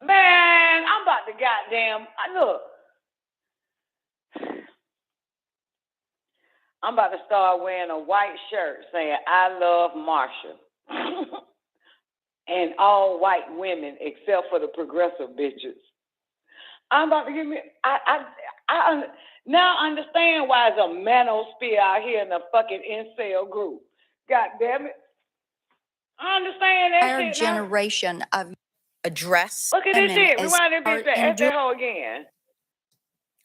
Man, I'm about to goddamn, look. I'm about to start wearing a white shirt saying, I love Marsha. And all white women except for the progressive bitches. I'm about to give me, I now understand why there's a manosphere out here in the fucking incel group. God damn it. I understand that entire shit now. generation of Address. Look at this women shit. as Rewind that bitch back. Ask that hoe again.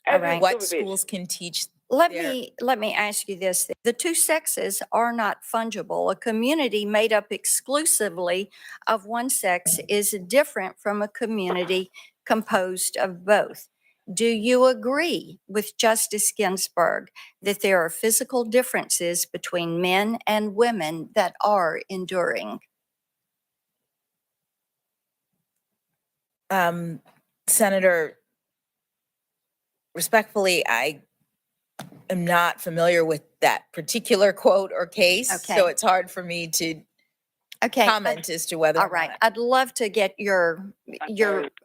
All Ask this right. What stupid bitch. schools can teach. Let me ask you this. The two sexes are not fungible. A community made up exclusively of one sex is different from a community composed of both. Do you agree with Justice Ginsburg that there are physical differences between men and women that are enduring? Senator, respectfully, I am not familiar with that particular quote or case, Okay. so it's hard for me to comment as to whether. All right. I'd love to get your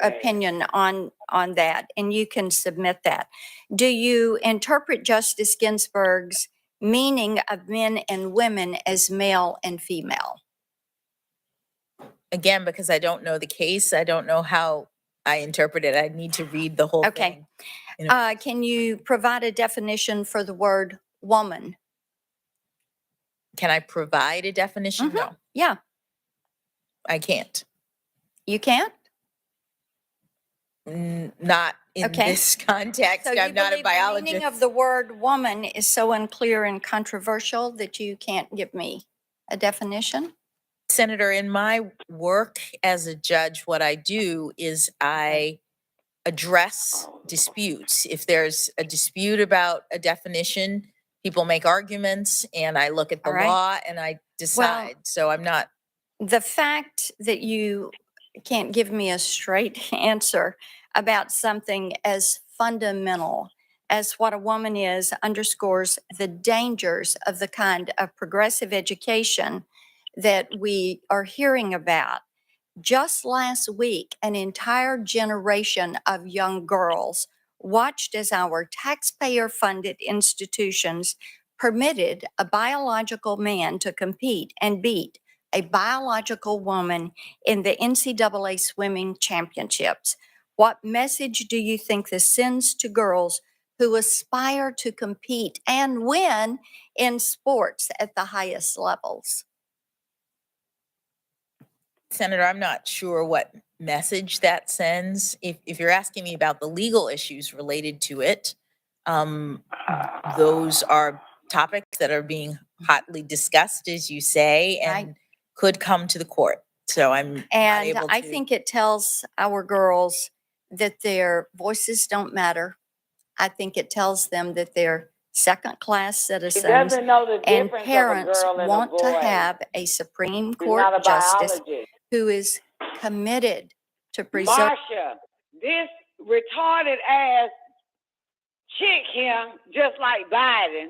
opinion on that, and you can submit that. Do you interpret Justice Ginsburg's meaning of men and women as male and female? Again, because I don't know the case, I don't know how I interpret it. I need to read the whole thing. Can you provide a definition for the word woman? Can I provide a definition? No, Yeah. I can't. You can't? Not in this context. So I'm not a The biologist. meaning of the word woman is so unclear and controversial that you can't give me a definition? Senator, in my work as a judge, what I do is I address disputes. If there's a dispute about a definition, people make arguments, and I look at the law and I decide. So I'm not. The fact that you can't give me a straight answer about something as fundamental as What a Woman Is underscores the dangers of the kind of progressive education that we are hearing about. Just last week, an entire generation of young girls watched as our taxpayer-funded institutions permitted a biological man to compete and beat a biological woman in the NCAA swimming championships. What message do you think this sends to girls who aspire to compete and win in sports at the highest levels? Senator, I'm not sure what message that sends. If you're asking me about the legal issues related to it, those are topics that are being hotly discussed, as you say, and could come to the court. So I'm not able to. I think it tells our girls that their voices don't matter. I think it tells them that they're second-class citizens. She doesn't know the and difference parents of a girl and want a to boy. have a Supreme She's Court not a justice biologist. who is committed to preserve. Marsha, this retarded ass chick here, just like Biden,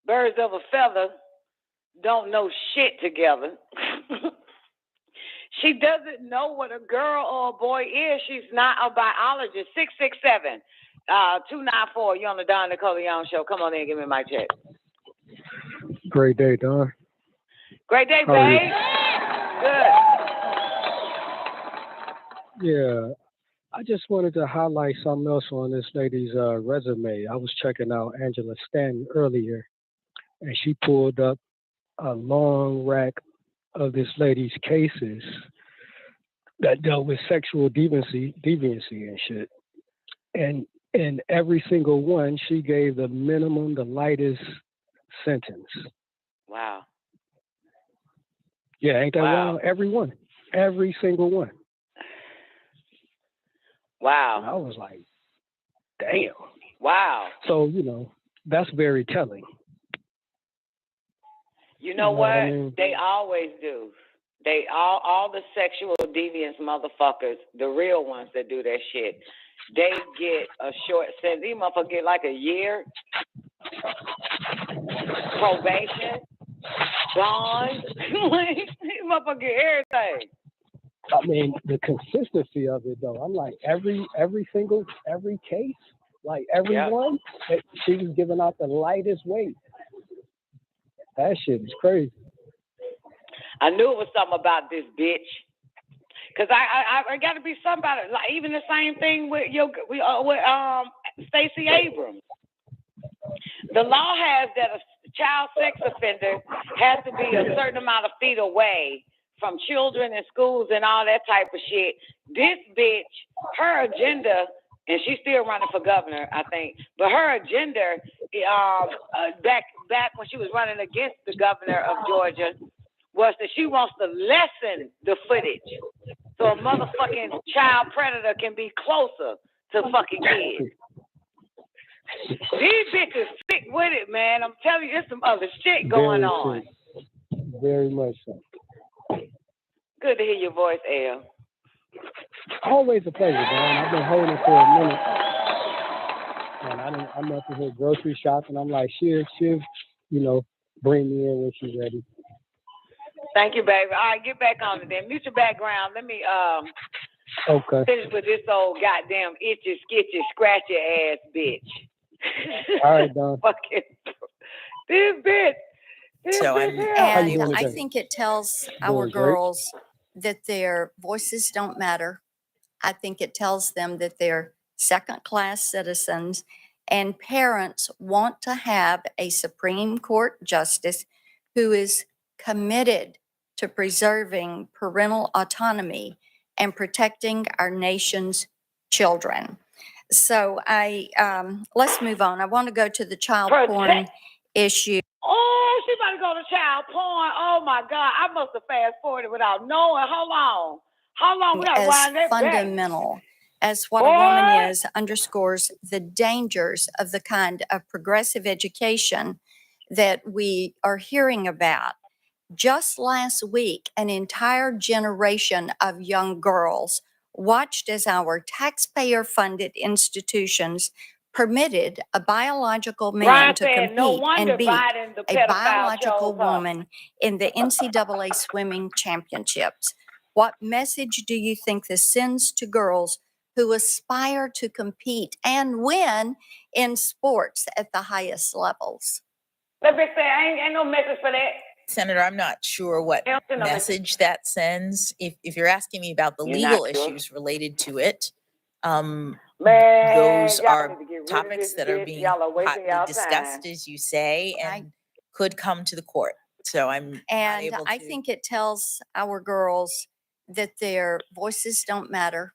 birds of a feather, don't know shit together. She doesn't know what a girl or a boy is. She's not a biologist. 667-294. You're on the Don Nicoleone show. Come on in and give me my check. Great day, Don. Great day, How are you? babe. Good. Yeah, I just wanted to highlight something else on this lady's resume. I was checking out Angela Stanton earlier, and she pulled up a long rack of this lady's cases that dealt with sexual deviancy and shit. And in every single one, she gave the minimum, the lightest sentence. Wow. Yeah, ain't that Wow. wild? Every single one. Wow. And I was like, damn. Wow. So, that's very telling. You know what? I mean? They always do. They all the sexual deviant motherfuckers, the real ones that do that shit, they get a short sentence. These motherfuckers get like a year probation, bond. These motherfuckers get everything. I mean, the consistency of it, though. I'm like, every case, like every one, she was giving out the lightest weight. That shit is crazy. I knew it was something about this bitch. Cause I got to be somebody. Like even the same thing with Stacey Abrams. The law has that a child sex offender has to be a certain amount of feet away from children and schools and all that type of shit. This bitch, her agenda, and she's still running for governor, I think. But her agenda, back when she was running against the governor of Georgia, was that she wants to lessen the footage so a motherfucking child predator can be closer to fucking kids. These bitches stick with it, man. I'm telling you, there's some other shit going on. Very much so. Good to hear your voice, Elle. Always a pleasure, man. I've been holding it for a minute. And I'm up to her grocery shopping. I'm like, Shiv, bring me in when she's ready. Thank you, baby. All right, get back on it then. Mute your background. Let me okay. finish with this old goddamn itchy, skitchy, scratchy ass bitch. All right, Don. Fucking this bitch. And I think it tells our girls that their voices don't matter. I think it tells them that they're second-class citizens, and parents want to have a Supreme Court justice who is committed to preserving parental autonomy and protecting our nation's children. So let's move on. I want to go to the child porn issue. Oh, she about to go to child porn. Oh my God, I must have fast forwarded without knowing. How long? We gotta wind that fundamental back. as What a Woman Is underscores the dangers of the kind of progressive education that we are hearing about. Just last week, an entire generation of young girls watched as our taxpayer-funded institutions permitted a biological man Ryan to said, compete no wonder and beat Biden, the a pedophile, biological chose her. woman in the NCAA swimming championships. What message do you think this sends to girls who aspire to compete and win in sports at the highest levels? Let me say, ain't no message for that. Senator, I'm not sure what Ain't no message that sends. If you're asking me about the You're legal not sure? issues related to it, Man, those y'all are need to get rid of topics this that are bitch. being Y'all are wasting hotly y'all discussed, time. as you say, and could come to the court. So I'm not And able I to. think it tells our girls that their voices don't matter.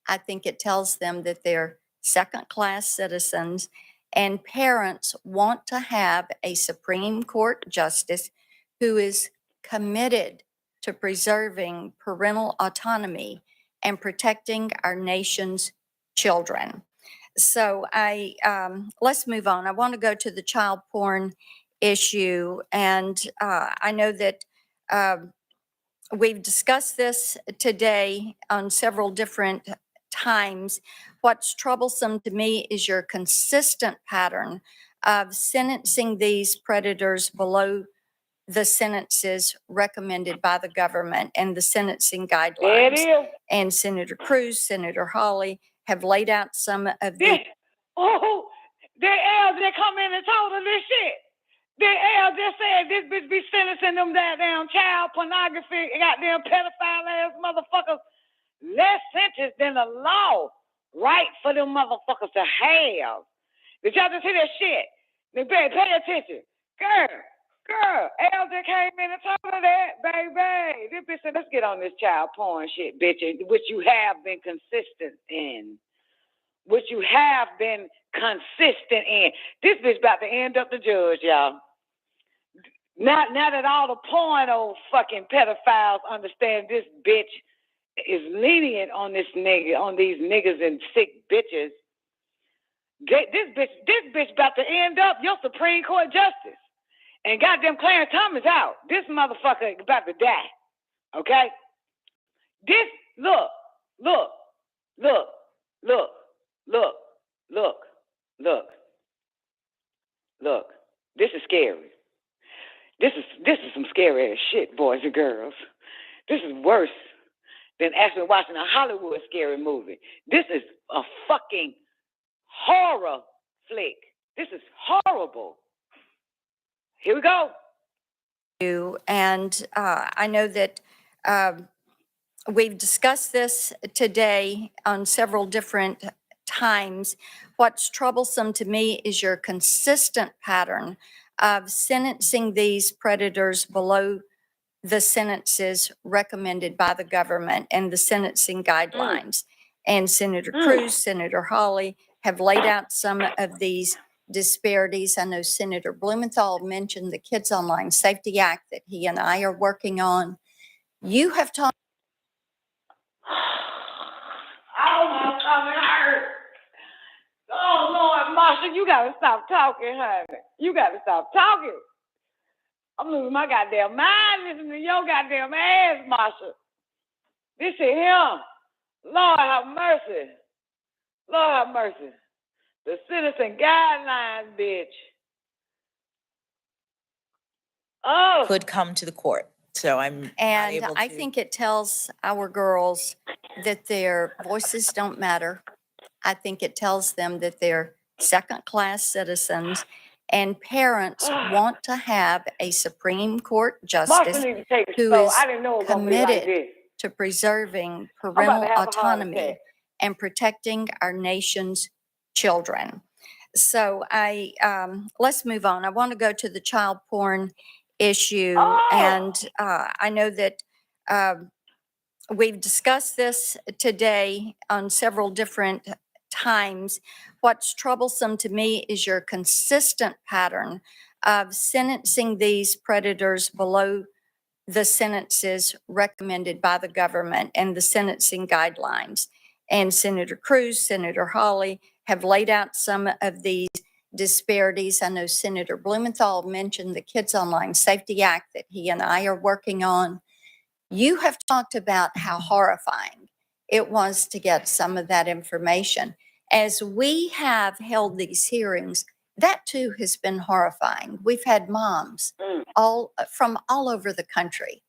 I think it tells them that they're second-class citizens, and parents want to have a Supreme Court justice who is committed to preserving parental autonomy and protecting our nation's children. So let's move on. I want to go to the child porn issue, and I know that we've discussed this today on several different times. What's troublesome to me is your consistent pattern of sentencing these predators below the sentences recommended by the government and the sentencing There it guidelines. is. And Senator Cruz, Senator Hawley have laid out some of the Oh, the L that come in and told her this shit. The L just said this bitch be sentencing them goddamn child pornography, goddamn pedophile ass motherfuckers less sentence than the law right for them motherfuckers to have. Did y'all just hear that shit? Then pay attention. Girl, L just came in and told her that, baby. This bitch said, let's get on this child porn shit, bitch, which you have been consistent in. Which you have been consistent in. This bitch about to end up the judge, y'all. Now that all the porno fucking pedophiles understand this bitch is lenient on this nigga, on these niggas and sick bitches. This bitch about to end up your Supreme Court justice. And goddamn Clarence Thomas out. This motherfucker about to die. Okay? This, look. This is scary. This is some scary ass shit, boys and girls. This is worse than actually watching a Hollywood scary movie. This is a fucking horror flick. This is horrible. Here we go. And I know that we've discussed this today on several different times. What's troublesome to me is your consistent pattern of sentencing these predators below the sentences recommended by the government and the sentencing guidelines. And Senator Cruz, Senator Hawley have laid out some of these disparities. I know Senator Blumenthal mentioned the Kids Online Safety Act that he and I are working on. You have talked. Oh, my stomach hurt. Oh, Lord, Marsha, you got to stop talking, honey. You got to stop talking. I'm losing my goddamn mind listening to your goddamn ass, Marsha. This is him. Lord have mercy. Lord have mercy. The sentencing guidelines, bitch. Oh. Could come to the court. So I'm And not able I to. think it tells our girls that their voices don't matter. I think it tells them that they're second-class citizens, and parents want to have a Supreme Court justice who is committed to preserving parental autonomy and protecting our nation's children. So let's move on. I want to go to the child porn issue, and I know that we've discussed this today on several different times. What's troublesome to me is your consistent pattern of sentencing these predators below the sentences recommended by the government and the sentencing guidelines. And Senator Cruz, Senator Hawley have laid out some of these disparities. I know Senator Blumenthal mentioned the Kids Online Safety Act that he and I are working on. You have talked about how horrifying it was to get some of that information. as we have held these hearings, that too has been horrifying. We've had moms from all over the country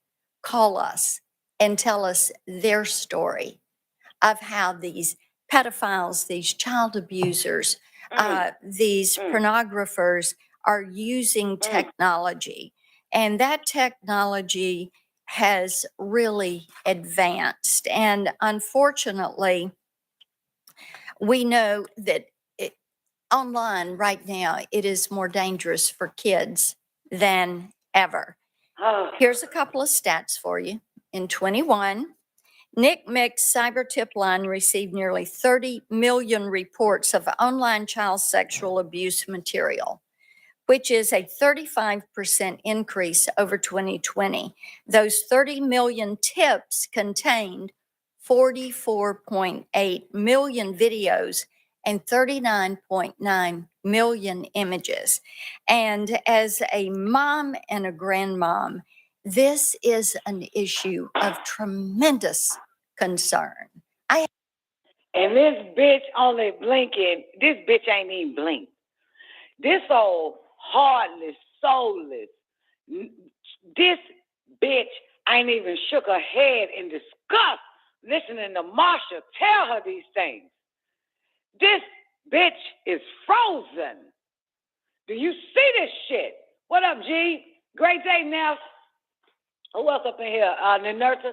call us and tell us their story of how these pedophiles, these child abusers, these pornographers are using technology. And that technology has really advanced. And unfortunately, we know that online right now, it is more dangerous for kids than ever. Here's a couple of stats for you. In 21, NCMEC's cyber tip line received nearly 30 million reports of online child sexual abuse material, which is a 35% increase over 2020. Those 30 million tips contained 44.8 million videos and 39.9 million images. And as a mom and a grandmom, this is an issue of tremendous concern. And this bitch only blinking. This bitch ain't even blink. This old heartless, soulless. This bitch ain't even shook her head in disgust listening to Marsha tell her these things. This bitch is frozen. Do you see this shit? What up, G? Great day now. Who else up in here? Nerta.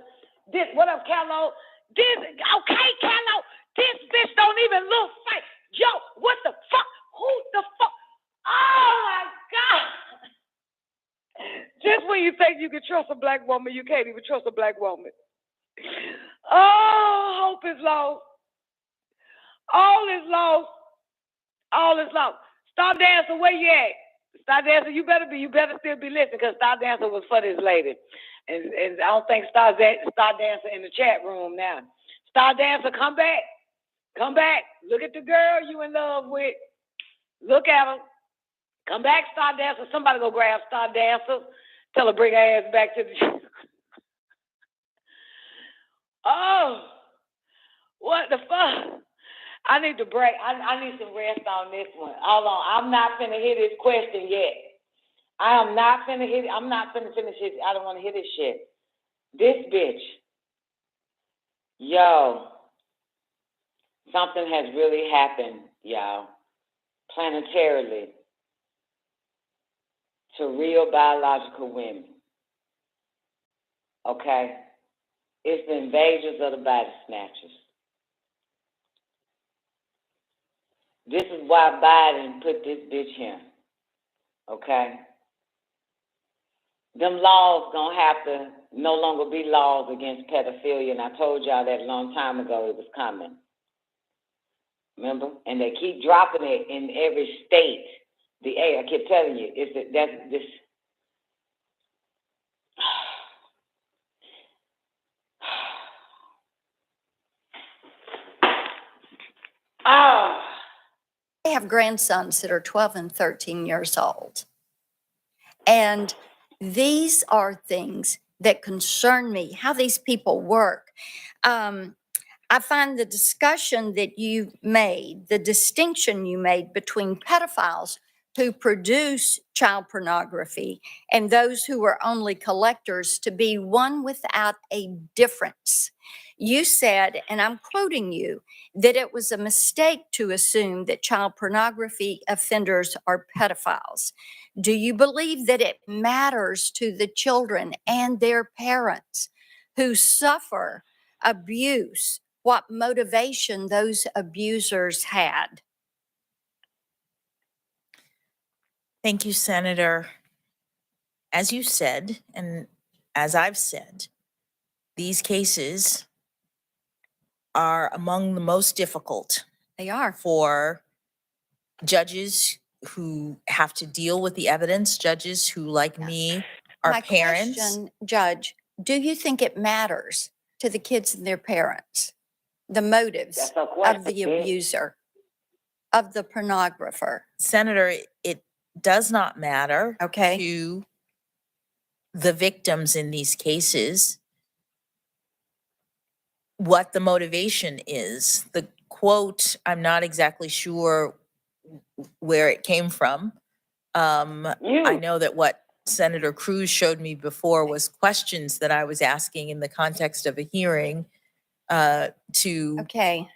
This. What up, Callo? This. Okay, Callo. This bitch don't even look fake. Yo, what the fuck? Who the fuck? Oh my God. Just when you think you can trust a black woman, you can't even trust a black woman. Oh, hope is lost. All is lost. All is lost. Star Dancer, where you at? Star Dancer, you better still be listening, because Star Dancer was for this lady. And I don't think Star Dancer in the chat room now. Star Dancer, come back. Come back. Look at the girl you in love with. Look at her. Come back, Star Dancer. Somebody go grab Star Dancer. Tell her bring her ass back to the... Oh, what the fuck? I need to break. I need some rest on this one. Hold on. I'm not finna hear this question yet. I'm not finna finish it. I don't want to hear this shit. This bitch. Yo. Something has really happened, y'all. Planetarily. To real biological women. Okay? It's the invaders of the body snatchers. This is why Biden put this bitch here. Okay? Them laws gonna have to no longer be laws against pedophilia, and I told y'all that a long time ago it was coming. Remember? And they keep dropping it in every state. I keep telling you, that's this. I have grandsons that are 12 and 13 years old. And these are things that concern me, how these people work. I find the discussion that you made, the distinction you made between pedophiles who produce child pornography and those who are only collectors to be one without a difference. You said, and I'm quoting you, that it was a mistake to assume that child pornography offenders are pedophiles. Do you believe that it matters to the children and their parents who suffer abuse, what motivation those abusers had? Thank you, Senator. As you said, and as I've said, these cases are among the most difficult. They are. For judges who have to deal with the evidence, judges who, like me, are My parents. question, Judge, do you think it matters to the kids and their parents, the motives of the abuser, of the pornographer? Senator, it does not matter to the victims in these cases what the motivation is. The quote, I'm not exactly sure where it came from. I know that what Senator Cruz showed me before was questions that I was asking in the context of a hearing to. Okay.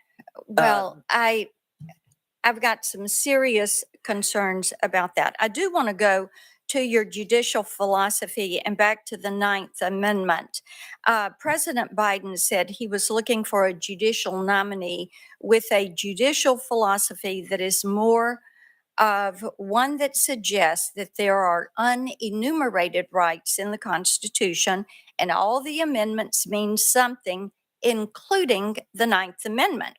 Well, I've got some serious concerns about that. I do want to go to your judicial philosophy and back to the Ninth Amendment. President Biden said he was looking for a judicial nominee with a judicial philosophy that is more of one that suggests that there are unenumerated rights in the Constitution and all the amendments mean something, including the Ninth Amendment.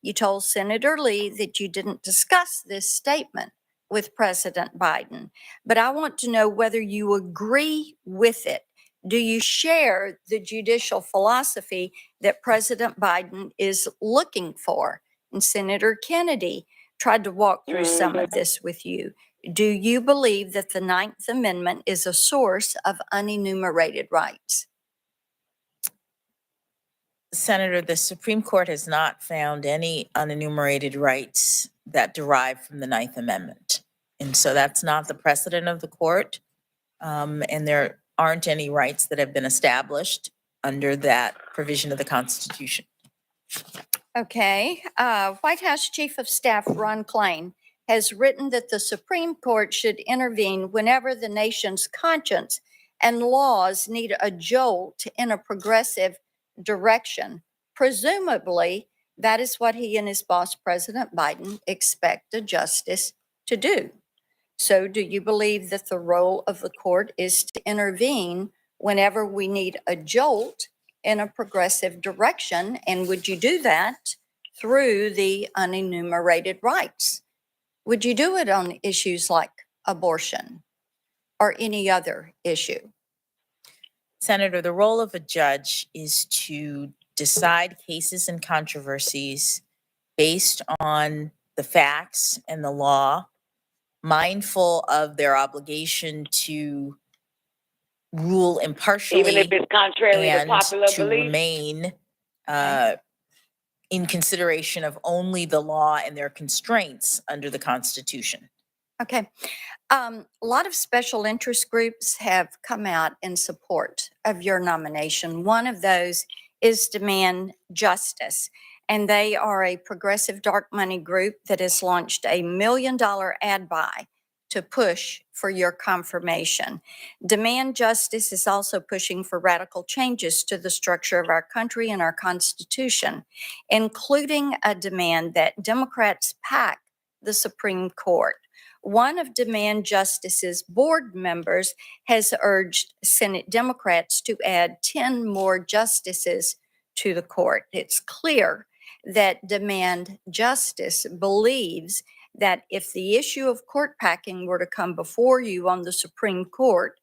You told Senator Lee that you didn't discuss this statement with President Biden, but I want to know whether you agree with it. Do you share the judicial philosophy that President Biden is looking for? And Senator Kennedy tried to walk through some of this with you. Do you believe that the Ninth Amendment is a source of unenumerated rights? Senator, the Supreme Court has not found any unenumerated rights that derive from the Ninth Amendment. And so that's not the precedent of the court. And there aren't any rights that have been established under that provision of the Constitution. Okay. White House Chief of Staff Ron Klain has written that the Supreme Court should intervene whenever the nation's conscience and laws need a jolt in a progressive direction. Presumably, that is what he and his boss, President Biden, expect a justice to do. So do you believe that the role of the court is to intervene whenever we need a jolt in a progressive direction? And would you do that through the unenumerated rights? Would you do it on issues like abortion or any other issue? Senator, the role of a judge is to decide cases and controversies based on the facts and the law, mindful of their obligation to rule impartially, even if it's contrary to and popular to belief. remain in consideration of only the law and their constraints under the Constitution. Okay. A lot of special interest groups have come out in support of your nomination. One of those is Demand Justice, and they are a progressive dark money group that has launched a $1 million ad buy to push for your confirmation. Demand Justice is also pushing for radical changes to the structure of our country and our Constitution, including a demand that Democrats pack the Supreme Court. One of Demand Justice's board members has urged Senate Democrats to add 10 more justices to the court. It's clear that Demand Justice believes that if the issue of court packing were to come before you on the Supreme Court,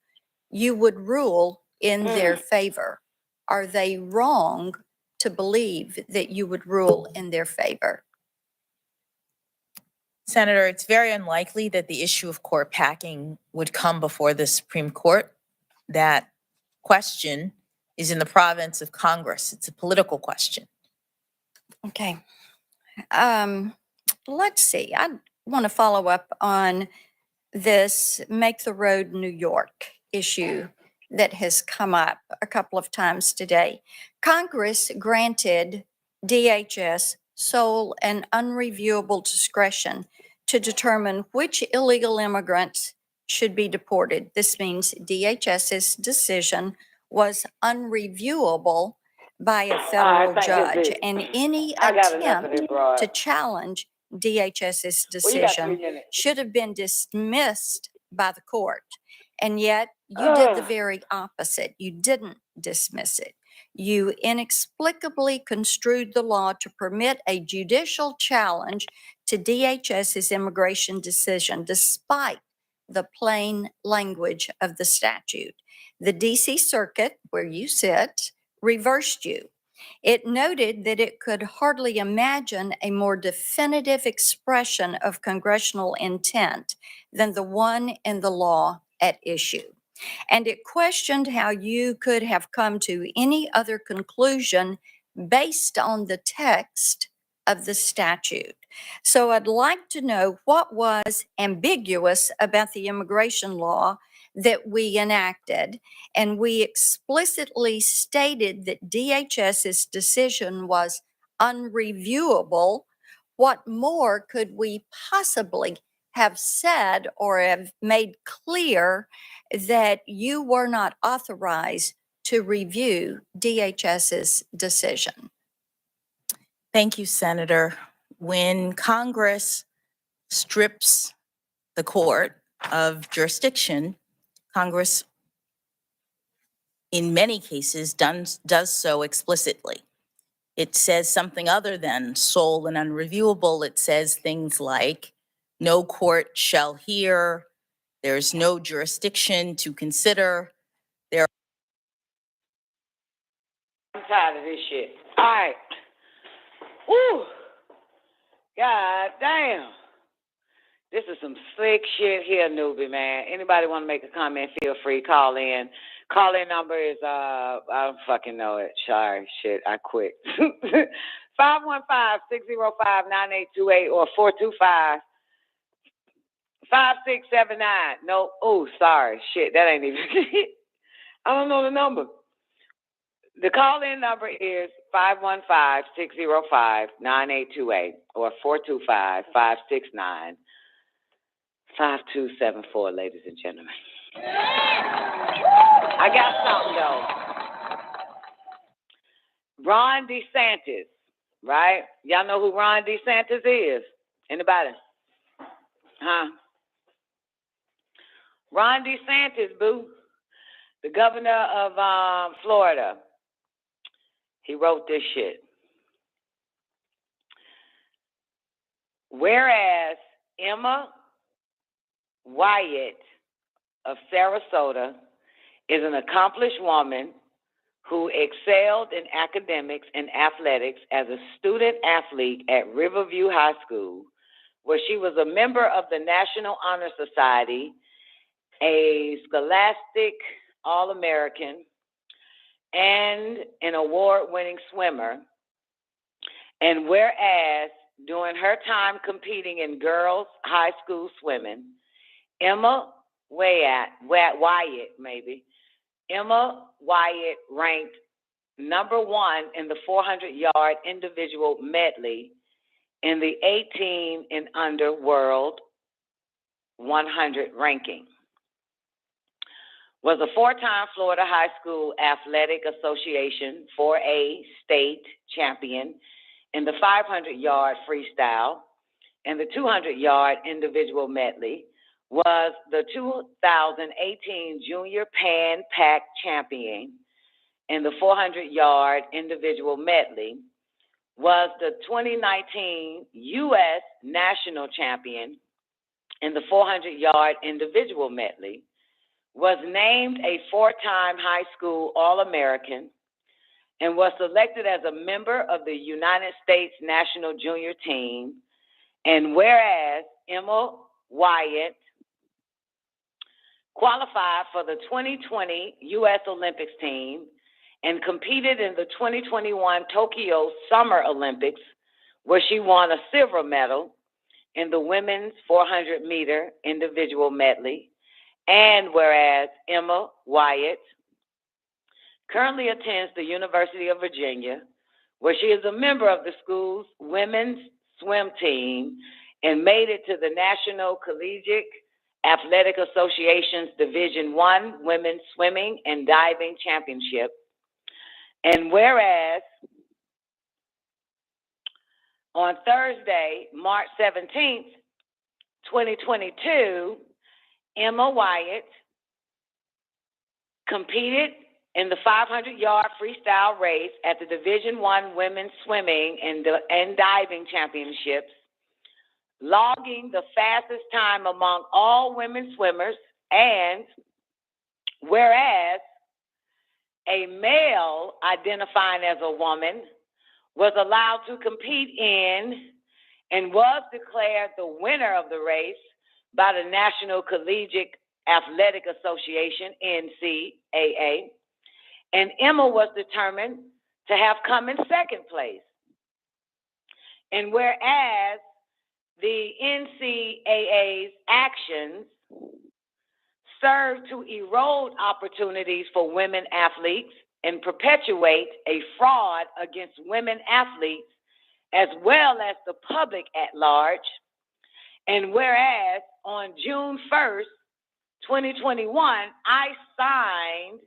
you would rule in their favor. Are they wrong to believe that you would rule in their favor? Senator, it's very unlikely that the issue of court packing would come before the Supreme Court. That question is in the province of Congress. It's a political question. Okay. Let's see. I want to follow up on this Make the Road New York issue that has come up a couple of times today. Congress granted DHS sole and unreviewable discretion to determine which illegal immigrants should be deported. This means DHS's decision was unreviewable by a federal judge, and any attempt to challenge DHS's decision should have been dismissed by the court. And yet you did the very opposite. You didn't dismiss it. You inexplicably construed the law to permit a judicial challenge to DHS's immigration decision, despite the plain language of the statute. The DC Circuit, where you sit, reversed you. It noted that it could hardly imagine a more definitive expression of congressional intent than the one in the law at issue. And it questioned how you could have come to any other conclusion based on the text of the statute. So I'd like to know what was ambiguous about the immigration law that we enacted. And we explicitly stated that DHS's decision was unreviewable. What more could we possibly have said or have made clear that you were not authorized to review DHS's decision? Thank you, Senator. When Congress strips the court of jurisdiction, Congress, in many cases, does so explicitly. It says something other than sole and unreviewable. It says things like, no court shall hear, there's no jurisdiction to consider. I'm tired of this shit. All right. Woo. God damn. This is some slick shit here, newbie, man. Anybody want to make a comment, feel free, call in. Call-in number is, I don't fucking know it. Sorry, shit, I quit. 515-605-9828 or 425-5679. No, oh, sorry, shit, that ain't even I don't know the number. The call-in number is 515-605-9828 or 425-569-5274, ladies and gentlemen. I got something, though. Ron DeSantis, right? Y'all know who Ron DeSantis is? Anybody? Huh? Ron DeSantis, boo. The governor of Florida. He wrote this shit. Whereas Emma Wyatt of Sarasota is an accomplished woman who excelled in academics and athletics as a student athlete at Riverview High School, where she was a member of the National Honor Society, a Scholastic All-American, and an award-winning swimmer. And whereas during her time competing in girls' high school swimming, Emma Wyatt ranked number 1 in the 400-yard individual medley in the 18 and under World 100 ranking. Was a 4-time Florida High School Athletic Association 4A state champion in the 500-yard freestyle and the 200-yard individual medley, was the 2018 Junior Pan Pac champion in the 400-yard individual medley, was the 2019 U.S. national champion in the 400-yard individual medley, was named a 4-time high school All-American, and was selected as a member of the United States national junior team. And whereas Emma Wyatt qualified for the 2020 U.S. Olympics team and competed in the 2021 Tokyo Summer Olympics, where she won a silver medal in the women's 400-meter individual medley. And whereas Emma Wyatt currently attends the University of Virginia, where she is a member of the school's women's swim team and made it to the National Collegiate Athletic Association's Division I Women's Swimming and Diving Championship. And whereas on Thursday, March 17th, 2022, Emma Wyatt competed in the 500-yard freestyle race at the Division I Women's Swimming and Diving Championships, logging the fastest time among all women swimmers. And whereas a male identifying as a woman was allowed to compete in and was declared the winner of the race by the National Collegiate Athletic Association, NCAA, and Emma was determined to have come in second place. And whereas the NCAA's actions serve to erode opportunities for women athletes and perpetuate a fraud against women athletes as well as the public at large. And whereas on June 1st, 2021, I signed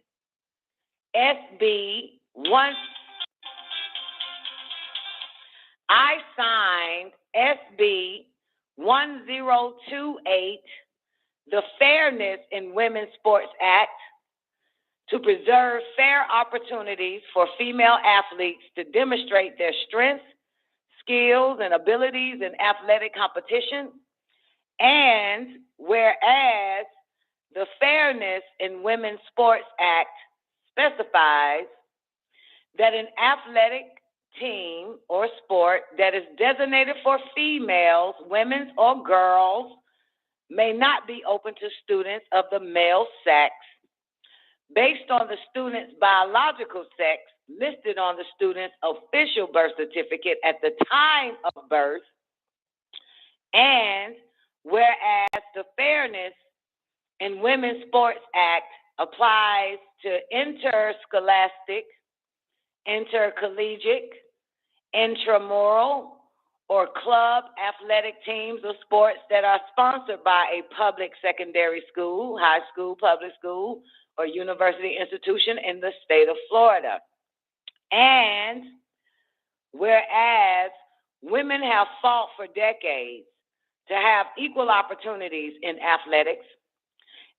SB 1028, the Fairness in Women's Sports Act, to preserve fair opportunities for female athletes to demonstrate their strengths, skills, and abilities in athletic competition. And whereas the Fairness in Women's Sports Act specifies that an athletic team or sport that is designated for females, women, or girls may not be open to students of the male sex based on the student's biological sex listed on the student's official birth certificate at the time of birth. And whereas the Fairness in Women's Sports Act applies to interscholastic, intercollegiate, intramural, or club athletic teams or sports that are sponsored by a public secondary school, high school, public school, or university institution in the state of Florida. And whereas women have fought for decades to have equal opportunities in athletics,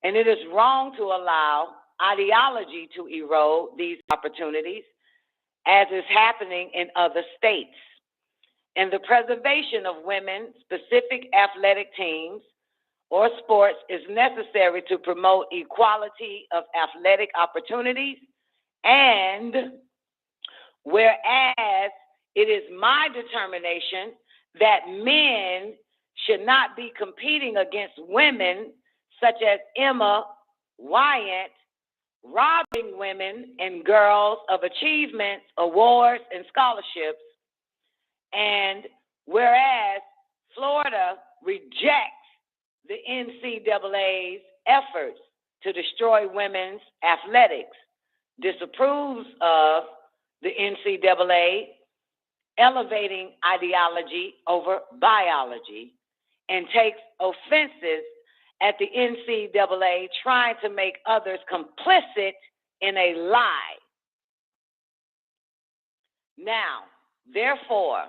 and it is wrong to allow ideology to erode these opportunities, as is happening in other states. And the preservation of women-specific athletic teams or sports is necessary to promote equality of athletic opportunities. And whereas it is my determination that men should not be competing against women, such as Emma Wyatt, robbing women and girls of achievements, awards, and scholarships. And whereas Florida rejects the NCAA's efforts to destroy women's athletics, disapproves of the NCAA elevating ideology over biology, and takes offenses at the NCAA trying to make others complicit in a lie. Now, therefore,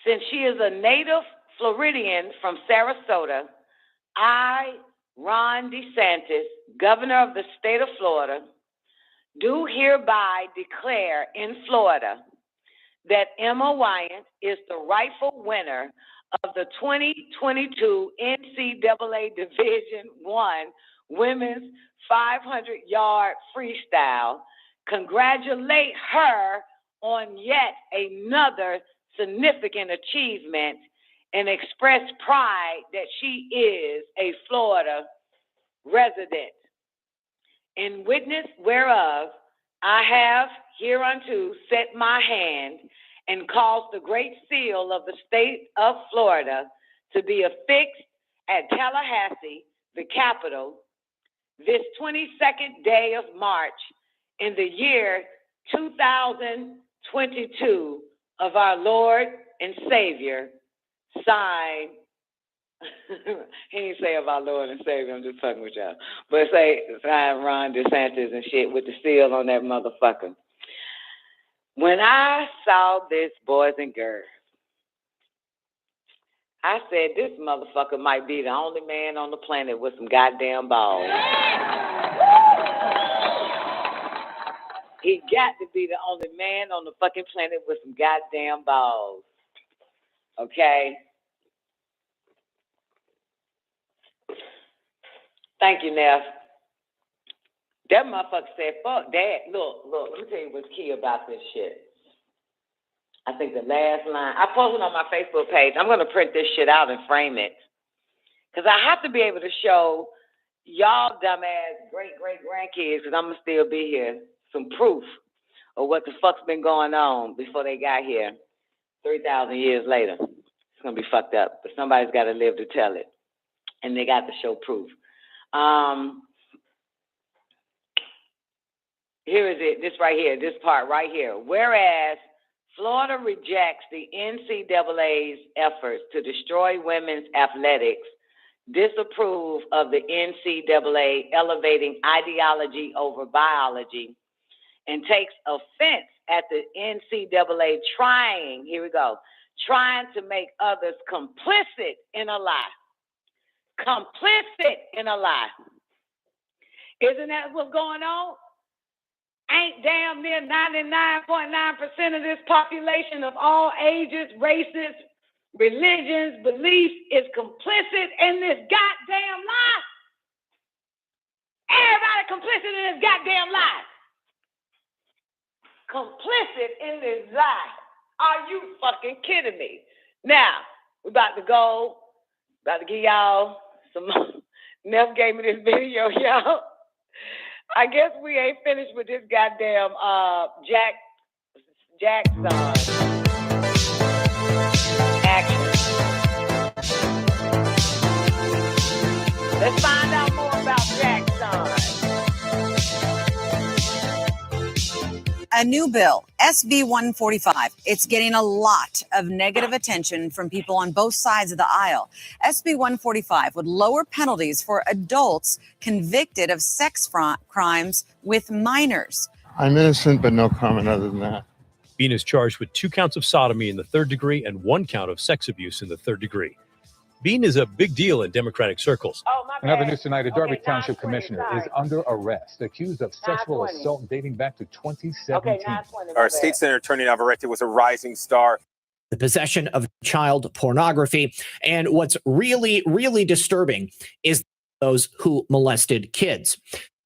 since she is a native Floridian from Sarasota, I, Ron DeSantis, governor of the state of Florida, do hereby declare in Florida that Emma Wyatt is the rightful winner of the 2022 NCAA Division I Women's 500-yard freestyle. Congratulate her on yet another significant achievement and express pride that she is a Florida resident. In witness whereof, I have hereunto set my hand and caused the great seal of the state of Florida to be affixed at Tallahassee, the capital, this 22nd day of March in the year 2022 of our Lord and Savior, signed, he didn't say of our Lord and Savior, I'm just fucking with y'all, but say signed Ron DeSantis and shit with the seal on that motherfucker. When I saw this, boys and girls, I said, this motherfucker might be the only man on the planet with some goddamn balls. He got to be the only man on the fucking planet with some goddamn balls. Okay? Thank you, Neff. That motherfucker said, fuck that. Look, let me tell you what's key about this shit. I think the last line, I posted on my Facebook page, I'm going to print this shit out and frame it. Because I have to be able to show y'all dumbass great-great-grandkids, because I'm going to still be here, some proof of what the fuck's been going on before they got here. 3,000 years later. It's going to be fucked up, but somebody's got to live to tell it, and they got to show proof. Here is it, this right here, this part right here. Whereas Florida rejects the NCAA's efforts to destroy women's athletics, disapprove of the NCAA elevating ideology over biology, and takes offense at the NCAA trying to make others complicit in a lie. Complicit in a lie. Isn't that what's going on? Ain't damn near 99.9% of this population of all ages, races, religions, beliefs is complicit in this goddamn lie? Everybody complicit in this goddamn lie. Complicit in this lie. Are you fucking kidding me? Now, we're about to give y'all some more. Neff gave me this video, y'all. I guess we ain't finished with this goddamn Jackson action. Let's find out more about Jackson. A new bill, SB 145. It's getting a lot of negative attention from people on both sides of the aisle. SB 145 would lower penalties for adults convicted of sex crimes with minors. I'm innocent, but no comment other than that. Bean is charged with 2 counts of sodomy in the 3rd degree and 1 count of sex abuse in the 3rd degree. Bean is a big deal in Democratic circles. Another news tonight, a Darby Township commissioner is under arrest, accused of sexual assault dating back to 2017. Our state senator, Tony Navarrete, was a rising star. The possession of child pornography. And what's really, really disturbing is those who molested kids.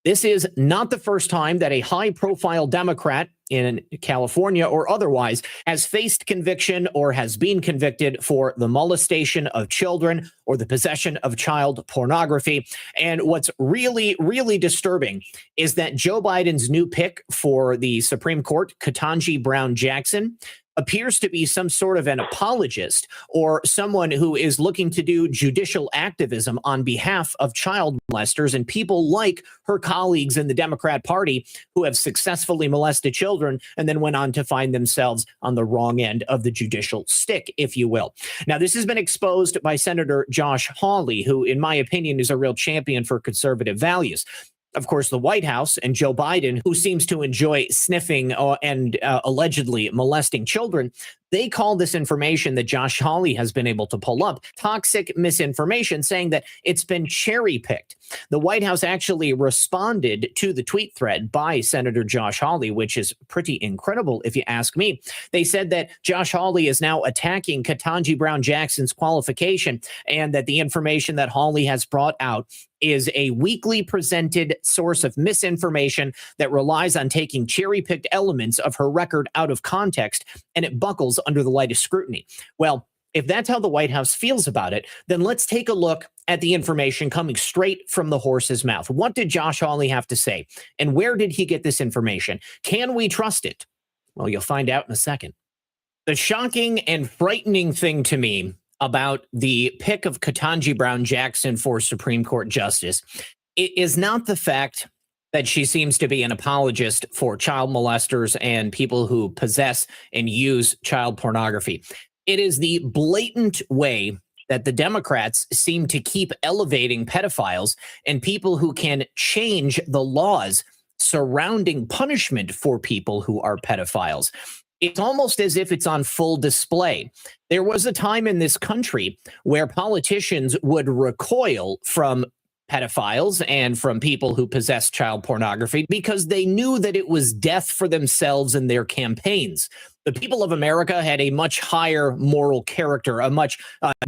This is not the first time that a high-profile Democrat in California or otherwise has faced conviction or has been convicted for the molestation of children or the possession of child pornography. And what's really, really disturbing is that Joe Biden's new pick for the Supreme Court, Ketanji Brown Jackson, appears to be some sort of an apologist or someone who is looking to do judicial activism on behalf of child molesters and people like her colleagues in the Democrat Party who have successfully molested children and then went on to find themselves on the wrong end of the judicial stick, if you will. Now, this has been exposed by Senator Josh Hawley, who, in my opinion, is a real champion for conservative values. Of course, the White House and Joe Biden, who seems to enjoy sniffing and allegedly molesting children, they call this information that Josh Hawley has been able to pull up toxic misinformation, saying that it's been cherry-picked. The White House actually responded to the tweet thread by Senator Josh Hawley, which is pretty incredible if you ask me. They said that Josh Hawley is now attacking Ketanji Brown Jackson's qualification and that the information that Hawley has brought out is a weakly presented source of misinformation that relies on taking cherry-picked elements of her record out of context, and it buckles under the light of scrutiny. Well, if that's how the White House feels about it, then let's take a look at the information coming straight from the horse's mouth. What did Josh Hawley have to say? And where did he get this information? Can we trust it? Well, you'll find out in a second. The shocking and frightening thing to me about the pick of Ketanji Brown Jackson for Supreme Court Justice is not the fact that she seems to be an apologist for child molesters and people who possess and use child pornography. It is the blatant way that the Democrats seem to keep elevating pedophiles and people who can change the laws surrounding punishment for people who are pedophiles. It's almost as if it's on full display. There was a time in this country where politicians would recoil from pedophiles and from people who possess child pornography because they knew that it was death for themselves and their campaigns. The people of America had a much higher moral character, a much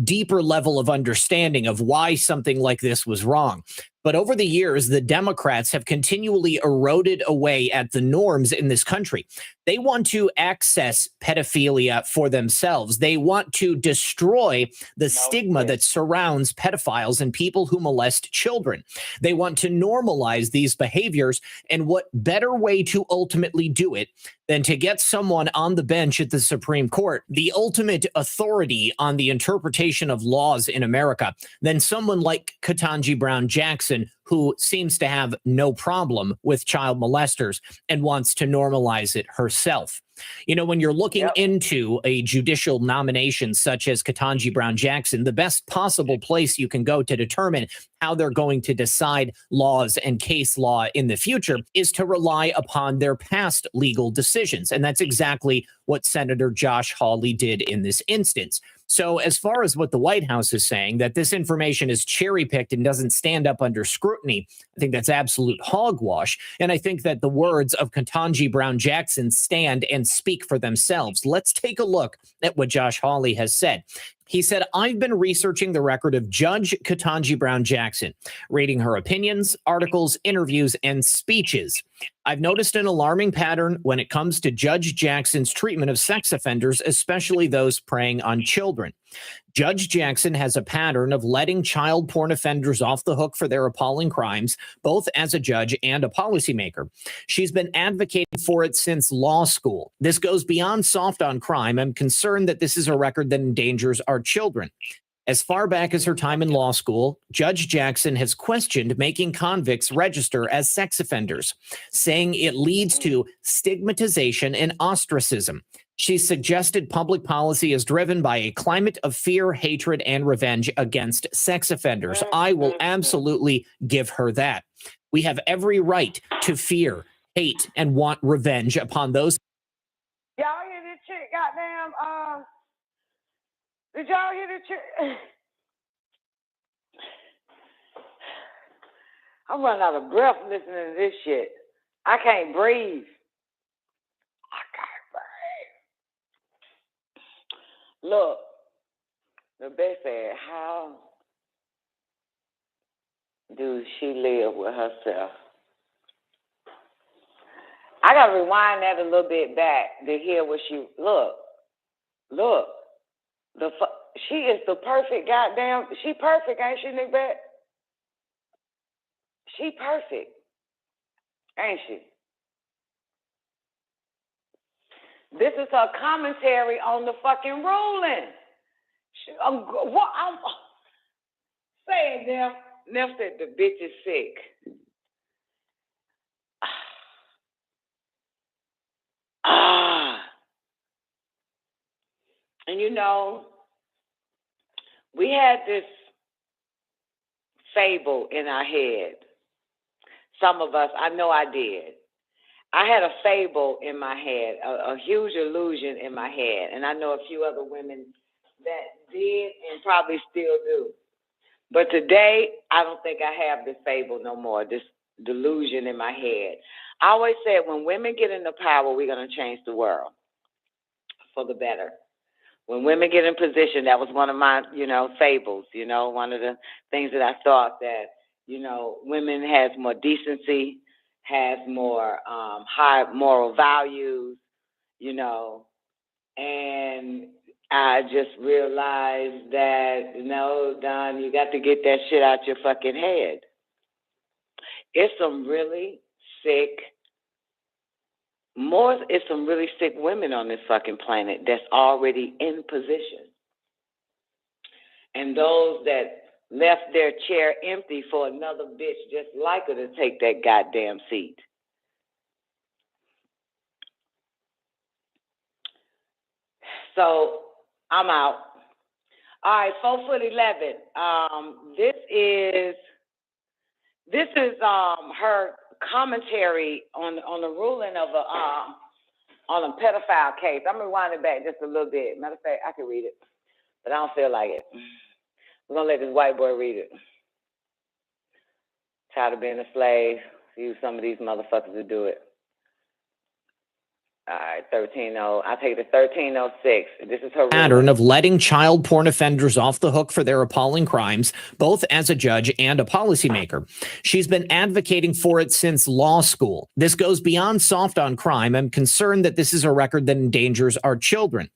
deeper level of understanding of why something like this was wrong. But over the years, the Democrats have continually eroded away at the norms in this country. They want to access pedophilia for themselves. They want to destroy the stigma that surrounds pedophiles and people who molest children. They want to normalize these behaviors. And what better way to ultimately do it than to get someone on the bench at the Supreme Court, the ultimate authority on the interpretation of laws in America, than someone like Ketanji Brown Jackson, who seems to have no problem with child molesters and wants to normalize it herself. You know, when you're looking into a judicial nomination such as Ketanji Brown Jackson, the best possible place you can go to determine how they're going to decide laws and case law in the future is to rely upon their past legal decisions. And that's exactly what Senator Josh Hawley did in this instance. So as far as what the White House is saying, that this information is cherry-picked and doesn't stand up under scrutiny, I think that's absolute hogwash. And I think that the words of Ketanji Brown Jackson stand and speak for themselves. Let's take a look at what Josh Hawley has said. He said, I've been researching the record of Judge Ketanji Brown Jackson, reading her opinions, articles, interviews, and speeches. I've noticed an alarming pattern when it comes to Judge Jackson's treatment of sex offenders, especially those preying on children. Judge Jackson has a pattern of letting child porn offenders off the hook for their appalling crimes, both as a judge and a policymaker. She's been advocating for it since law school. This goes beyond soft on crime. I'm concerned that this is a record that endangers our children. As far back as her time in law school, Judge Jackson has questioned making convicts register as sex offenders, saying it leads to stigmatization and ostracism. She suggested public policy is driven by a climate of fear, hatred, and revenge against sex offenders. I will absolutely give her that. We have every right to fear, hate, and want revenge upon those. Y'all hear this chick, goddamn, did y'all hear this chick? I'm running out of breath listening to this shit. I can't breathe. Look, the bitch said, how do she live with herself? I got to rewind that a little bit back to hear what she, look, she is the perfect goddamn, she perfect, ain't she, Nick Bet? She perfect, ain't she? This is her commentary on the fucking ruling. What I'm saying there, Neff said the bitch is sick. And you know, we had this fable in our head. Some of us, I know I did. I had a fable in my head, a huge illusion in my head, and I know a few other women that did and probably still do. But today, I don't think I have this fable no more, this delusion in my head. I always said when women get into power, we're going to change the world for the better. When women get in position, that was one of my, fables, one of the things that I thought that, women has more decency, has more high moral values, and I just realized that, no, Don, you got to get that shit out your fucking head. It's some really sick women on this fucking planet that's already in position. And those that left their chair empty for another bitch just like her to take that goddamn seat. So I'm out. All right, 4'11". This is her commentary on the ruling of on a pedophile case. I'm rewinding back just a little bit. Matter of fact, I can read it, but I don't feel like it. We're gonna let this white boy read it. Tired of being a slave. Use some of these motherfuckers to do it. All right, 13-0. I'll take the 1306. This is her pattern of letting child porn offenders off the hook for their appalling crimes, both as a judge and a policymaker. She's been advocating for it since law school. This goes beyond soft on crime. I'm concerned that this is a record that endangers our children.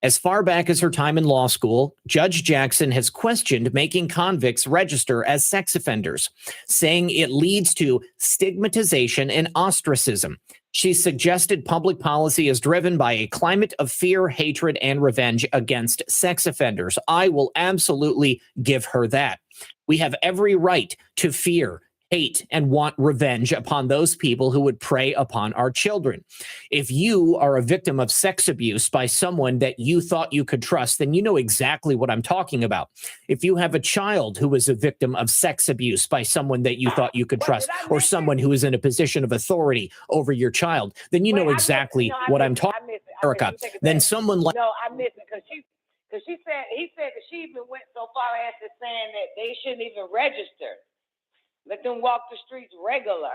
As far back as her time in law school, Judge Jackson has questioned making convicts register as sex offenders, saying it leads to stigmatization and ostracism. She suggested public policy is driven by a climate of fear, hatred, and revenge against sex offenders. I will absolutely give her that. We have every right to fear, hate, and want revenge upon those people who would prey upon our children. If you are a victim of sex abuse by someone that you thought you could trust, then you know exactly what I'm talking about. If you have a child who is a victim of sex abuse by someone that you thought you could trust, or someone who is in a position of authority over your child, then you know exactly what I'm talking about, Erica. Then someone like... No, I missed it because he said that she even went so far as to saying that they shouldn't even register. Let them walk the streets regular.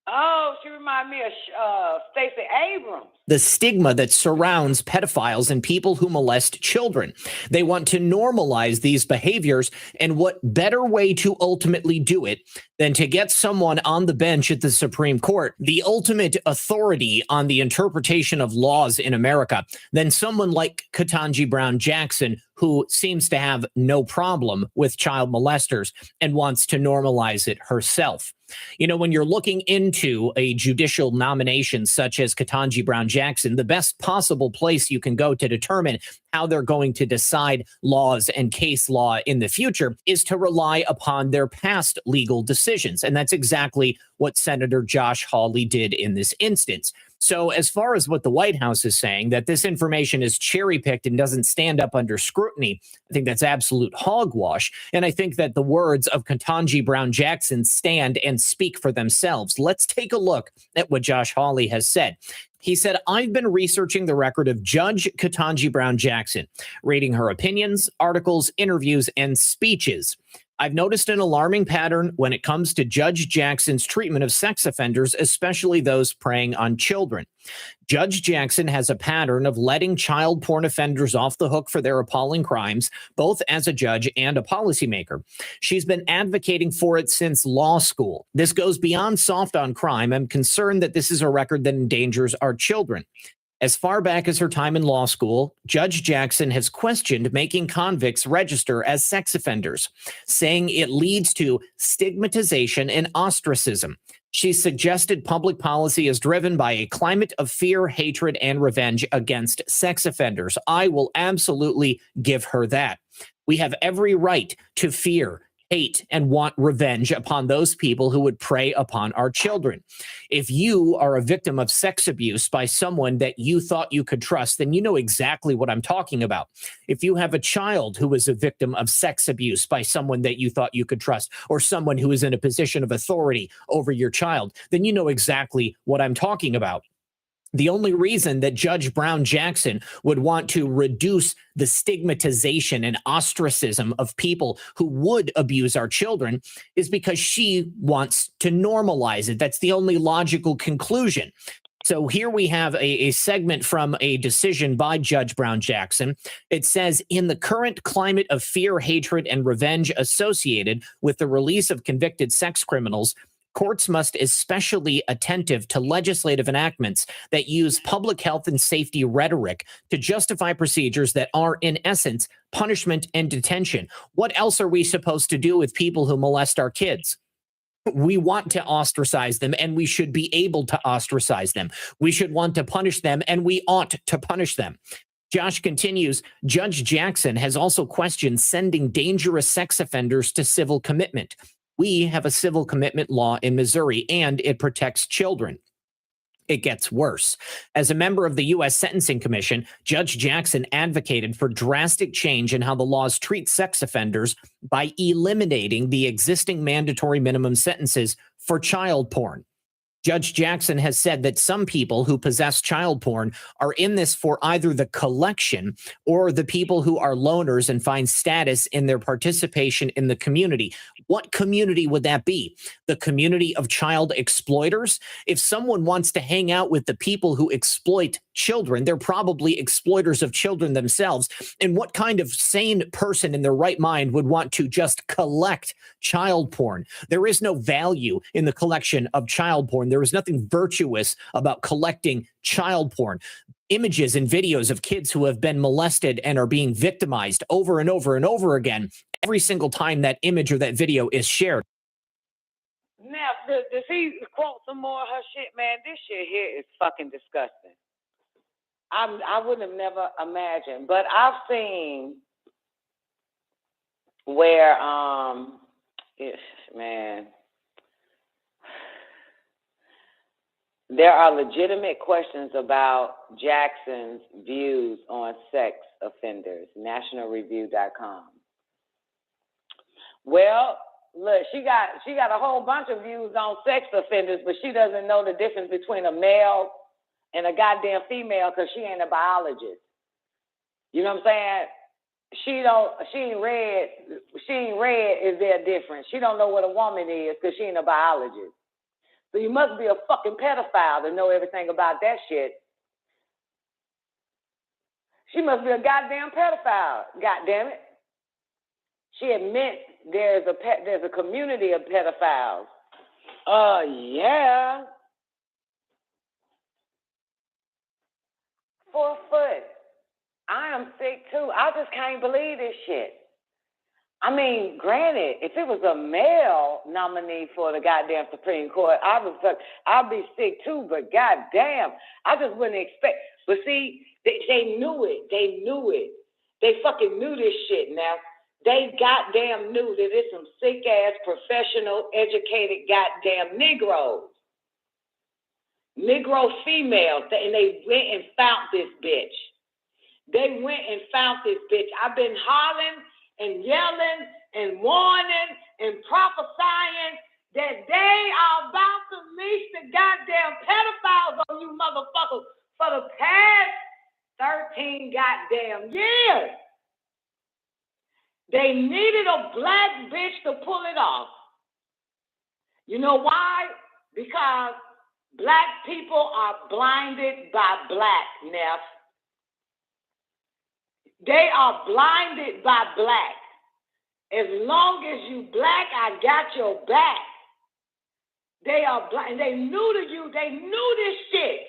Oh, she reminded me of Stacey Abrams. The stigma that surrounds pedophiles and people who molest children. They want to normalize these behaviors, and what better way to ultimately do it than to get someone on the bench at the Supreme Court, the ultimate authority on the interpretation of laws in America, than someone like Ketanji Brown Jackson, who seems to have no problem with child molesters and wants to normalize it herself. You know, when you're looking into a judicial nomination such as Ketanji Brown Jackson, the best possible place you can go to determine how they're going to decide laws and case law in the future is to rely upon their past legal decisions. And that's exactly what Senator Josh Hawley did in this instance. So as far as what the White House is saying, that this information is cherry-picked and doesn't stand up under scrutiny, I think that's absolute hogwash. And I think that the words of Ketanji Brown Jackson stand and speak for themselves. Let's take a look at what Josh Hawley has said. He said, I've been researching the record of Judge Ketanji Brown Jackson, reading her opinions, articles, interviews, and speeches. I've noticed an alarming pattern when it comes to Judge Jackson's treatment of sex offenders, especially those preying on children. Judge Jackson has a pattern of letting child porn offenders off the hook for their appalling crimes, both as a judge and a policymaker. She's been advocating for it since law school. This goes beyond soft on crime. I'm concerned that this is a record that endangers our children. As far back as her time in law school, Judge Jackson has questioned making convicts register as sex offenders, saying it leads to stigmatization and ostracism. She suggested public policy is driven by a climate of fear, hatred, and revenge against sex offenders. I will absolutely give her that. We have every right to fear, hate, and want revenge upon those people who would prey upon our children. If you are a victim of sex abuse by someone that you thought you could trust, then you know exactly what I'm talking about. If you have a child who is a victim of sex abuse by someone that you thought you could trust, or someone who is in a position of authority over your child, then you know exactly what I'm talking about. The only reason that Judge Brown Jackson would want to reduce the stigmatization and ostracism of people who would abuse our children is because she wants to normalize it. That's the only logical conclusion. So here we have a segment from a decision by Judge Brown Jackson. It says, in the current climate of fear, hatred, and revenge associated with the release of convicted sex criminals, courts must especially attentive to legislative enactments that use public health and safety rhetoric to justify procedures that are, in essence, punishment and detention. What else are we supposed to do with people who molest our kids? We want to ostracize them, and we should be able to ostracize them. We should want to punish them, and we ought to punish them. Josh continues, Judge Jackson has also questioned sending dangerous sex offenders to civil commitment. We have a civil commitment law in Missouri, and it protects children. It gets worse. As a member of the U.S. Sentencing Commission, Judge Jackson advocated for drastic change in how the laws treat sex offenders by eliminating the existing mandatory minimum sentences for child porn. Judge Jackson has said that some people who possess child porn are in this for either the collection or the people who are loners and find status in their participation in the community. What community would that be? The community of child exploiters? If someone wants to hang out with the people who exploit children, they're probably exploiters of children themselves. And what kind of sane person in their right mind would want to just collect child porn? There is no value in the collection of child porn. There is nothing virtuous about collecting child porn. Images and videos of kids who have been molested and are being victimized over and over and over again, every single time that image or that video is shared. Now, does he quote some more of her shit, man? This shit here is fucking disgusting. I wouldn't have never imagined, but I've seen where, man, there are legitimate questions about Jackson's views on sex offenders, nationalreview.com. Well, look, she got a whole bunch of views on sex offenders, but she doesn't know the difference between a male and a goddamn female because she ain't a biologist. You know what I'm saying? She ain't read, is there a difference? She don't know what a woman is because she ain't a biologist. So you must be a fucking pedophile to know everything about that shit. She must be a goddamn pedophile, goddamn it. She admits there's a community of pedophiles. Yeah. 4 foot. I am sick too. I just can't believe this shit. I mean, granted, if it was a male nominee for the goddamn Supreme Court, I'd be sick too, but goddamn, I just wouldn't expect. But see, they knew it. They knew it. They fucking knew this shit now. They goddamn knew that it's some sick-ass, professional, educated goddamn Negroes. Negro females, and they went and found this bitch. They went and found this bitch. I've been hollering and yelling and warning and prophesying that they are about to leash the goddamn pedophiles on you motherfuckers for the past 13 goddamn years. They needed a black bitch to pull it off. You know why? Because black people are blinded by blackness. They are blinded by black. As long as you black, I got your back. They are blind. They knew to you. They knew this shit.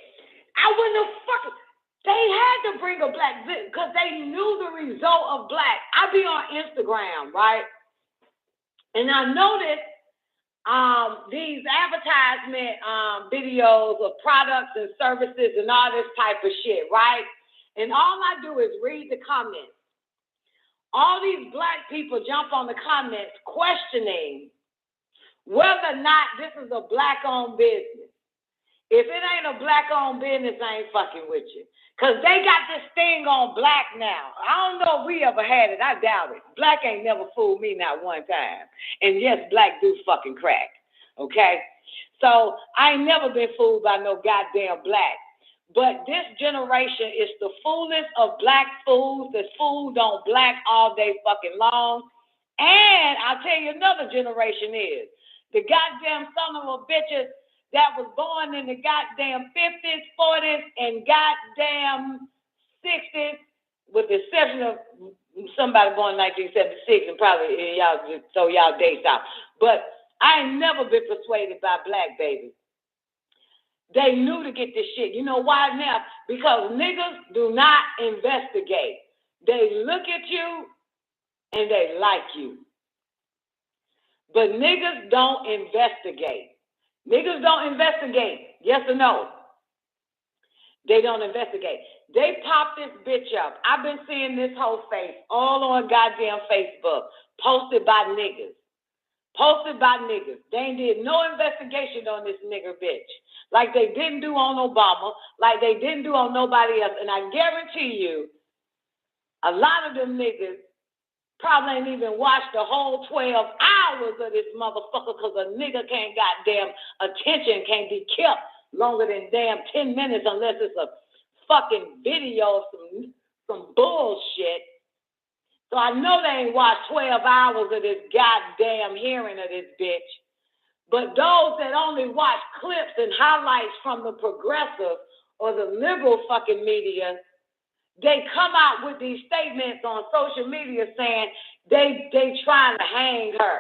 I wouldn't have fucking. They had to bring a black because they knew the result of black. I be on Instagram, right? And I noticed these advertisement videos of products and services and all this type of shit, right? And all I do is read the comments. All these black people jump on the comments questioning whether or not this is a black-owned business. If it ain't a black-owned business, I ain't fucking with you. Because they got this thing on black now. I don't know if we ever had it. I doubt it. Black ain't never fooled me not one time. And yes, black do fucking crack. Okay? So I ain't never been fooled by no goddamn black. But this generation is the foolish of black fools that's fooled on black all day fucking long. And I'll tell you another generation is the goddamn son of a bitches that was born in the goddamn 50s, 40s, and goddamn 60s, with the exception of somebody born in 1976 and probably y'all just throw y'all dates out. But I ain't never been persuaded by black babies. They knew to get this shit. You know why now? Because niggas do not investigate. They look at you and they like you. But niggas don't investigate. Niggas don't investigate. Yes or no? They don't investigate. They pop this bitch up. I've been seeing this whole face all on goddamn Facebook, posted by niggas. Posted by niggas. They ain't did no investigation on this nigger bitch. Like they didn't do on Obama, like they didn't do on nobody else. And I guarantee you, a lot of them niggas probably ain't even watched the whole 12 hours of this motherfucker because a nigga can't goddamn attention can't be kept longer than damn 10 minutes unless it's a fucking video of some bullshit. So I know they ain't watched 12 hours of this goddamn hearing of this bitch. But those that only watch clips and highlights from the progressive or the liberal fucking media, they come out with these statements on social media saying they trying to hang her.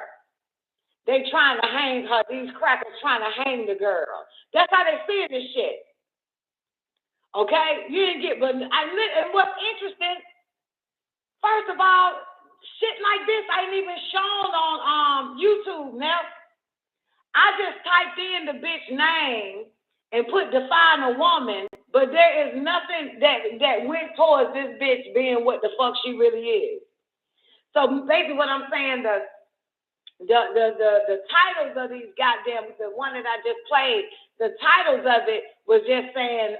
They trying to hang her. These crackers trying to hang the girl. That's how they see this shit. Okay? You didn't get, but and what's interesting, first of all, shit like this ain't even shown on YouTube now. I just typed in the bitch name and put define a woman, but there is nothing that went towards this bitch being what the fuck she really is. So basically what I'm saying, the titles of these goddamn, the one that I just played, the titles of it was just saying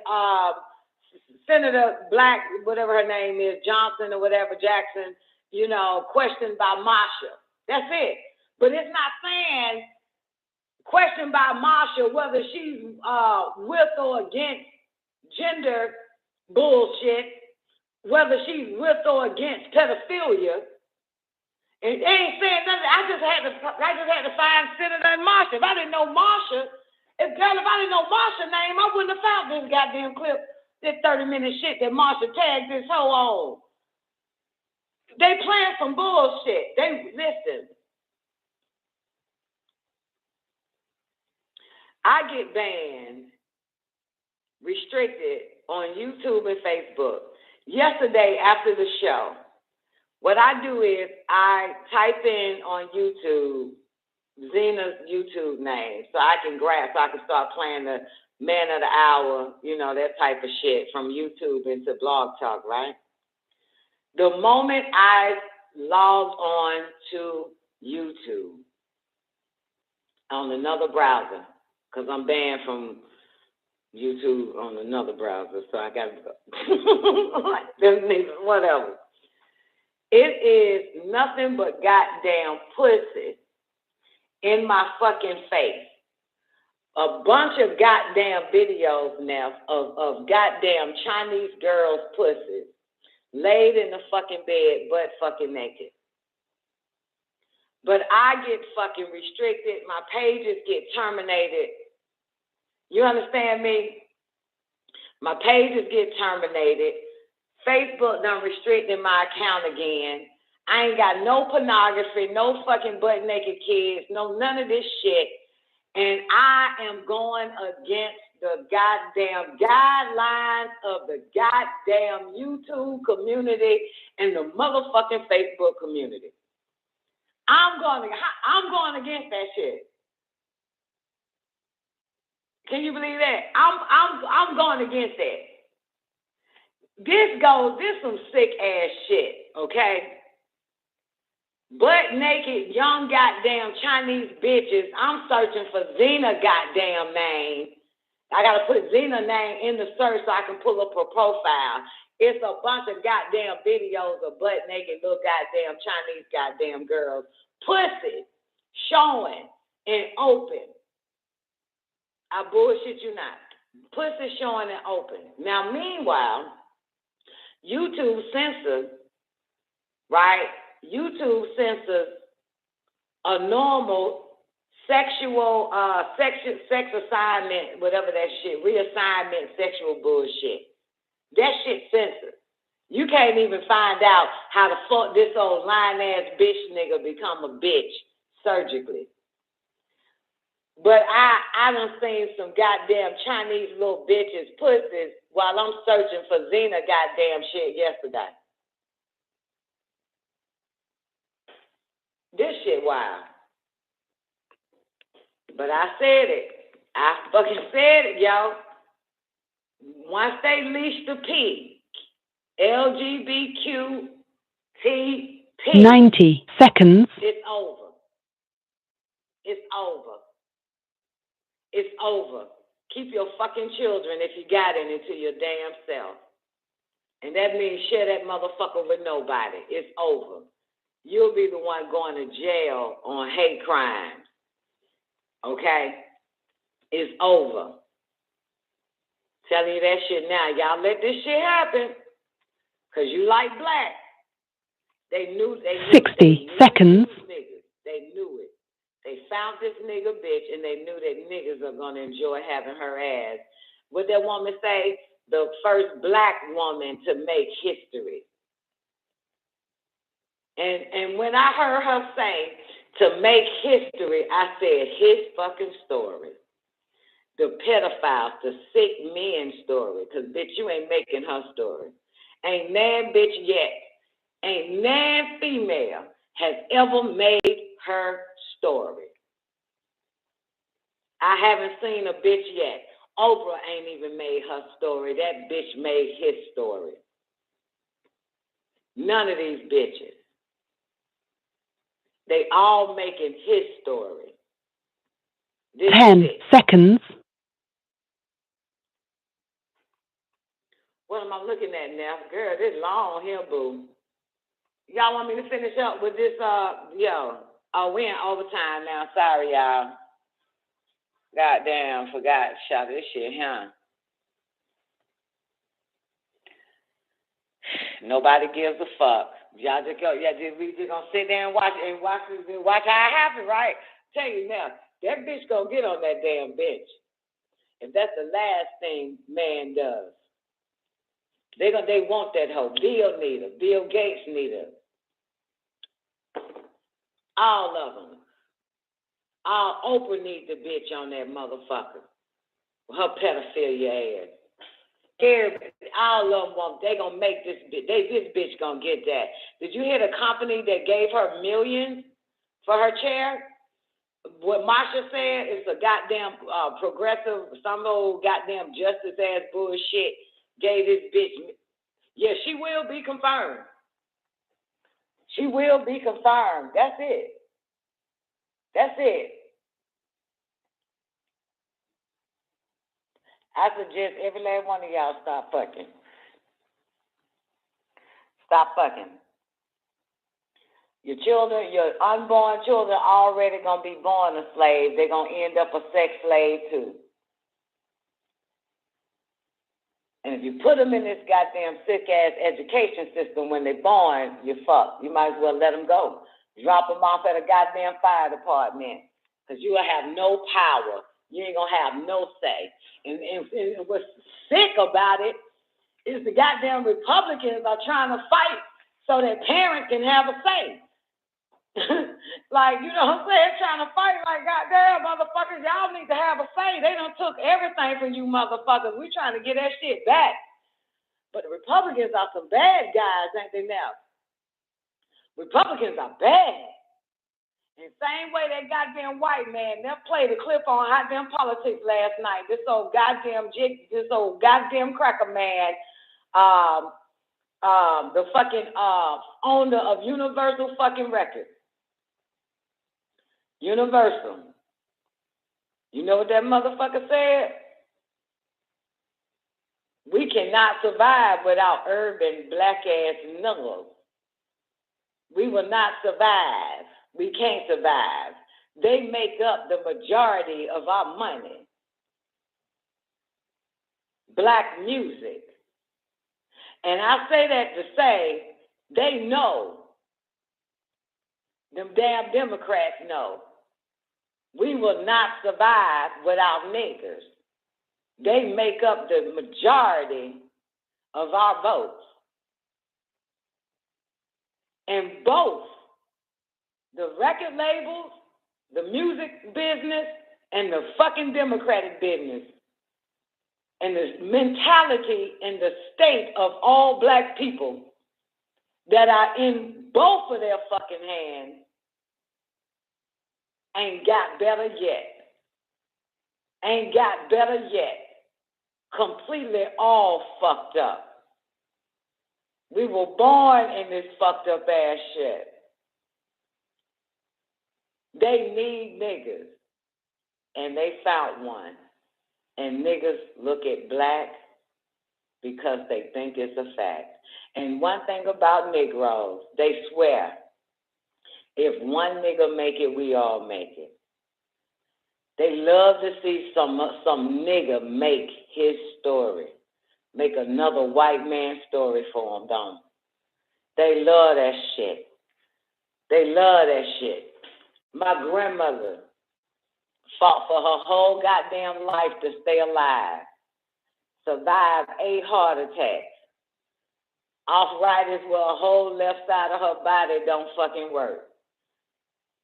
Senator Black, whatever her name is, Johnson or whatever, Jackson, you know, questioned by Marsha. That's it. But it's not saying questioned by Marsha whether she's with or against gender bullshit, whether she's with or against pedophilia. And they ain't saying nothing. I just had to find Senator and Marsha. If I didn't know Marsha's name, I wouldn't have found this goddamn clip, this 30-minute shit that Marsha tagged this hoe on. They playing some bullshit. Listen. I get banned, restricted on YouTube and Facebook. Yesterday after the show, what I do is I type in on YouTube Zena's YouTube name so I can start playing the Man of the Hour, you know, that type of shit from YouTube into Blog Talk, right? The moment I logged on to YouTube on another browser, because I'm banned from YouTube on another browser, so I got to whatever. It is nothing but goddamn pussy in my fucking face. A bunch of goddamn videos now of goddamn Chinese girls' pussies laid in the fucking bed, butt fucking naked. But I get fucking restricted. My pages get terminated. You understand me? My pages get terminated. Facebook done restricted my account again. I ain't got no pornography, no fucking butt naked kids, no none of this shit. And I am going against the goddamn guidelines of the goddamn YouTube community and the motherfucking Facebook community. I'm going against that shit. Can you believe that? I'm going against that. This some sick ass shit, okay? Butt naked, young goddamn Chinese bitches. I'm searching for Zena goddamn name. I gotta put Zena name in the search so I can pull up her profile. It's a bunch of goddamn videos of butt naked little goddamn Chinese goddamn girls. Pussy showing and open. I bullshit you not. Pussy showing and open. Now, meanwhile, YouTube censors, right? YouTube censors a normal sexual, sex assignment, whatever that shit, reassignment, sexual bullshit. That shit censored. You can't even find out how the fuck this old lying-ass bitch nigga become a bitch surgically. But I done seen some goddamn Chinese little bitches pussies while I'm searching for Zena goddamn shit yesterday. This shit wild. But I said it. I fucking said it, yo. Once they leash the P, LGBTQTP. 90 seconds. It's over. It's over. It's over. Keep your fucking children, if you got any, to your damn self. And that means share that motherfucker with nobody. It's over. You'll be the one going to jail on hate crimes. Okay? It's over. Telling you that shit now. Y'all let this shit happen. Because you like black. They knew 60 seconds. They knew it. They found this nigga bitch and they knew that niggas are going to enjoy having her ass. What that woman say? The first black woman to make history. And when I heard her say to make history, I said his fucking story. The pedophiles, the sick men story. Because, bitch, you ain't making her story. Ain't nan bitch yet. Ain't nan female has ever made her story. I haven't seen a bitch yet. Oprah ain't even made her story. That bitch made his story. None of these bitches. They all making his story. 10 seconds. What am I looking at now? Girl, this long here, boo. Y'all want me to finish up with this, yo? Oh, we in overtime now. Sorry, y'all. Goddamn, forgot to shout this shit, huh? Nobody gives a fuck. Y'all just go, we just gonna sit there and watch how it happen, right? Tell you now, that bitch gonna get on that damn bench. If that's the last thing man does. They want that hoe. Bill need her. Bill Gates need her. All of them. All Oprah needs the bitch on that motherfucker. Her pedophilia ass. All of them want, they gonna make this bitch, this bitch gonna get that. Did you hear the company that gave her millions for her chair? What Marsha said is a goddamn progressive, some old goddamn justice ass bullshit gave this bitch. Yeah, she will be confirmed. She will be confirmed. That's it. That's it. I suggest every last one of y'all stop fucking. Stop fucking. Your children, your unborn children already gonna be born a slave. They're gonna end up a sex slave too. And if you put them in this goddamn sick-ass education system when they're born, you're fucked. You might as well let them go. Drop them off at a goddamn fire department because you will have no power. You ain't going to have no say. And what's sick about it is the goddamn Republicans are trying to fight so that parents can have a say. Like, you know what I'm saying? Trying to fight like, goddamn, motherfuckers, y'all need to have a say. They done took everything from you motherfuckers. We trying to get that shit back. But the Republicans are some bad guys, ain't they now? Republicans are bad. And same way that goddamn white man, they played a clip on hot damn politics last night. This old goddamn cracker man, the fucking owner of Universal fucking Records. Universal. You know what that motherfucker said? We cannot survive without urban black-ass niggas. We will not survive. We can't survive. They make up the majority of our money. Black music. And I say that to say they know. Them damn Democrats know. We will not survive without niggers. They make up the majority of our votes. And both the record labels, the music business, and the fucking Democratic business, and the mentality and the state of all black people that are in both of their fucking hands ain't got better yet. Ain't got better yet. Completely all fucked up. We were born in this fucked up ass shit. They need niggas. And they found one. And niggas look at black because they think it's a fact. And one thing about Negroes, they swear, if one nigga make it, we all make it. They love to see some nigga make his story, make another white man's story for him, don't they? They love that shit. They love that shit. My grandmother fought for her whole goddamn life to stay alive, survived 8 heart attacks, arthritis where a whole left side of her body don't fucking work.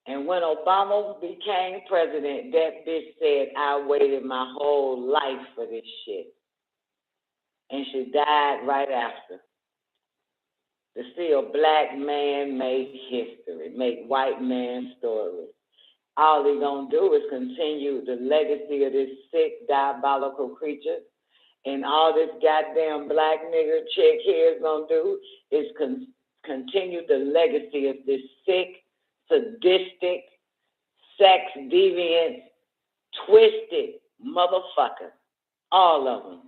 And when Obama became president, that bitch said, I waited my whole life for this shit. And she died right after. To see a black man make history, make white man stories. all they gonna do is continue the legacy of this sick, diabolical creature. And all this goddamn black nigger chick here is gonna do is continue the legacy of this sick, sadistic, sex deviant, twisted motherfucker. All of them.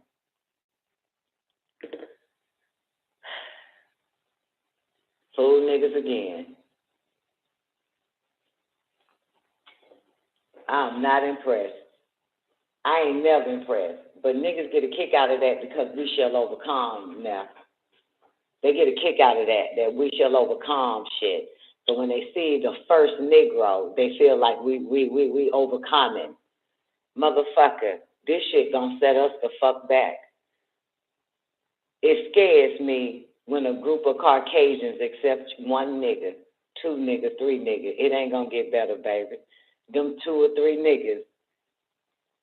Fool niggas again. I'm not impressed. I ain't never impressed. But niggas get a kick out of that because we shall overcome now. They get a kick out of that we shall overcome shit. So when they see the first Negro, they feel like we overcoming. Motherfucker, this shit gonna set us the fuck back. It scares me when a group of Caucasians accept one nigga, two niggas, three niggas. It ain't gonna get better, baby. Them 2 or 3 niggas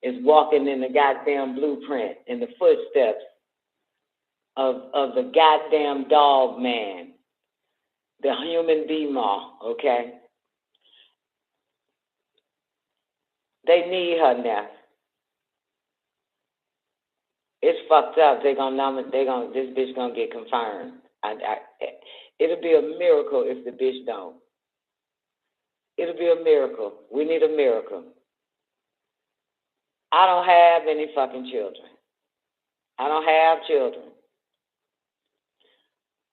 is walking in the goddamn blueprint, in the footsteps of the goddamn dog man, the human bee-maw, okay? They need her now. It's fucked up. This bitch gonna get confirmed. It'll be a miracle if the bitch don't. It'll be a miracle. We need a miracle. I don't have any fucking children. I don't have children.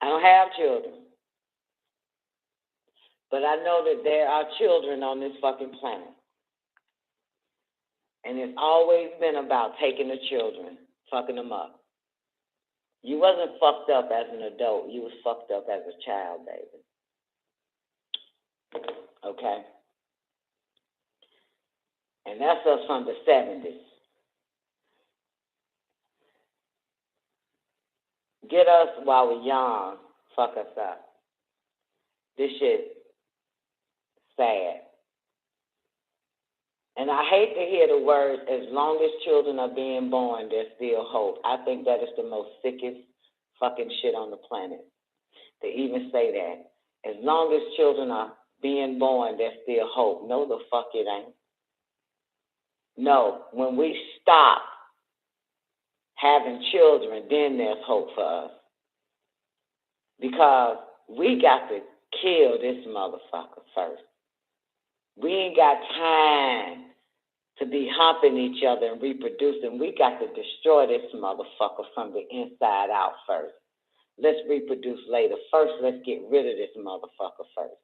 I don't have children. But I know that there are children on this fucking planet. And it's always been about taking the children, fucking them up. You wasn't fucked up as an adult. You was fucked up as a child, baby. Okay? And that's us from the 70s. Get us while we're young, fuck us up. This shit sad. And I hate to hear the words, as long as children are being born, there's still hope. I think that is the most sickest fucking shit on the planet, to even say that. As long as children are being born, there's still hope. No, the fuck it ain't. No, when we stop having children, then there's hope for us. Because we got to kill this motherfucker first. We ain't got time to be humping each other and reproducing. We got to destroy this motherfucker from the inside out first. Let's reproduce later. First, let's get rid of this motherfucker first.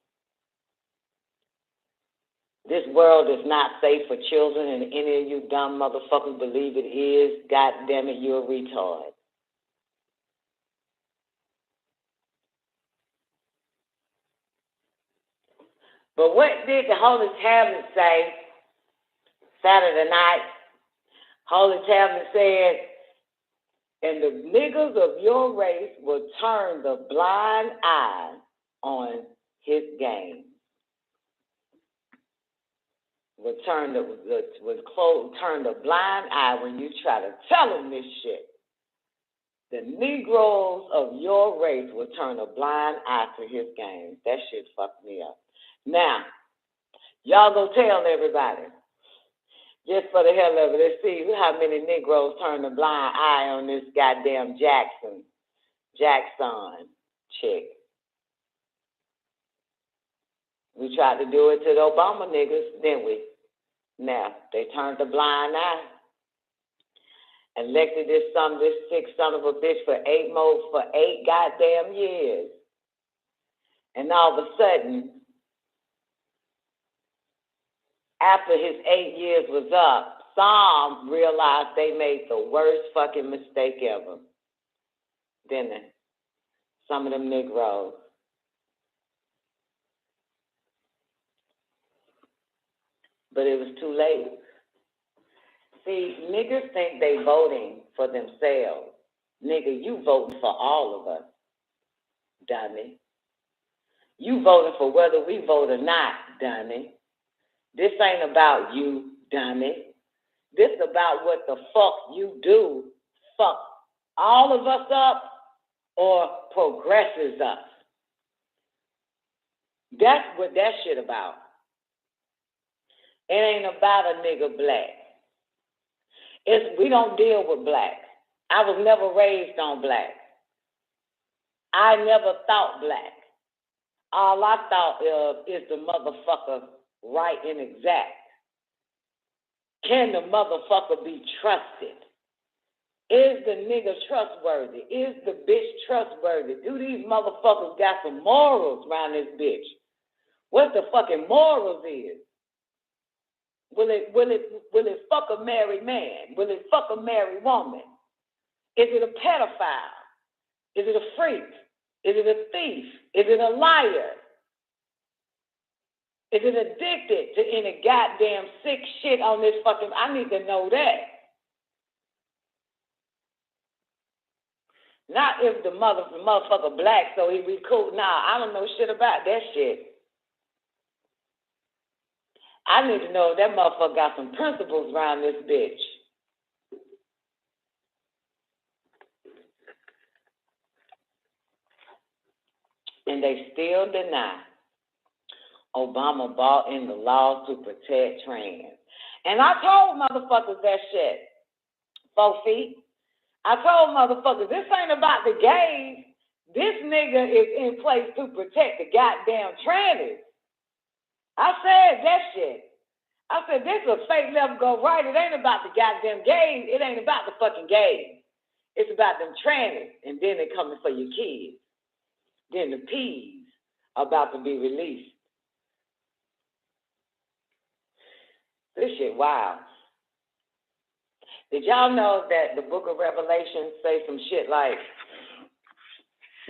This world is not safe for children, and any of you dumb motherfuckers believe it is. God damn it, you're a retard. But what did the Holy Tablet say Saturday night? Holy Tablet said, and the niggas of your race will turn the blind eye on his game. Will turn the blind eye when you try to tell them this shit. The Negroes of your race will turn a blind eye to his game. That shit fucked me up. Now, y'all go tell everybody, just for the hell of it, let's see how many Negroes turn a blind eye on this goddamn Jackson chick. We tried to do it to the Obama niggas, didn't we? Now, they turned a blind eye. Elected this sick son of a bitch for 8 goddamn years. And all of a sudden, after his 8 years was up, some realized they made the worst fucking mistake ever. Didn't they? Some of them Negroes. But it was too late. See, niggas think they voting for themselves. Nigga, you voting for all of us, dummy. You voting for whether we vote or not, dummy. This ain't about you, dummy. This about what the fuck you do. Fuck all of us up or progresses us. That's what that shit about. It ain't about a nigga black. We don't deal with blacks. I was never raised on blacks. I never thought black. All I thought of is the motherfucker right and exact. Can the motherfucker be trusted? Is the nigga trustworthy? Is the bitch trustworthy? Do these motherfuckers got some morals around this bitch? What the fucking morals is? Will it fuck a married man? Will it fuck a married woman? Is it a pedophile? Is it a freak? Is it a thief? Is it a liar? Is it addicted to any goddamn sick shit on this fucking... I need to know that. Not if the motherfucker black, so he be cool. Nah, I don't know shit about that shit. I need to know if that motherfucker got some principles around this bitch. And they still deny Obama brought in the laws to protect trans. And I told motherfuckers that shit. 4 feet. I told motherfuckers, this ain't about the gays. This nigga is in place to protect the goddamn trannies. I said that shit. I said, this is a fake left go right. It ain't about the goddamn gays. It ain't about the fucking gays. It's about them trannies. And then they coming for your kids. Then the peas are about to be released. This shit wild. Did y'all know that the book of Revelation say some shit like,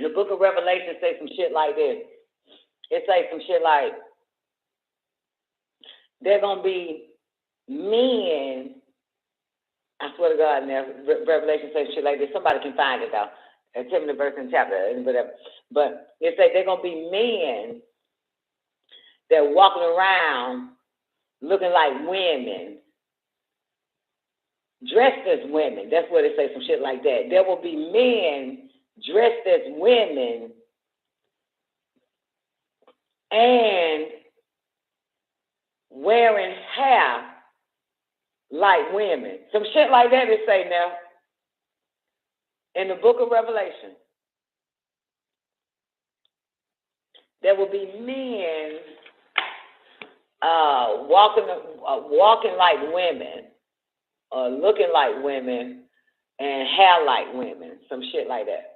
the book of Revelation say some shit like this. It say some shit like, they're going to be men, I swear to God, now, Revelation says shit like this. Somebody can find it, though. Tell me the verse and chapter, and whatever. But it say they're going to be men that walking around looking like women, dressed as women. That's what it says, some shit like that. There will be men dressed as women and wearing hair like women. Some shit like that it say now in the book of Revelation. There will be men walking like women, looking like women, and hair like women. Some shit like that.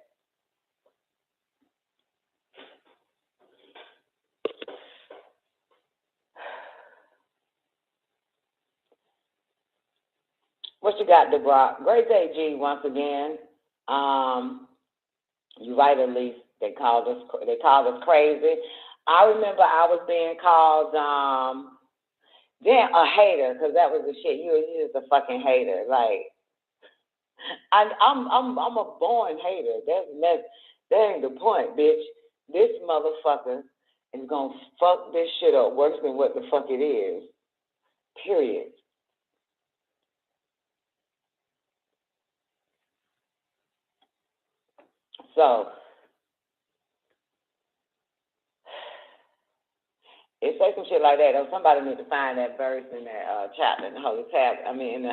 What you got, Debra? Great day, G, once again. You right, Elise. They called us crazy. I remember I was being called a hater, because that was the shit. You just a fucking hater. Like, I'm a born hater. That ain't the point, bitch. This motherfucker is gonna fuck this shit up worse than what the fuck it is. Period. So it says some shit like that. Somebody need to find that verse in that chapter in the Holy Tab. I mean,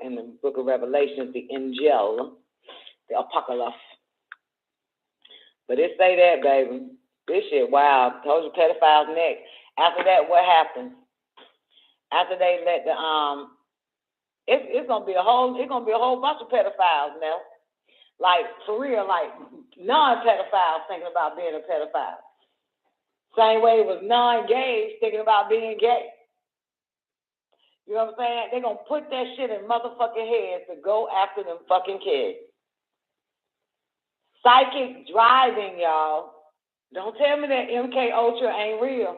in the Book of Revelation, the Angel, the Apocalypse. But it say that, baby. This shit, wow. Told you, pedophiles next. After that, what happens? After they let the it's gonna be a whole bunch of pedophiles now. Like, for real, like non-pedophiles thinking about being a pedophile. Same way it was non-gays thinking about being gay. You know what I'm saying? They're going to put that shit in motherfucking heads to go after them fucking kids. Psychic driving, y'all. Don't tell me that MK Ultra ain't real.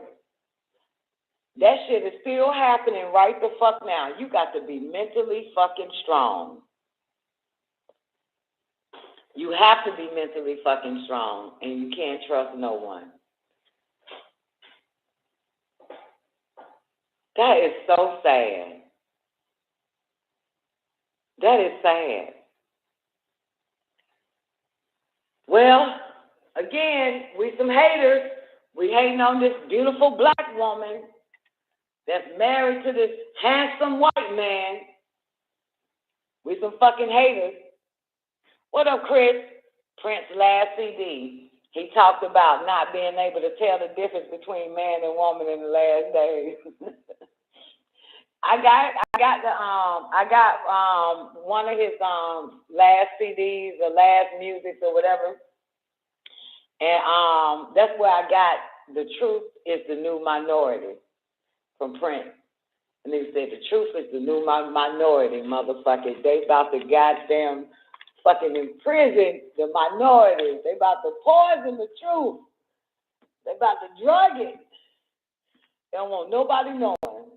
That shit is still happening right the fuck now. You got to be mentally fucking strong. You have to be mentally fucking strong, and you can't trust no one. That is so sad. That is sad. Well, again, we some haters. We hating on this beautiful black woman that's married to this handsome white man with some fucking haters. What up, Chris? Prince's last CD. He talked about not being able to tell the difference between man and woman in the last days. I got one of his last CDs or last music or whatever, and that's where I got "The Truth Is the New Minority" from Prince. And he said, "The truth is the new minority, motherfuckers. They about to goddamn fucking imprison the minorities. They about to poison the truth. They about to drug it. They don't want nobody knowing.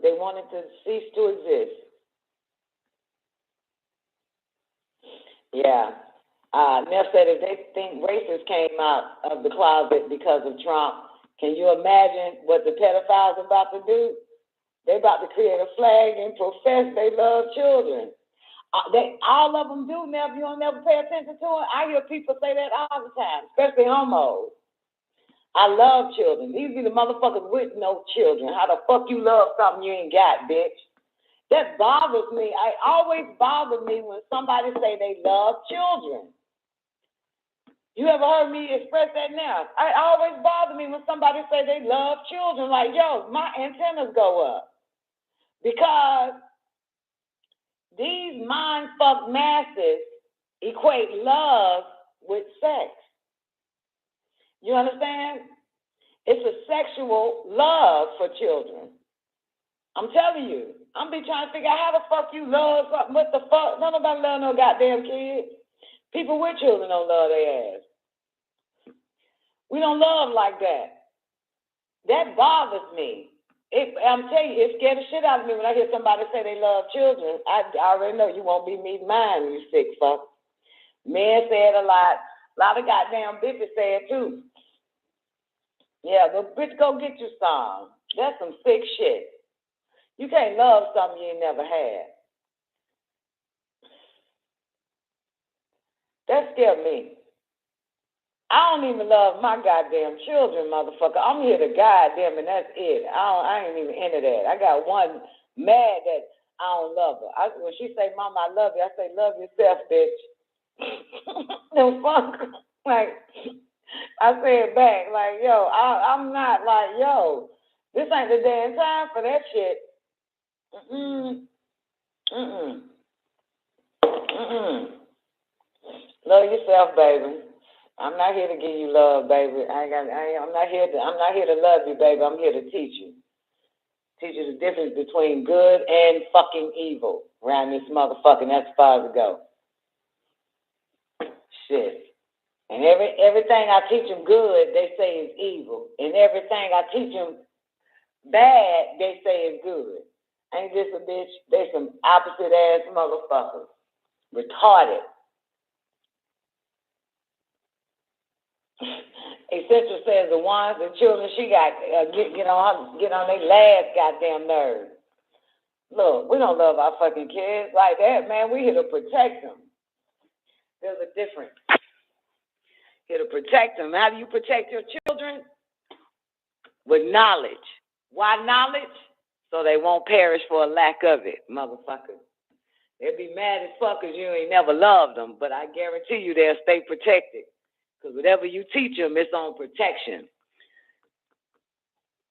They want it to cease to exist." Yeah. Neff said if they think racists came out of the closet because of Trump, can you imagine what the pedophiles are about to do? They about to create a flag and profess they love children. All of them do, Neff. You don't never pay attention to it. I hear people say that all the time, especially homos. I love children. These be the motherfuckers with no children. How the fuck you love something you ain't got, bitch? That bothers me. It always bothers me when somebody say they love children. You ever heard me express that now? It always bothers me when somebody say they love children. Like, yo, my antennas go up. Because these mind-fucked masses equate love with sex. You understand? It's a sexual love for children. I'm telling you. I'm be trying to figure out how the fuck you love something. What the fuck? Don't nobody love no goddamn kids. People with children don't love their ass. We don't love like that. That bothers me. I'm telling you, it scared the shit out of me when I hear somebody say they love children. I already know you won't be meeting mine, you sick fuck. Men say it a lot. A lot of goddamn bitches say it too. Yeah, but bitch, go get you some. That's some sick shit. You can't love something you ain't never had. That scared me. I don't even love my goddamn children, motherfucker. I'm here to guide them, and that's it. I ain't even into that. I got one mad that I don't love her. When she say, "Mama, I love you," I say, "Love yourself, bitch." No fuck. Like, I say it back, like, yo, I'm not like, yo, this ain't the damn time for that shit. Love yourself, baby. I'm not here to give you love, baby. I'm not here to love you, baby. I'm here to teach you. Teach you the difference between good and fucking evil around this motherfucker. That's as far as it go. Shit. And everything I teach them good, they say is evil. And everything I teach them bad, they say is good. Ain't this a bitch? They some opposite ass motherfuckers. Retarded. Essential says the children she got get on their last goddamn nerve. Look, we don't love our fucking kids like that, man. We here to protect them. There's a difference. Here to protect them. How do you protect your children? With knowledge. Why knowledge? So they won't perish for a lack of it, motherfuckers. They'll be mad as fuck because you ain't never loved them, but I guarantee you they'll stay protected. Because whatever you teach them, it's on protection.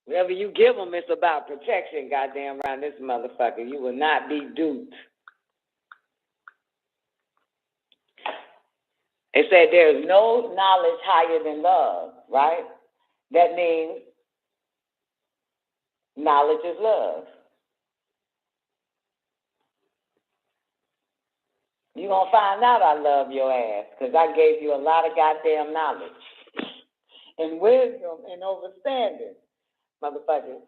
Whatever you give them, it's about protection, goddamn, around this motherfucker. You will not be duped. It said there is no knowledge higher than love, right? That means knowledge is love. You're going to find out I love your ass because I gave you a lot of goddamn knowledge and wisdom and understanding, motherfuckers.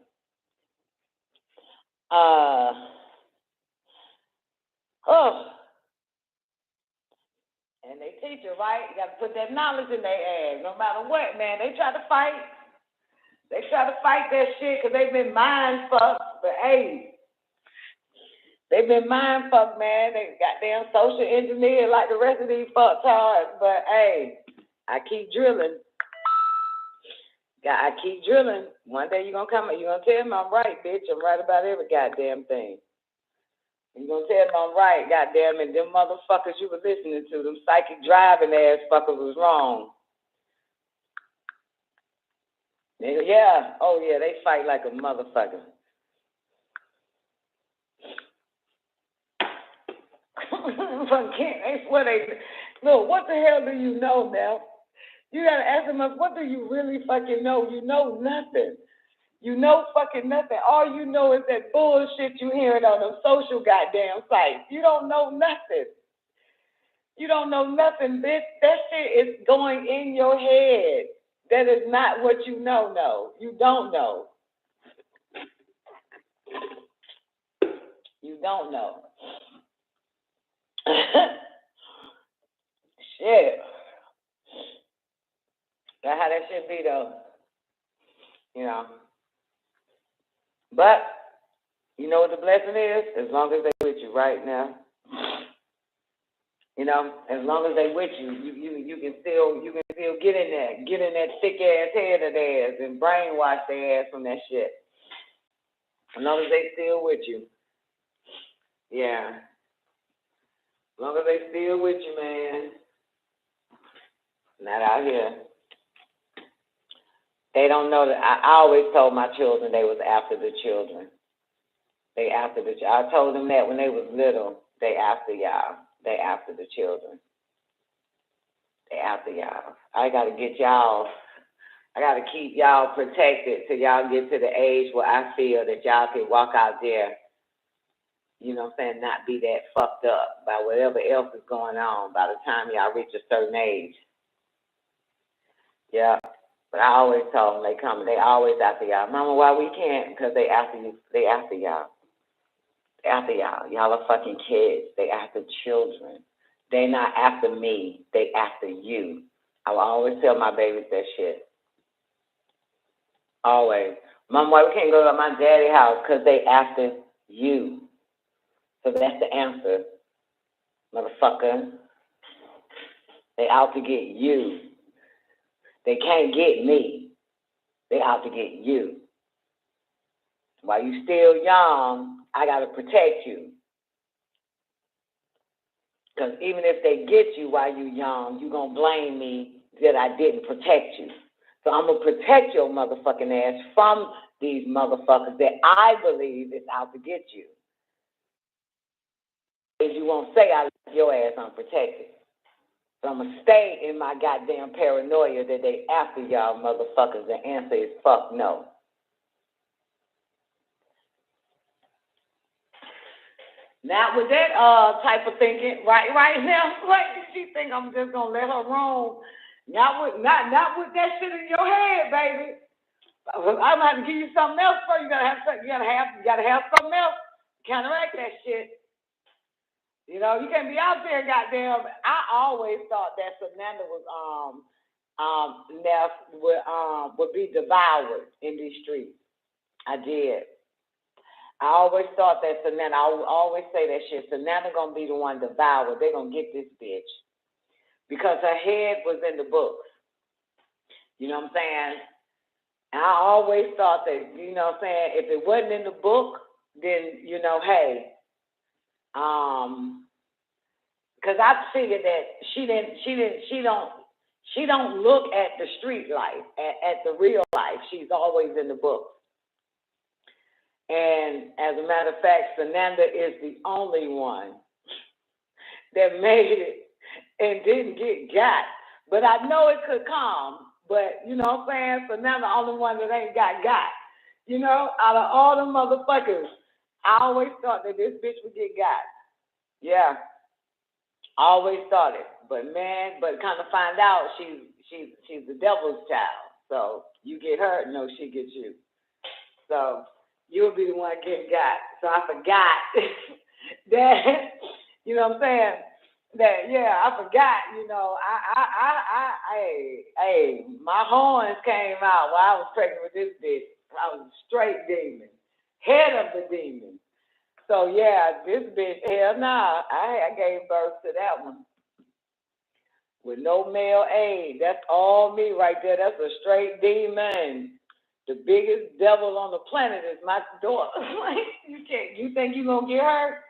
And they teach you, right? You got to put that knowledge in their ass no matter what, man. They try to fight. They try to fight that shit because they've been mind fucked for AIDS. They've been mind fucked, man. They goddamn social engineered like the rest of these fucktards. But hey, I keep drilling. I keep drilling. One day you're going to come, you're going to tell me I'm right, bitch. I'm right about every goddamn thing. You're going to tell me I'm right, goddamn, and them motherfuckers you were listening to, them psychic driving ass fuckers was wrong. Yeah, oh yeah, they fight like a motherfucker. They swear they, look, what the hell do you know now? You gotta ask them, what do you really fucking know? You know nothing. You know fucking nothing. All you know is that bullshit you hearing on them social goddamn sites. You don't know nothing. You don't know nothing, bitch. That shit is going in your head. That is not what you know, no. You don't know. You don't know. Shit. That's how that shit be, though. You know. But, you know what the blessing is? As long as they with you right now. You know, as long as they with you, you can still get in there, get in that thick ass head of theirs and brainwash their ass from that shit. As long as they still with you. Yeah. As long as they still with you, man. Not out here. They don't know that. I always told my children they was after the children. They after the. I told them that when they was little. They after y'all. They after the children. They after y'all. I got to get y'all. I got to keep y'all protected till y'all get to the age where I feel that y'all can walk out there. You know what I'm saying? Not be that fucked up by whatever else is going on by the time y'all reach a certain age. Yeah. But I always told them they coming. They always after y'all. Mama, why we can't? Because they after you. They after y'all. They after y'all. Y'all are fucking kids. They after children. They not after me. They after you. I will always tell my babies that shit. Always. Mama, why we can't go to my daddy's house? Because they after you. So that's the answer, motherfucker. They out to get you. They can't get me. They out to get you. While you still young, I got to protect you. Because even if they get you while you young, you going to blame me that I didn't protect you. So I'm going to protect your motherfucking ass from these motherfuckers that I believe is out to get you. If you won't say I left your ass unprotected. So I'm going to stay in my goddamn paranoia that they after y'all motherfuckers. The answer is fuck no. Now with that type of thinking, right now, like she think I'm just gonna let her roam. Not with that shit in your head, baby. I'm gonna have to give you something else first. You gotta have something else to counteract that shit. You know, you can't be out there, goddamn. I always thought that Fernanda was would be devoured in these streets. I did. I always thought that Fernanda, I always say that shit, Fernanda gonna be the one devoured. They gonna get this bitch. Because her head was in the books. You know what I'm saying? And I always thought that, you know what I'm saying, if it wasn't in the book, then, you know, hey, because I figured that she don't look at the street life, at the real life. She's always in the book. And as a matter of fact, Fernanda is the only one that made it and didn't get got. But I know it could come. But, you know what I'm saying? Fernanda the only one that ain't got. You know, out of all the motherfuckers, I always thought that this bitch would get got. Yeah. I always thought it. But kind of find out she's the devil's child. So you get her, no, she gets you. So you'll be the one getting got. So I forgot that, you know what I'm saying? That, yeah, I forgot, you know, my horns came out while I was pregnant with this bitch. I was a straight demon, head of the demon. So, yeah, this bitch, hell nah, I gave birth to that one. with no male aid. That's all me right there. That's a straight demon. The biggest devil on the planet is my daughter. You think you gonna get her?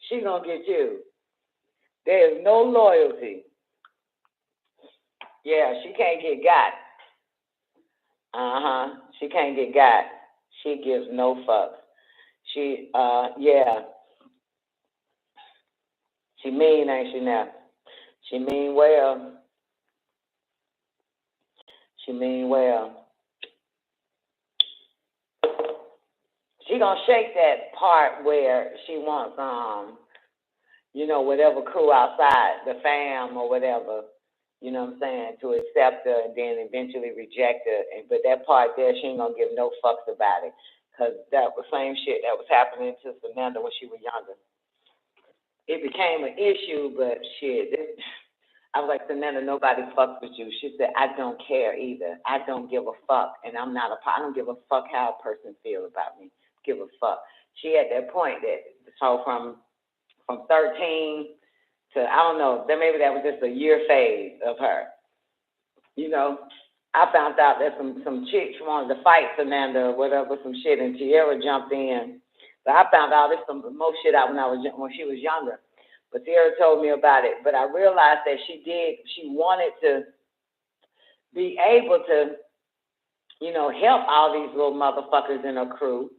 She gonna get you. There is no loyalty. Yeah, she can't get got. She can't get got. She gives no fucks. She She mean, ain't she now? She mean well. She mean well. She gonna shake that part where she wants, whatever crew outside, the fam or whatever, you know what I'm saying, to accept her and then eventually reject her. But that part there, she ain't gonna give no fucks about it. Because that was same shit that was happening to Samantha when she was younger. It became an issue, but shit, I was like, Samantha, nobody fucks with you. She said, I don't care either. I don't give a fuck. And I don't give a fuck how a person feel about me. Give a fuck. She at that point so from 13 to, I don't know, maybe that was just a year phase of her. I found out that some chicks wanted to fight Fernanda or whatever, some shit, and Tierra jumped in. But I found out this some more shit out when she was younger. But Tierra told me about it. But I realized that she wanted to be able to, help all these little motherfuckers in her crew.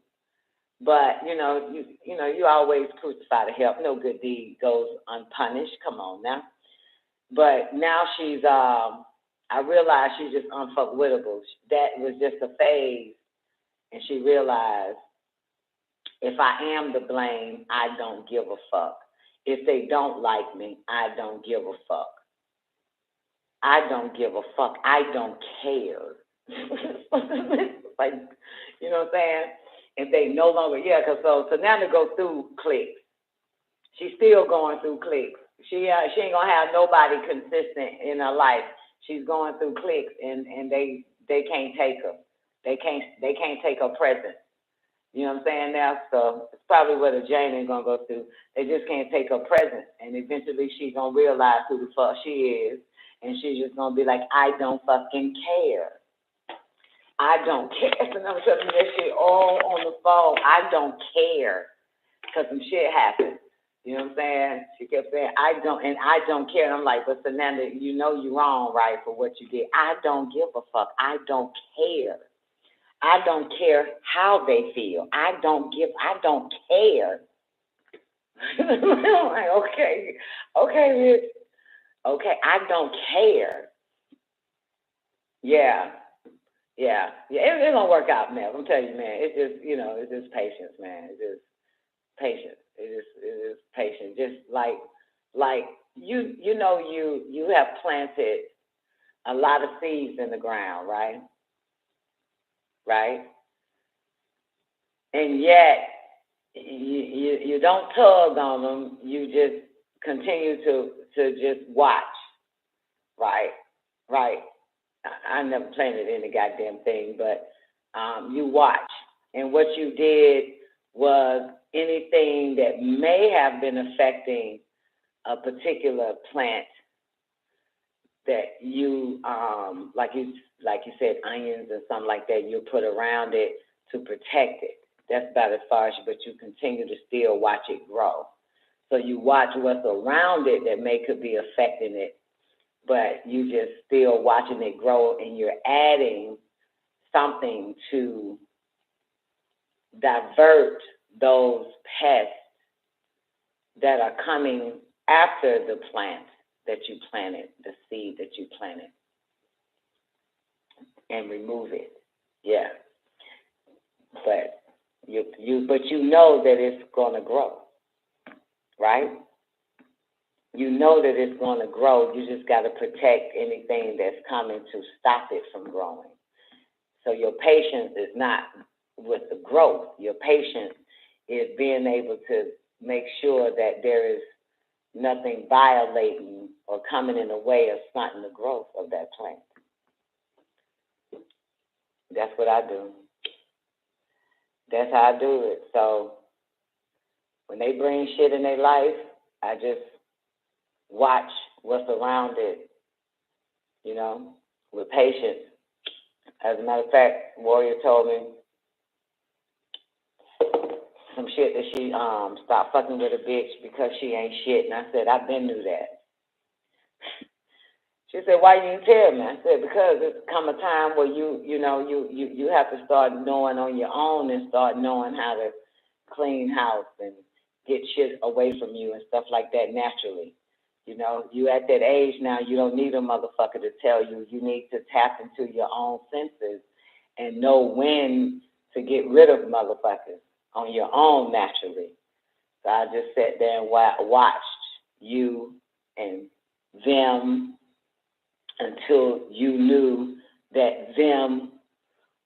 But, you always crucify to help. No good deed goes unpunished. Come on now. But now she's, I realized she's just unfuckwittable. That was just a phase. And she realized, if I am to blame, I don't give a fuck. If they don't like me, I don't give a fuck. I don't give a fuck. I don't care. Like, you know what I'm saying? If they no longer, because so now to go through cliques. She's still going through cliques. She ain't gonna have nobody consistent in her life. She's going through cliques, and they can't take her. They can't take her presence. You know what I'm saying now? So it's probably what a Jane is gonna go through. They just can't take her presence, and eventually she's gonna realize who the fuck she is, and she's just gonna be like, I don't fucking care. I don't care. And I'm telling you that shit all on the phone. I don't care, because some shit happened. You know what I'm saying? She kept saying, I don't care. And I'm like, but Fernanda, you know you're wrong, right, for what you did. I don't give a fuck. I don't care. I don't care how they feel. I don't care. I'm like, okay, Rich. Okay, I don't care. Yeah. It's gonna work out, man. I'm telling you, man. It's just, it's just patience, man. It's just patience. It is patience. Just like you have planted a lot of seeds in the ground, right? Right? And yet you don't tug on them. You just continue to just watch, right? I never planted any goddamn thing, but you watch. And what you did was anything that may have been affecting a particular plant that you, like you said, onions or something like that, you put around it to protect it. That's about as far as but you continue to still watch it grow. So you watch what's around it that could be affecting it, but you just still watching it grow, and you're adding something to divert those pests that are coming after the plant that you planted, the seed that you planted, and remove it. Yeah. But you know that it's gonna grow, right? You know that it's gonna grow. You just gotta protect anything that's coming to stop it from growing. So your patience is not with the growth. Your patience is being able to make sure that there is nothing violating or coming in the way of stunting the growth of that plant. That's what I do. That's how I do it. So when they bring shit in their life, I just watch what's around it with patience. As a matter of fact, Warrior told me some shit that she stopped fucking with a bitch because she ain't shit. And I said, I've been knew that. She said, why you didn't tell me? I said, because it's come a time where you have to start knowing on your own and start knowing how to clean house and get shit away from you and stuff like that naturally. You at that age now, you don't need a motherfucker to tell you. You need to tap into your own senses and know when to get rid of motherfuckers on your own naturally. So I just sat there and watched you and them until you knew that them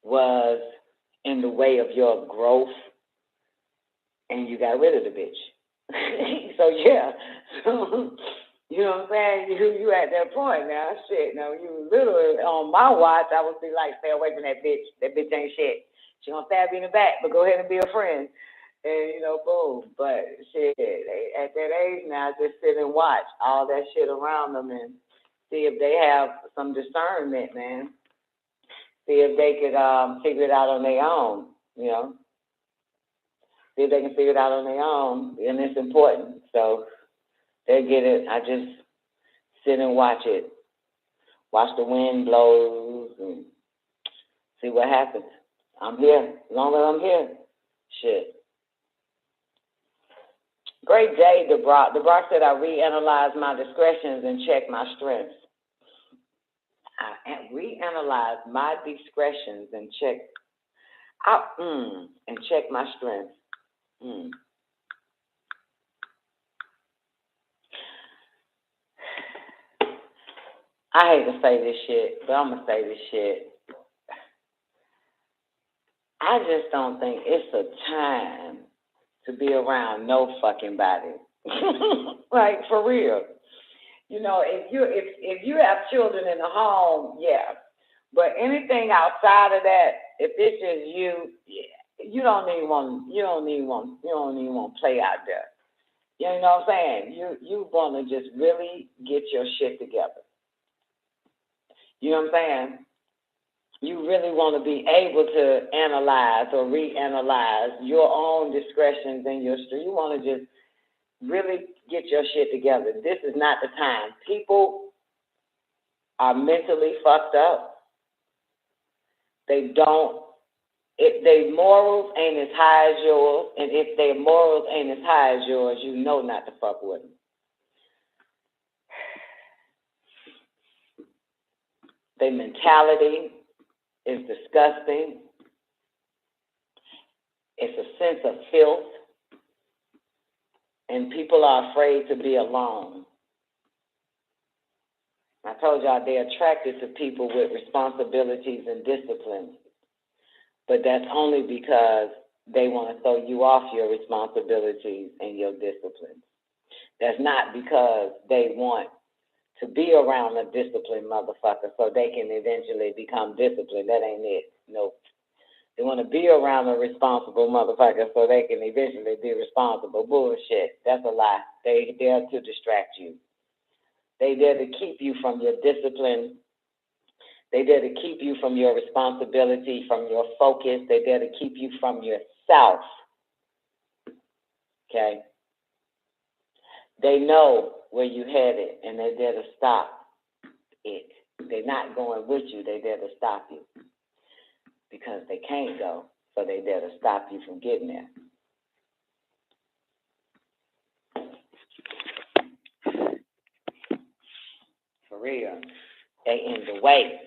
was in the way of your growth and you got rid of the bitch. So yeah, you know what I'm saying? You at that point now, shit. Now you literally on my watch, I would be like, stay away from that bitch. That bitch ain't shit. She gonna stab you in the back, but go ahead and be a friend. And boom. But shit, they, at that age now, just sit and watch all that shit around them and see if they have some discernment, man. See if they could figure it out on their own, See if they can figure it out on their own, and it's important. So they get it. I just sit and watch it. Watch the wind blows and see what happens. I'm here. As long as I'm here. Shit. Great day, DeBrock. DeBrock said I reanalyze my discretions and check my strengths. I reanalyze my discretions and check my strengths. I hate to say this shit, but I'm gonna say this shit. I just don't think it's a time to be around no fucking body. Like, for real. If you have children in the home, yeah. But anything outside of that, if it's just you, yeah, you don't even want to play out there. You know what I'm saying? You want to just really get your shit together. You know what I'm saying? You really want to be able to analyze or reanalyze your own discretions and your strengths. You want to just really get your shit together. This is not the time. People are mentally fucked up. If their morals ain't as high as yours, and if their morals ain't as high as yours, you know not to fuck with them. Their mentality is disgusting. It's a sense of filth. And people are afraid to be alone. I told y'all they're attracted to people with responsibilities and discipline. But that's only because they want to throw you off your responsibilities and your disciplines. That's not because they want to be around a disciplined motherfucker so they can eventually become disciplined. That ain't it. Nope. They want to be around a responsible motherfucker so they can eventually be responsible. Bullshit. That's a lie. They there to distract you. They there to keep you from your discipline. They there to keep you from your responsibility, from your focus. They there to keep you from yourself. Okay? They know where you headed, and they're there to stop it. They're not going with you. They're there to stop you. Because they can't go, so they're there to stop you from getting there. For real. They in the way.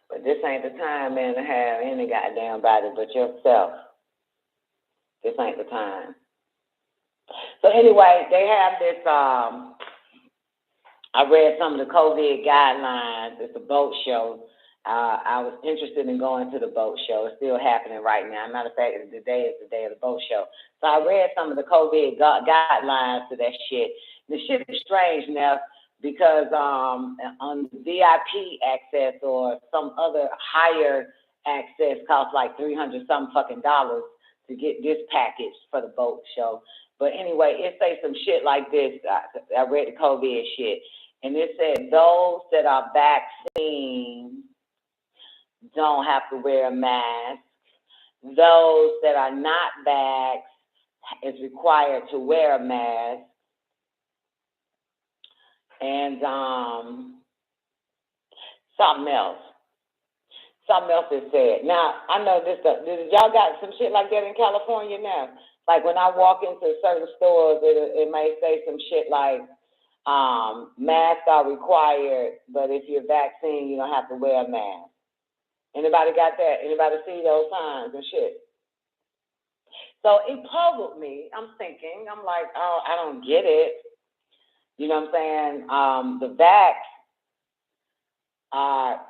But this ain't the time, man, to have any goddamn body but yourself. This ain't the time. So anyway, they have this, I read some of the COVID guidelines. It's a boat show. I was interested in going to the boat show. It's still happening right now. Matter of fact, today is the day of the boat show. So I read some of the COVID guidelines to that shit. The shit is strange enough because on VIP access or some other higher access costs like $300-something fucking dollars to get this package for the boat show. But anyway, it say some shit like this. I read the COVID shit. And it said those that are vaccinated don't have to wear a mask. Those that are not vaxxed is required to wear a mask. And something else. Something else is said. Now, I know this, y'all got some shit like that in California now? Like when I walk into certain stores, it may say some shit like, masks are required, but if you're vaccinated, you don't have to wear a mask. Anybody got that? Anybody see those signs and shit? So it puzzled me. I'm thinking, I'm like, oh, I don't get it. You know what I'm saying? The vax are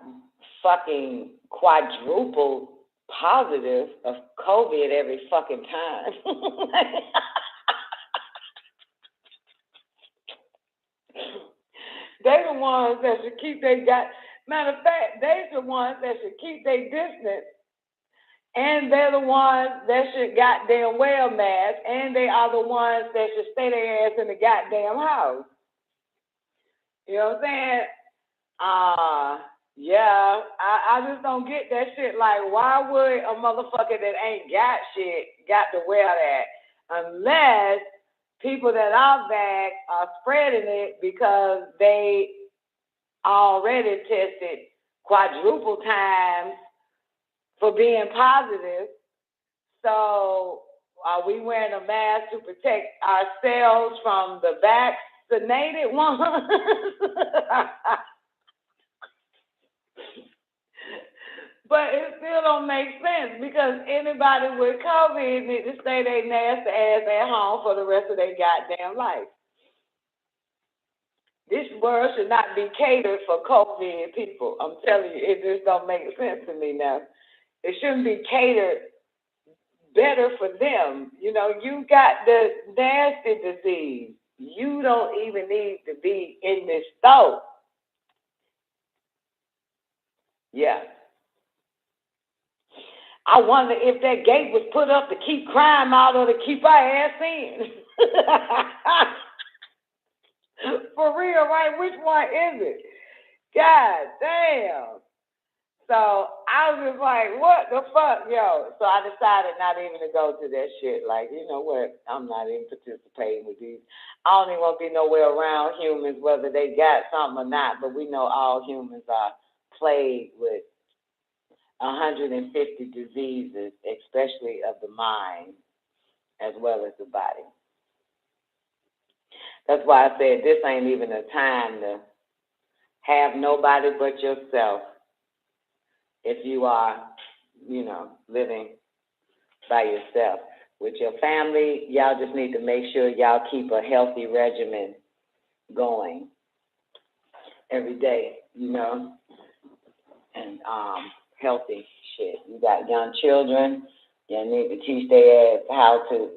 fucking quadruple positive of COVID every fucking time. They the ones that should keep matter of fact, they the ones that should keep their distance, and they're the ones that should goddamn wear a mask, and they are the ones that should stay their ass in the goddamn house. You know what I'm saying? Yeah, I just don't get that shit. Like, why would a motherfucker that ain't got shit got to wear that? Unless people that are vaxxed are spreading it because they already tested quadruple times for being positive. So are we wearing a mask to protect ourselves from the vaccinated ones? But it still don't make sense because anybody with COVID need to stay their nasty ass at home for the rest of their goddamn life. This world should not be catered for COVID people. I'm telling you, it just don't make sense to me now. It shouldn't be catered better for them. You know, you got the nasty disease. You don't even need to be in this store. Yeah. I wonder if that gate was put up to keep crime out or to keep our ass in. For real, right? Which one is it? God damn. So I was just like, what the fuck, yo? So I decided not even to go to that shit. Like, you know what? I'm not even participating with these. I don't even want to be nowhere around humans, whether they got something or not. But we know all humans are plagued with 150 diseases, especially of the mind as well as the body. That's why I said this ain't even a time to have nobody but yourself if you are, you know, living by yourself. With your family, y'all just need to make sure y'all keep a healthy regimen going every day, you know, and healthy shit. You got young children, you need to teach their ass how to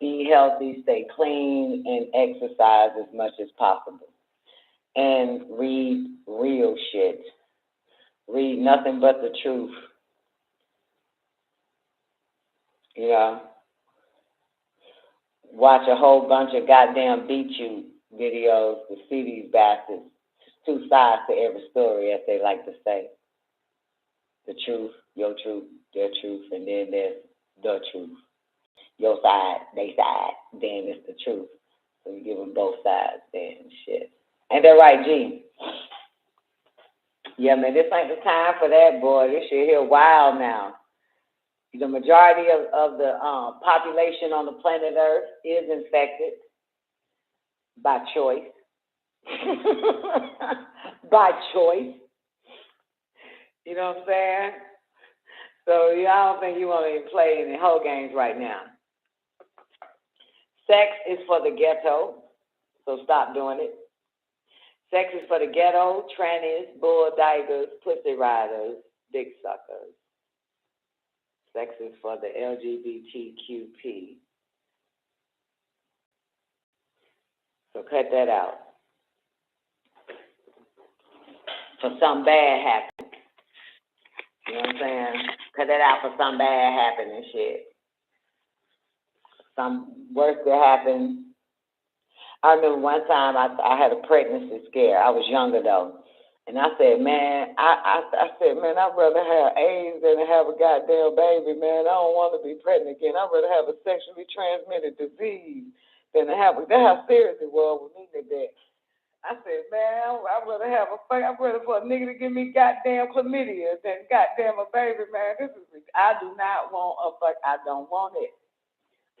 eat healthy, stay clean, and exercise as much as possible. And read real shit. Read nothing but the truth. You know, watch a whole bunch of goddamn beat you videos to see these bastards. There's two sides to every story, as they like to say. The truth, your truth, their truth, and then there's the truth. Your side, they side, then it's the truth. So you give them both sides then and shit. Ain't that right, G? Yeah, man, this ain't the time for that, boy. This shit here wild now. The majority of the population on the planet Earth is infected by choice. By choice. You know what I'm saying? So yeah, I don't think you want to even play any whole games right now. Sex is for the ghetto, so stop doing it. Sex is for the ghetto, trannies, bull daggers, pussy riders, dick suckers. Sex is for the LGBTQP. So cut that out. For something bad happen. You know what I'm saying? Cut that out for something bad happen and shit. Some worse could happen. I remember one time I had a pregnancy scare. I was younger though. And I said, man, I said, man, I'd rather have AIDS than to have a goddamn baby, man. I don't want to be pregnant again. I'd rather have a sexually transmitted disease than to have a, that's how serious it was with me that. I said, man, I'd rather for a nigga to give me goddamn chlamydia than goddamn a baby, man. I do not want a fuck. I don't want it.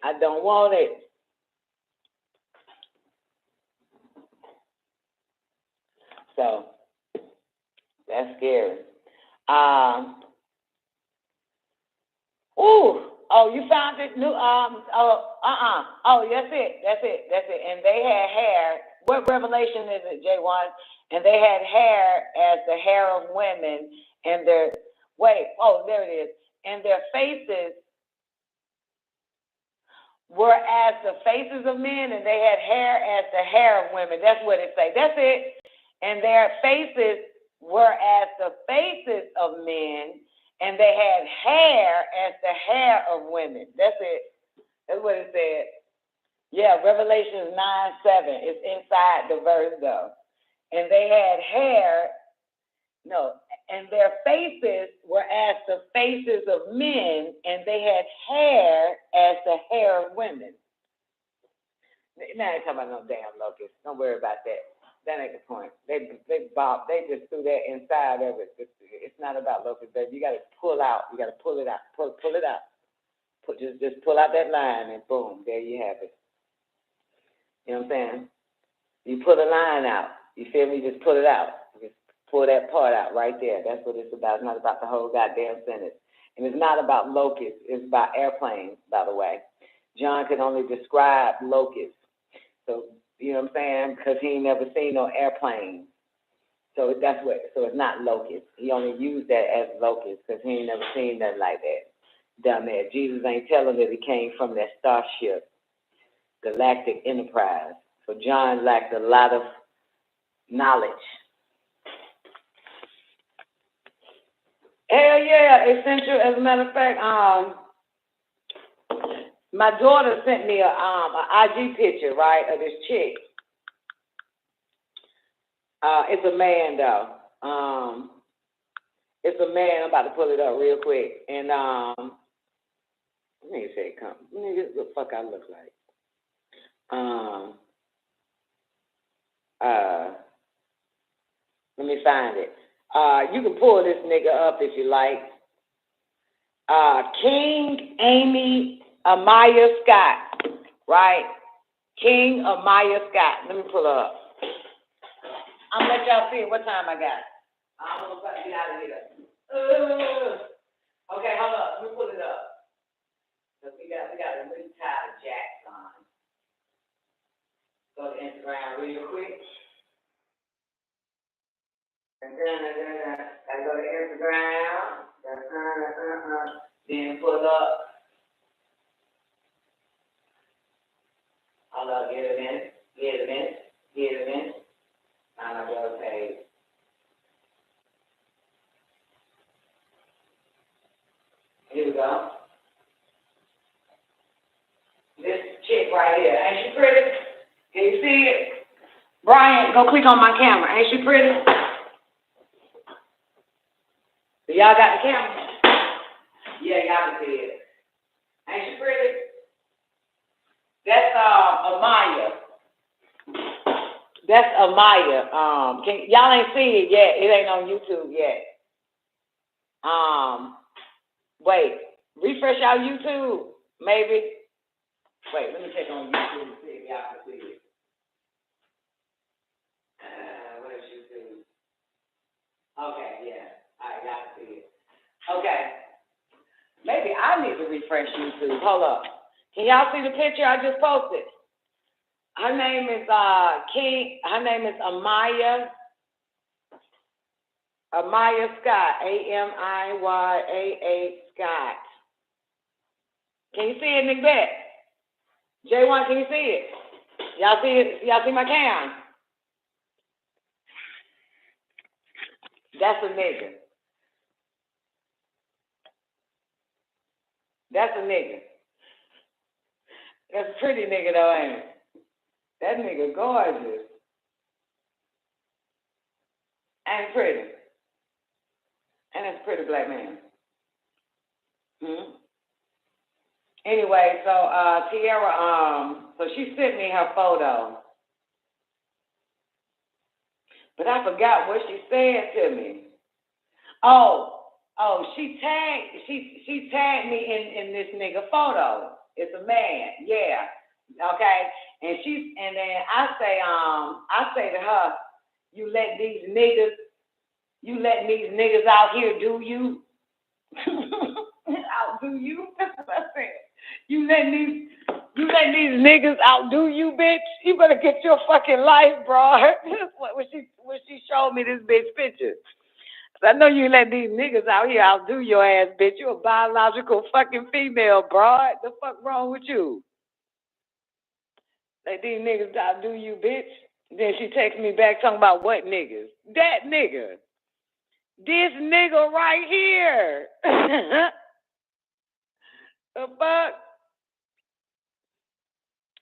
I don't want it. So that's scary. Oh, you found this new Oh, that's it. And they had hair. What revelation is it, J1? And they had hair as the hair of women, and there it is. And their faces were as the faces of men, and they had hair as the hair of women. That's what it says. That's it. And their faces were as the faces of men, and they had hair as the hair of women. That's it. That's what it said. Yeah, Revelation 9:7. It's inside the verse though. And they had hair, and their faces were as the faces of men, and they had hair as the hair of women. Now I ain't talking about no damn locusts. Don't worry about that. That ain't the point. They just threw that inside of it. It's not about locusts, baby. You got to pull out. You got to pull it out. Pull it out. Just pull out that line, and boom, there you have it. You know what I'm saying? You pull the line out. You feel me? Just pull it out. Just pull that part out right there. That's what it's about. It's not about the whole goddamn sentence. And it's not about locusts. It's about airplanes, by the way. John could only describe locusts. So, you know what I'm saying? Because he ain't never seen no airplane. So it's not locusts. He only used that as locusts because he ain't never seen nothing like that down there. Jesus ain't telling that he came from that starship, Galactic Enterprise. So John lacked a lot of knowledge. Hell yeah, essential. As a matter of fact, my daughter sent me a IG picture, right, of this chick. It's a man though. It's a man. I'm about to pull it up real quick. And let me say, come. Nigga, what the fuck I look like? Let me find it. You can pull this nigga up if you like. King Amy Amaya Scott, right? King Amaya Scott. Let me pull her up. I'm gonna let y'all see what time I got. I'm gonna get out of here. Okay, hold up. Let me pull it up. We got a new Tyler Jackson. Go to Instagram real quick. And then I go to Instagram. Then pull up. Hold up, get a minute. On my other page. Here we go. This chick right here, ain't she pretty? Can you see it? Brian, go click on my camera. Ain't she pretty? So y'all got the camera? Yeah, y'all can see it. Ain't she pretty? That's Amaya. That's Amaya. Y'all ain't see it yet. It ain't on YouTube yet. Wait. Refresh our YouTube, maybe. Wait, let me check on YouTube and see if y'all can see it. What is YouTube? Okay, yeah. All right, y'all can see it. Okay. Maybe I need to refresh YouTube. Hold up. Can y'all see the picture I just posted? Her name is Her name is Amaya Scott. Amaya Scott. Can you see it, Nick Bet? J1, can you see it? Y'all see it? Y'all see my cam? That's a nigga. That's a nigga. That's a pretty nigga though, ain't it? That nigga gorgeous. And pretty. And it's a pretty black man. Anyway, so Tiara, so she sent me her photo. But I forgot what she said to me. She tagged me in this nigga photo. It's a man, yeah. Okay. And then I say to her, you letting these niggas out here do you? Outdo you? That's what I said. You letting these niggas outdo you, bitch? You better get your fucking life, bro. when she showed me this bitch picture. I know you let these niggas out here outdo your ass, bitch. You a biological fucking female, broad. The fuck wrong with you? Let these niggas outdo you, bitch. Then she texts me back talking about what niggas? That nigga. This nigga right here. The fuck?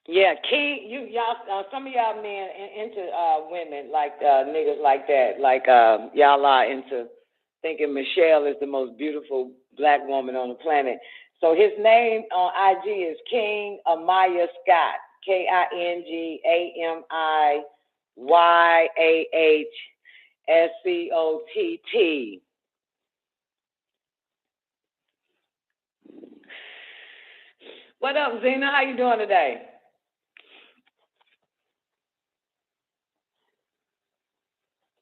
Yeah, y'all, some of y'all men into women like niggas like that. Like y'all are into thinking Michelle is the most beautiful black woman on the planet. So his name on IG is King Amaya Scott. KINGAMIYAHSCOTT. What up, Zena? How you doing today?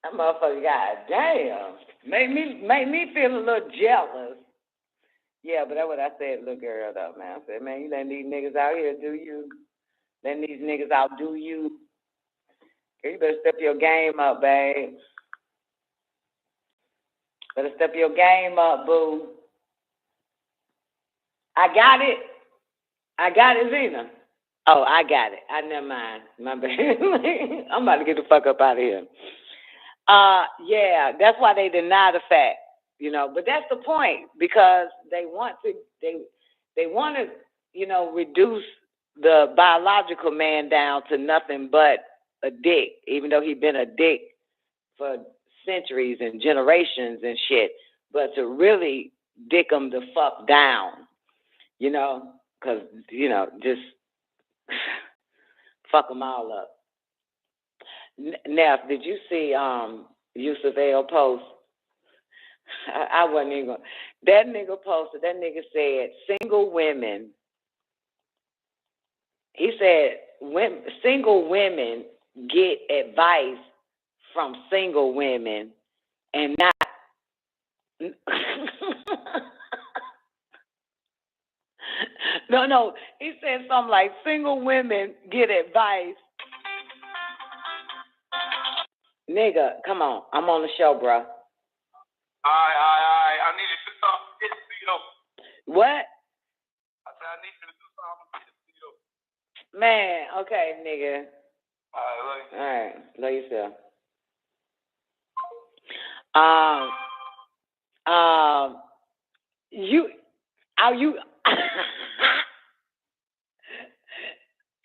That motherfucker, goddamn, made me feel a little jealous. Yeah, but that's what I said, little girl, though, man. I said, man, you letting these niggas out here do you? Letting these niggas outdo you? You better step your game up, babe. Better step your game up, boo. I got it, Zena. Oh, I got it. I never mind. My bad. I'm about to get the fuck up out of here. Yeah, that's why they deny the fact, but that's the point, because they want to, reduce the biological man down to nothing but a dick, even though he's been a dick for centuries and generations and shit, but to really dick him the fuck down, because, just fuck them all up. Neff, did you see Yusuf L post? I wasn't even going. That nigga posted, that nigga said, single women. He said, single women get advice from single women and not. No. He said something like, single women get advice. Nigga, come on. I'm on the show, bro. I need you to do something. What? I said I need you to do something. Man, okay, nigga. All right, love yourself.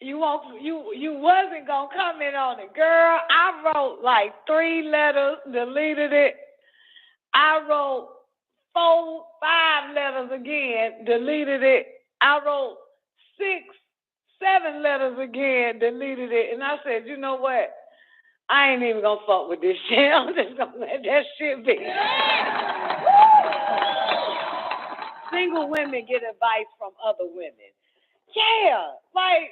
You wasn't gonna comment on it, girl. I wrote like 3 letters, deleted it. I wrote 4, 5 letters again, deleted it. I wrote 6, 7 letters again, deleted it. And I said, you know what? I ain't even gonna fuck with this shit. I'm just gonna let that shit be. Single women get advice from other women. Yeah, like,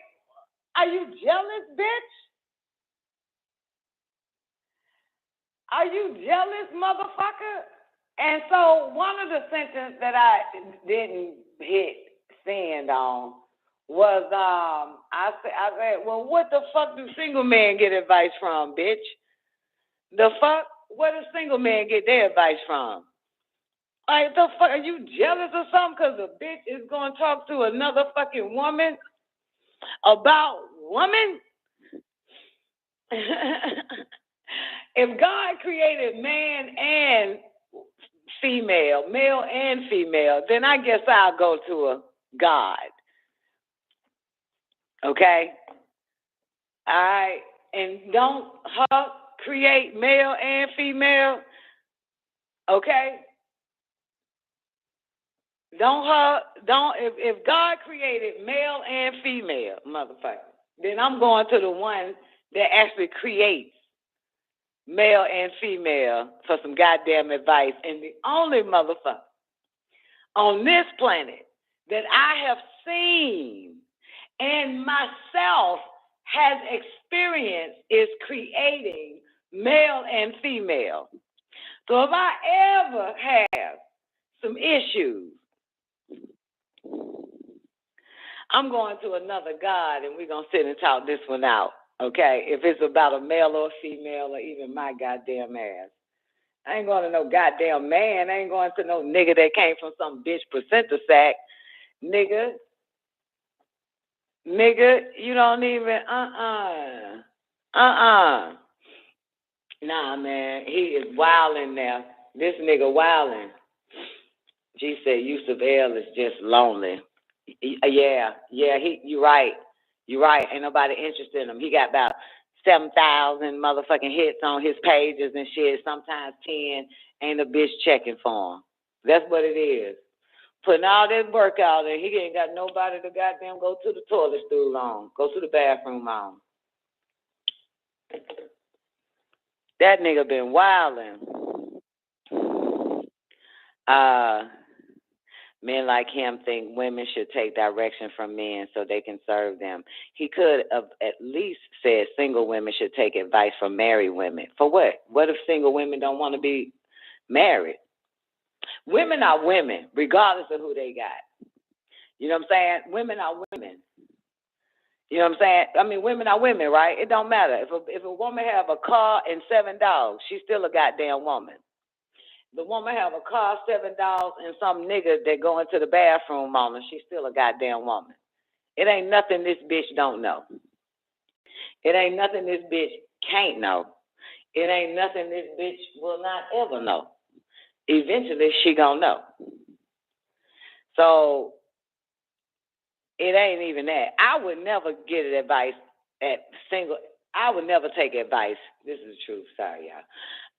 are you jealous, bitch? Are you jealous, motherfucker? And so one of the sentences that I didn't hit send on was, I said, well, what the fuck do single men get advice from, bitch? The fuck? Where do single men get their advice from? Like, the fuck, are you jealous or something? Because a bitch is going to talk to another fucking woman about woman? If God created man and female, male and female, then I guess I'll go to a God. Okay? All right, and don't create male and female. Okay. If God created male and female, motherfucker, then I'm going to the one that actually creates male and female for some goddamn advice. And the only motherfucker on this planet that I have seen and myself has experienced is creating male and female. So if I ever have some issues, I'm going to another God and we're going to sit and talk this one out, okay? If it's about a male or a female or even my goddamn ass. I ain't going to no goddamn man. I ain't going to no nigga that came from some bitch placenta sack. Nigga, you don't even, Nah, man, he is wilding now. This nigga wilding. G said Yusuf L is just lonely. Yeah, you're right. You're right. Ain't nobody interested in him. He got about 7,000 motherfucking hits on his pages and shit. Sometimes 10. Ain't a bitch checking for him. That's what it is. Putting all that work out there, he ain't got nobody to goddamn go to the toilet stool on, go to the bathroom on. That nigga been wilding. Men like him think women should take direction from men so they can serve them. He could have at least said single women should take advice from married women. For what? What if single women don't want to be married? Women are women, regardless of who they got. You know what I'm saying? Women are women. You know what I'm saying? I mean, women are women, right? It don't matter. If a woman have a car and 7 dogs, she's still a goddamn woman. The woman have a car, 7 dogs, and some nigga that go into the bathroom on her, she's still a goddamn woman. It ain't nothing this bitch don't know. It ain't nothing this bitch can't know. It ain't nothing this bitch will not ever know. Eventually, she gonna know. So, it ain't even that. I would never get advice I would never take advice. This is the truth, sorry, y'all.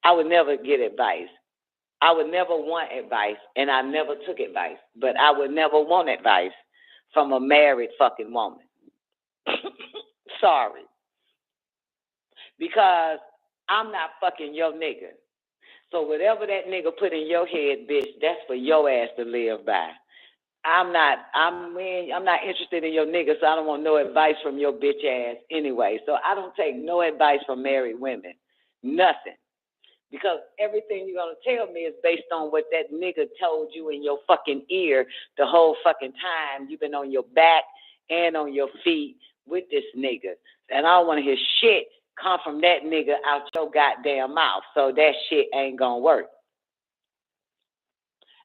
I would never get advice. I would never want advice, and I never took advice. But I would never want advice from a married fucking woman. Sorry. Because I'm not fucking your nigga. So whatever that nigga put in your head, bitch, that's for your ass to live by. I'm not interested in your nigga, so I don't want no advice from your bitch ass anyway. So I don't take no advice from married women. Nothing. Because everything you're going to tell me is based on what that nigga told you in your fucking ear the whole fucking time you've been on your back and on your feet with this nigga. And I don't want to hear shit come from that nigga out your goddamn mouth. So that shit ain't going to work.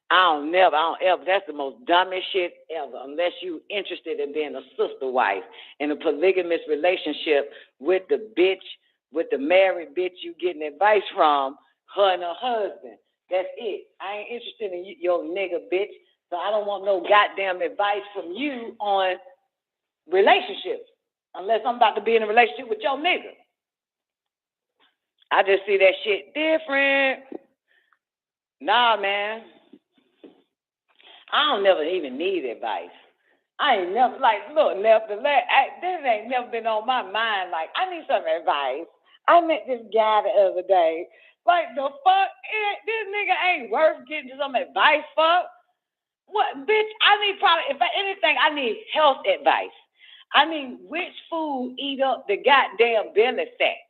I don't ever. That's the most dumbest shit ever. Unless you interested in being a sister wife in a polygamous relationship with the married bitch you getting advice from, her and her husband. That's it. I ain't interested in your nigga bitch. So I don't want no goddamn advice from you on relationships. Unless I'm about to be in a relationship with your nigga. I just see that shit different. Nah, man. I don't never even need advice. I ain't never, look, this ain't never been on my mind. Like, I need some advice. I met this guy the other day. Like, the fuck? This nigga ain't worth getting some advice for. What, bitch? If anything, I need health advice. I need which food eat up the goddamn belly fat.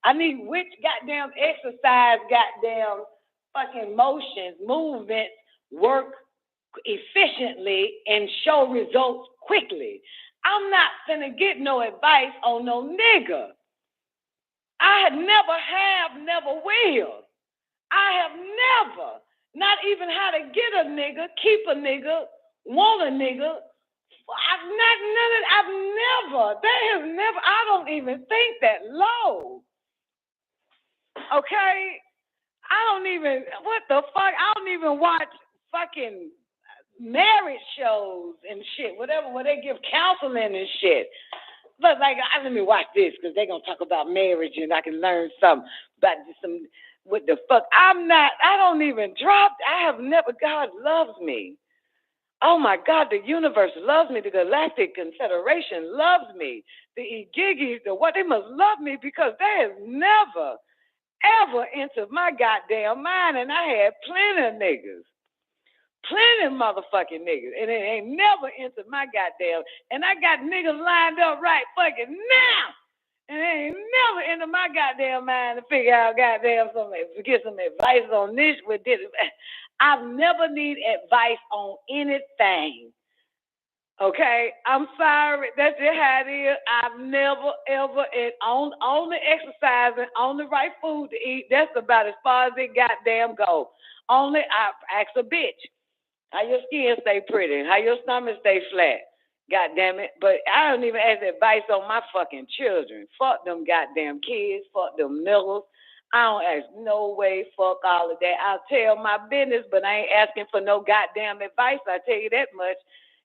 I need which goddamn exercise, goddamn fucking motions, movements work efficiently and show results quickly. I'm not finna get no advice on no nigga. I never will. I have never, not even how to get a nigga, keep a nigga, want a nigga. I don't even think that low. Okay? What the fuck? I don't even watch fucking marriage shows and shit, whatever, where they give counseling and shit. But like, let me watch this because they're gonna talk about marriage and I can learn something about some. What the fuck? I don't even drop. I have never. God loves me. Oh my God, the universe loves me. The Galactic Confederation loves me. The Igigis, they must love me because they have never, ever entered my goddamn mind. And I had plenty of niggas. Plenty of motherfucking niggas. And it ain't never entered my goddamn. And I got niggas lined up right fucking now. And it ain't never entered my goddamn mind to figure out goddamn to get some advice on this. I've never need advice on anything. Okay? I'm sorry. That's just how it is. I've never, ever, and on the exercising, on the right food to eat, that's about as far as it goddamn go. Only I ask a bitch, how your skin stay pretty, how your stomach stay flat. God damn it. But I don't even ask advice on my fucking children. Fuck them goddamn kids. Fuck them niggas. I don't ask no way. Fuck all of that. I'll tell my business, but I ain't asking for no goddamn advice. I tell you that much.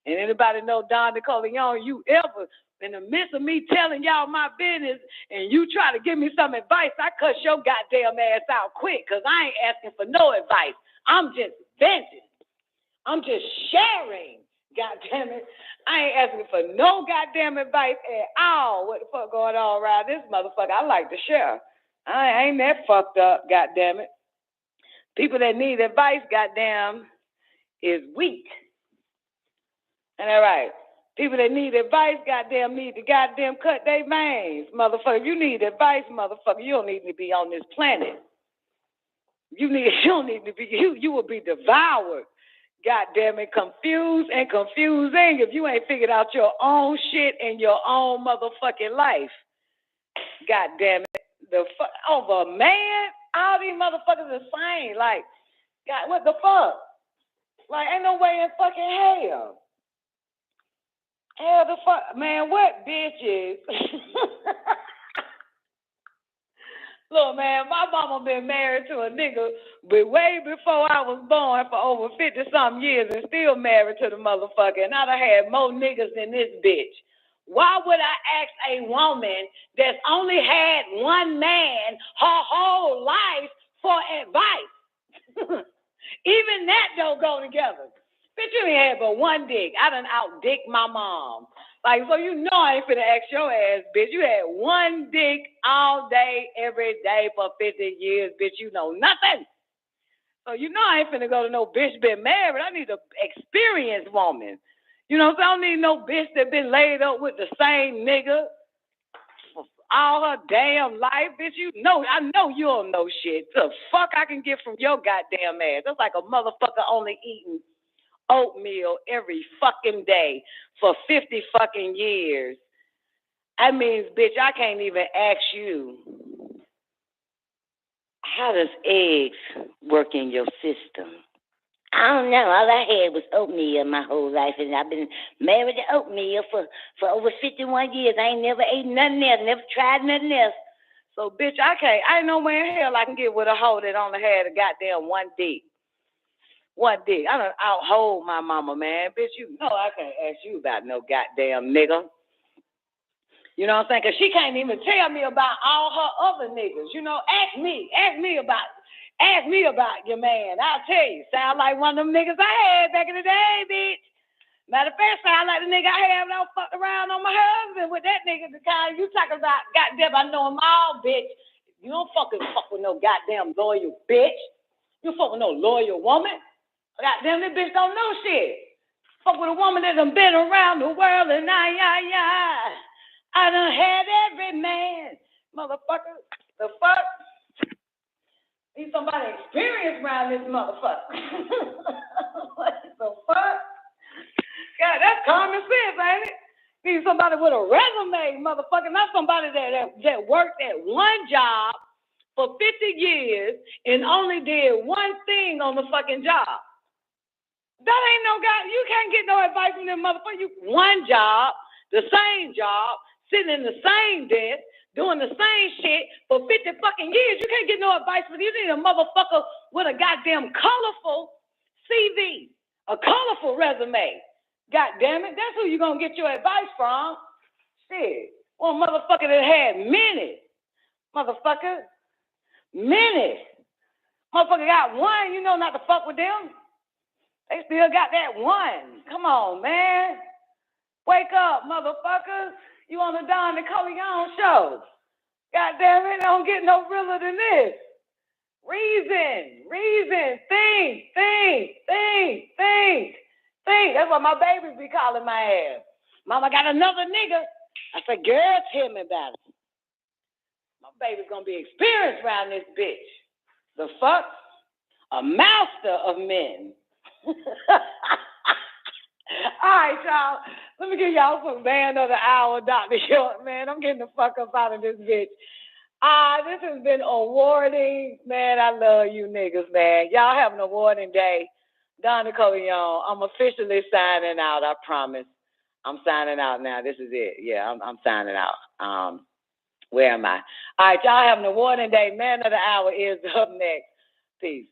And anybody know Don Nicoleone, you ever in the midst of me telling y'all my business and you try to give me some advice, I cuss your goddamn ass out quick because I ain't asking for no advice. I'm just venting. I'm just sharing. God damn it. I ain't asking for no goddamn advice at all. What the fuck going on around this motherfucker? I like to share. I ain't that fucked up, God damn it. People that need advice, goddamn, is weak. And all right. People that need advice, goddamn, need to goddamn cut their veins. Motherfucker, if you need advice, motherfucker, you don't need to be on this planet. You don't need to be, you will be devoured. God damn it, confused and confusing if you ain't figured out your own shit in your own motherfucking life. God damn it. Over a man, all these motherfuckers are same. Like, God, what the fuck? Like, ain't no way in fucking hell. Hell the fuck, man, what bitches? Look, man, my mama been married to a nigga but way before I was born for over 50-something years and still married to the motherfucker. And I done had more niggas than this bitch. Why would I ask a woman that's only had one man her whole life for advice? Even that don't go together. Bitch, you ain't had but one dick. I done out-dick my mom. Like, so you know I ain't finna ask your ass, bitch. You had one dick all day, every day for 50 years, bitch. You know nothing. So you know I ain't finna go to no bitch been married. I need an experienced woman. You know, so I don't need no bitch that been laid up with the same nigga for all her damn life, bitch. You know, I know you don't know shit. The fuck I can get from your goddamn ass? That's like a motherfucker only eating oatmeal every fucking day for 50 fucking years. That means, bitch, I can't even ask you, how does eggs work in your system? I don't know. All I had was oatmeal my whole life, and I've been married to oatmeal for over 51 years. I ain't never ate nothing else, never tried nothing else. So, bitch, I ain't no way in hell I can get with a hoe that only had a goddamn one dick. One dick. I done outhold my mama, man. Bitch, you know I can't ask you about no goddamn nigga. You know what I'm saying? Because she can't even tell me about all her other niggas. You know, ask me about your man. I'll tell you. Sound like one of them niggas I had back in the day, bitch. Matter of fact, sound like the nigga I had when I was fucked around on my husband with that nigga. The kind you talking about, goddamn, I know them all, bitch. You don't fuck with no goddamn loyal bitch. You fuck with no loyal woman. Goddamn, this bitch don't know shit. Fuck with a woman that done been around the world and I done had every man. Motherfucker, the fuck? Need somebody experienced around this motherfucker. What the fuck? God, that's common sense, ain't it? Need somebody with a resume, motherfucker, not somebody that worked at one job for 50 years and only did one thing on the fucking job. That ain't no guy. You can't get no advice from them motherfuckers. You one job, the same job, sitting in the same desk, doing the same shit for 50 fucking years. You can't get no advice from you. You need a motherfucker with a goddamn colorful CV, a colorful resume. God damn it. That's who you gonna get your advice from. Shit. Well, motherfucker that had many. Motherfucker. Many. Motherfucker got one, you know not to fuck with them. They still got that one. Come on, man. Wake up, motherfuckers. You on the Don Nicoleone show. God damn it, don't get no realer than this. Reason. Think. That's what my babies be calling my ass. Mama got another nigga. I said, girl, tell me about it. My baby's gonna be experienced around this bitch. The fuck? A master of men. All right, y'all. Let me give y'all some band of the hour, Dr. Short, man. I'm getting the fuck up out of this bitch. This has been awarding. Man, I love you niggas, man. Y'all have an awarding day. Don Nicoleone, I'm officially signing out, I promise. I'm signing out now. This is it. Yeah, I'm signing out. Where am I? All right, y'all have an awarding day. Man of the hour is up next. Peace.